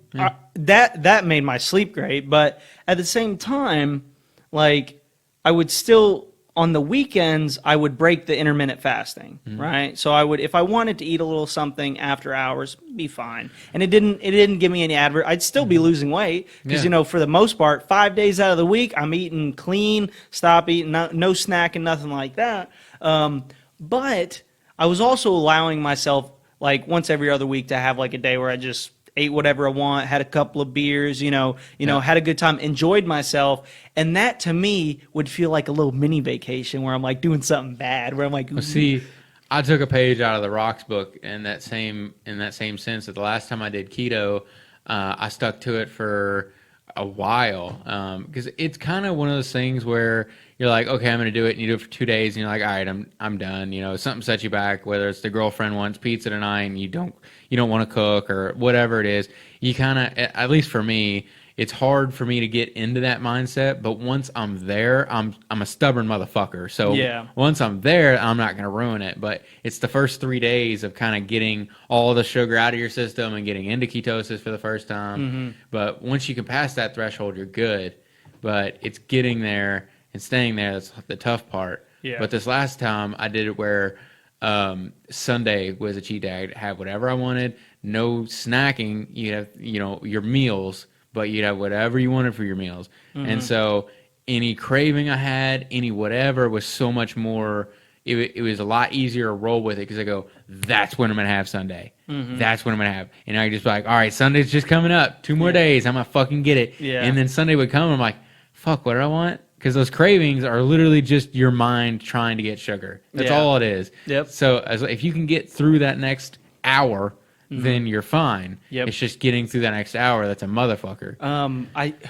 that made my sleep great. But at the same time, like I would still. On the weekends, I would break the intermittent fasting, right? So I would, if I wanted to eat a little something after hours, be fine. And it didn't give me any I'd still be losing weight because, you know, for the most part, 5 days out of the week, I'm eating clean, stop eating, no snacking, nothing like that. But I was also allowing myself, like once every other week, to have like a day where I just ate whatever I want, had a couple of beers, you know, had a good time, enjoyed myself. And that to me would feel like a little mini vacation where I'm like doing something bad, where I'm like, well, see, I took a page out of the Rocks book in that same sense that the last time I did keto, I stuck to it for a while. Because it's kind of one of those things where you're like, okay, I'm going to do it, and you do it for 2 days, and you're like, all right, I'm done. You know, something sets you back, whether it's the girlfriend wants pizza tonight and you don't want to cook or whatever it is. You kind of, at least for me, it's hard for me to get into that mindset. But once I'm there, I'm a stubborn motherfucker. So once I'm there, I'm not going to ruin it. But it's the first 3 days of kind of getting all the sugar out of your system and getting into ketosis for the first time. But once you can pass that threshold, you're good. But it's getting there and staying there, that's the tough part. But this last time I did it where Sunday was a cheat day. I'd have whatever I wanted, no snacking. You have, you know, your meals, but you'd have whatever you wanted for your meals. And so any craving I had, any whatever, was so much more, it was a lot easier to roll with it because I go, that's when I'm going to have Sunday. That's what I'm going to have. And I just be like, all right, Sunday's just coming up. 2 more days. I'm going to fucking get it. And then Sunday would come and I'm like, fuck, what do I want? Because those cravings are literally just your mind trying to get sugar. That's all it is. So if you can get through that next hour, then you're fine. It's just getting through that next hour that's a motherfucker.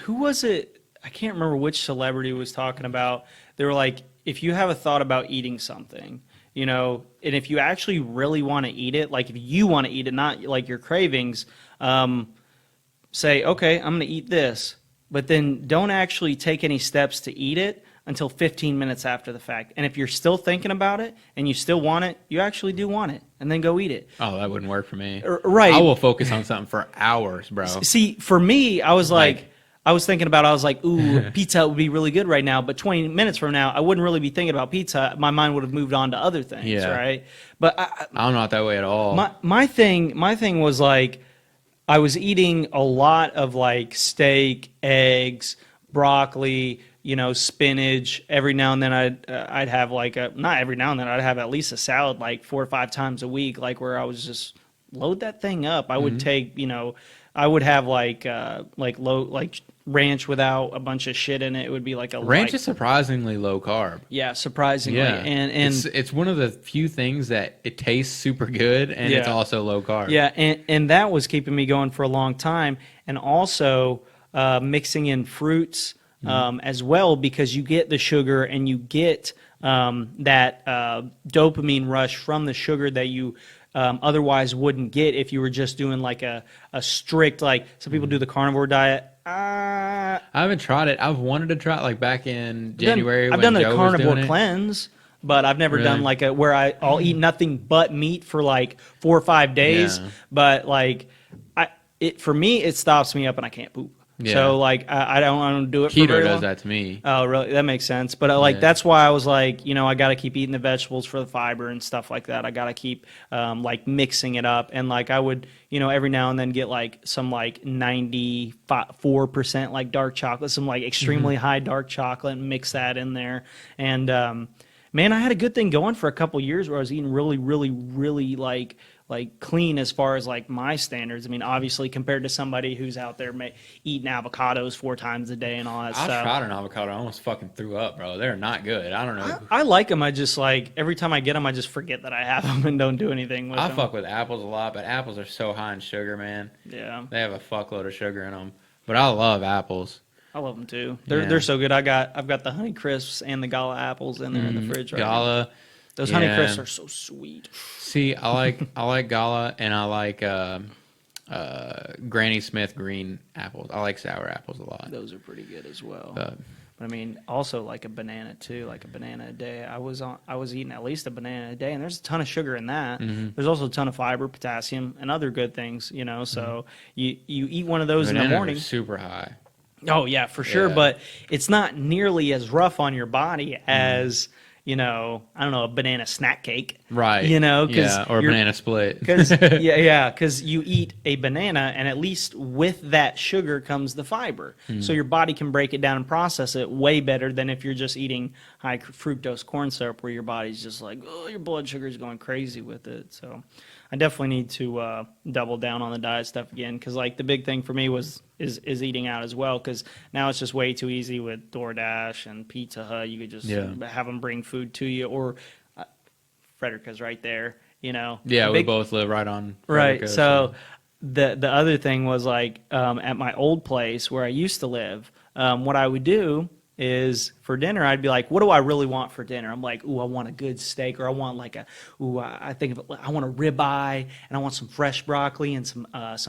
Who was it? I can't remember which celebrity was talking about. They were like, if you have a thought about eating something, you know, and if you actually really want to eat it, like if you want to eat it, not like your cravings, say, okay, I'm going to eat this. But then don't actually take any steps to eat it until 15 minutes after the fact. And if you're still thinking about it and you still want it, you actually do want it. And then go eat it. Oh, that wouldn't work for me. Right. I will focus on something for hours, bro. See, for me, I was like I was thinking about, I was like, ooh, pizza would be really good right now. But 20 minutes from now, I wouldn't really be thinking about pizza. My mind would have moved on to other things, right? But I'm not that way at all. My thing was like, I was eating a lot of like steak, eggs, broccoli, spinach. Every now and then I'd have like not every now and then, I'd have at least a salad like 4 or 5 times a week, like where I was just load that thing up. I would take, I would have like ranch without a bunch of shit in it. It would be like a ranch is surprisingly low carb. Yeah, surprisingly. Yeah, and it's one of the few things that it tastes super good and it's also low carb. Yeah, and that was keeping me going for a long time, and also mixing in fruits as well, because you get the sugar and you get that dopamine rush from the sugar that you otherwise wouldn't get if you were just doing like a strict, like some people do the carnivore diet. I haven't tried it. I've wanted to try it like back in January. I've done a carnivore cleanse, but I've never done like where I'll eat nothing but meat for like 4 or 5 days. Yeah. But like for me, it stops me up and I can't poop. Yeah. So like I don't do it. Keto for very does long. That to me. Oh, really? That makes sense. But that's why I was like, I got to keep eating the vegetables for the fiber and stuff like that. I got to keep like mixing it up, and like I would, every now and then get like some like 94% like dark chocolate, some like extremely high dark chocolate, and mix that in there. And man, I had a good thing going for a couple years where I was eating really, really, really like clean as far as like my standards. I mean, obviously compared to somebody who's out there eating avocados 4 times a day and all that stuff. I tried an avocado. I almost fucking threw up, bro. They're not good. I don't know. I like them. I just like every time I get them, I just forget that I have them and don't do anything with them. I fuck with apples a lot, but apples are so high in sugar, man. Yeah. They have a fuckload of sugar in them. But I love apples. I love them too. They're so good. I've got the Honey Crisps and the Gala apples in there in the fridge right Gala. now. Those Honey Crisps are so sweet. See, I like Gala, and I like Granny Smith green apples. I like sour apples a lot. Those are pretty good as well. But I mean, also like a banana too, like a banana a day. I was eating at least a banana a day, and there's a ton of sugar in that. There's also a ton of fiber, potassium, and other good things. So you eat one of those in the morning. Super high. Oh yeah, for sure. But it's not nearly as rough on your body as. I don't know, a banana snack cake. Right. Or a banana split. Because you eat a banana, and at least with that sugar comes the fiber. So your body can break it down and process it way better than if you're just eating high fructose corn syrup, where your body's just like, oh, your blood sugar is going crazy with it. So I definitely need to double down on the diet stuff again, because like the big thing for me is eating out as well, because now it's just way too easy with DoorDash and Pizza Hut. You could just have them bring food to you, or Frederica's right there. We both live right on Frederica, right. So the other thing was like at my old place where I used to live, what I would do is for dinner, I'd be like, what do I really want for dinner? I'm like, ooh, I want a good steak, or I want like I want a ribeye, and I want some fresh broccoli and some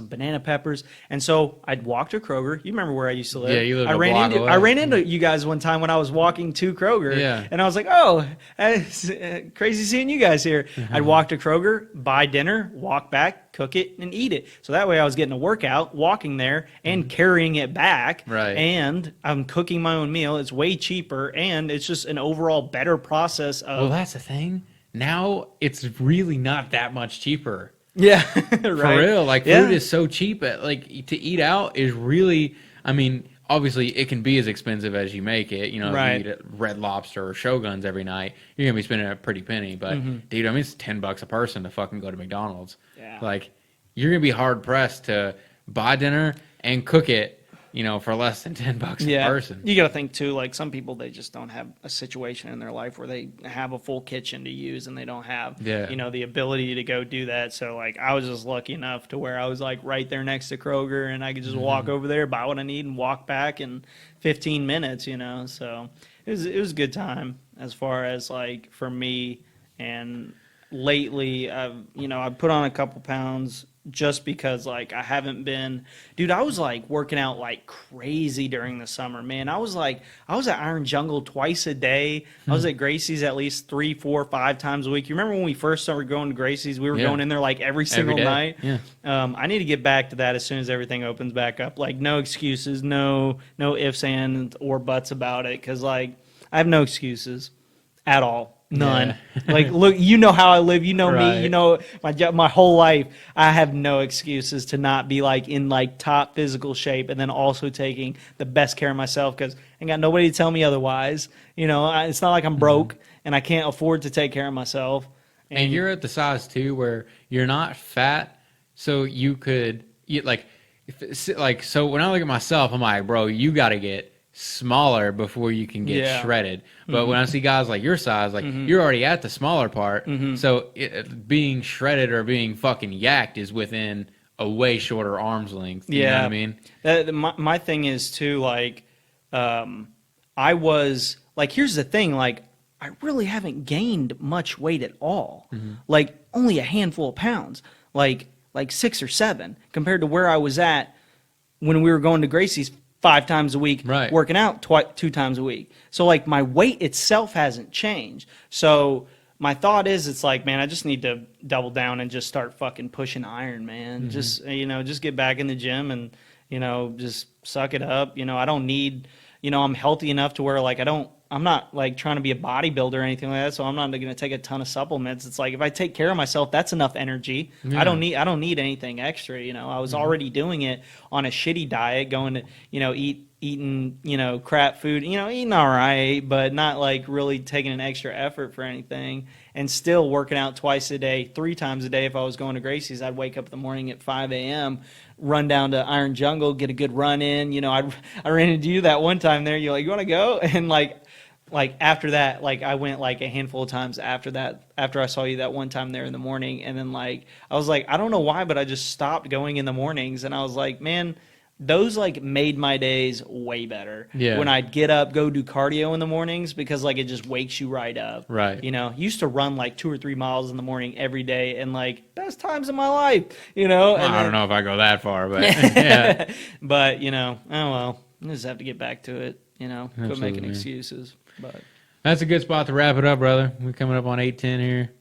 banana peppers. And so I'd walk to Kroger. You remember where I used to live? Yeah, you lived I ran into you guys one time when I was walking to Kroger. Yeah. And I was like, oh, crazy seeing you guys here. I'd walk to Kroger, buy dinner, walk back, cook it, and eat it. So that way I was getting a workout, walking there, and carrying it back. Right. And I'm cooking my own meal. It's way cheaper, and it's just an overall better process of... Well, that's the thing. Now it's really not that much cheaper. Yeah, right. For real. Like, food is so cheap. Like, to eat out is really... I mean, obviously, it can be as expensive as you make it. If you eat at Red Lobster or Shogun's every night, you're going to be spending a pretty penny. But, dude, I mean, it's $10 a person to fucking go to McDonald's. Yeah. Like, you're going to be hard-pressed to buy dinner and cook it, for less than $10 a person. You got to think too, like some people, they just don't have a situation in their life where they have a full kitchen to use, and they don't have, the ability to go do that. So like I was just lucky enough to where I was like right there next to Kroger, and I could just walk over there, buy what I need, and walk back in 15 minutes, So it was a good time as far as like for me. And lately, I've put on a couple pounds, just because like I haven't been, dude, I was like working out like crazy during the summer, man. I was at Iron Jungle twice a day. I was at Gracie's at least 3, 4, 5 times a week. You remember when we first started going to Gracie's, we were going in there like every single night. Yeah. I need to get back to that as soon as everything opens back up. Like no excuses, no ifs, ands, or buts about it. Cause like I have no excuses at all. None. Like, look, you know how I live. You know Right. me. You know my whole life. I have no excuses to not be like in like top physical shape, and then also taking the best care of myself because I ain't got nobody to tell me otherwise. You know, it's not like I'm broke and I can't afford to take care of myself. And you're at the size too where you're not fat, so you could eat like, so when I look at myself, I'm like, bro, you got to get smaller before you can get shredded. But when I see guys like your size, like you're already at the smaller part, so being shredded or being fucking yacked is within a way shorter arm's length. You know what I mean? My thing is too, like, I was like, here's the thing, like, I really haven't gained much weight at all. Like only a handful of pounds, like 6 or 7, compared to where I was at when we were going to Gracie's 5 times a week, working out 2 times a week. So like my weight itself hasn't changed. So my thought is, it's like, man, I just need to double down and just start fucking pushing iron, man. Just, just get back in the gym and, just suck it up. I don't need, I'm healthy enough to where like I'm not like trying to be a bodybuilder or anything like that, so I'm not going to take a ton of supplements. It's like if I take care of myself, that's enough energy. I don't need anything extra. I was already doing it on a shitty diet, going to eating crap food, eating all right, but not like really taking an extra effort for anything, and still working out twice a day, 3 times a day. If I was going to Gracie's, I'd wake up in the morning at 5 a.m., run down to Iron Jungle, get a good run in. I ran into you that one time there. You're like, you want to go? And like after that, like I went like a handful of times after that, after I saw you that one time there in the morning. And then like, I was like, I don't know why, but I just stopped going in the mornings. And I was like, man, those like made my days way better. When I'd get up, go do cardio in the mornings, because like it just wakes you right up. Right. Used to run like 2 or 3 miles in the morning every day, and like best times of my life, Well, I don't know if I go that far, but yeah. But oh well, I just have to get back to it. Quit making excuses. But that's a good spot to wrap it up, brother. We're coming up on 8:10 here.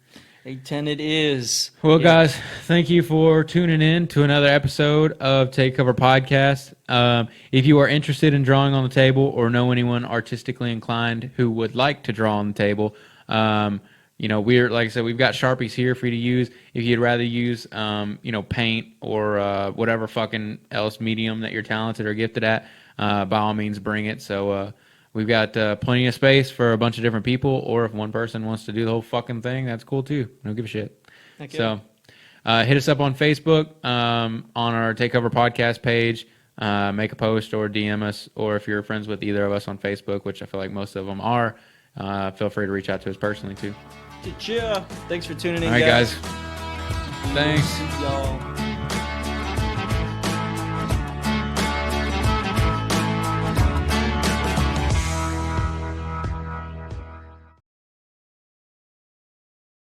8:10 it is. Well, guys, thank you for tuning in to another episode of Take Cover Podcast. If you are interested in drawing on the table or know anyone artistically inclined who would like to draw on the table, we're, like I said, we've got Sharpies here for you to use. If you'd rather use, paint or whatever fucking else medium that you're talented or gifted at, by all means, bring it. So we've got plenty of space for a bunch of different people, or if one person wants to do the whole fucking thing, that's cool too. Don't give a shit. Okay. So hit us up on Facebook, on our Take Cover Podcast page. Make a post or DM us, or if you're friends with either of us on Facebook, which I feel like most of them are, feel free to reach out to us personally too. Thanks for tuning in, all right, guys. Thanks. Y'all.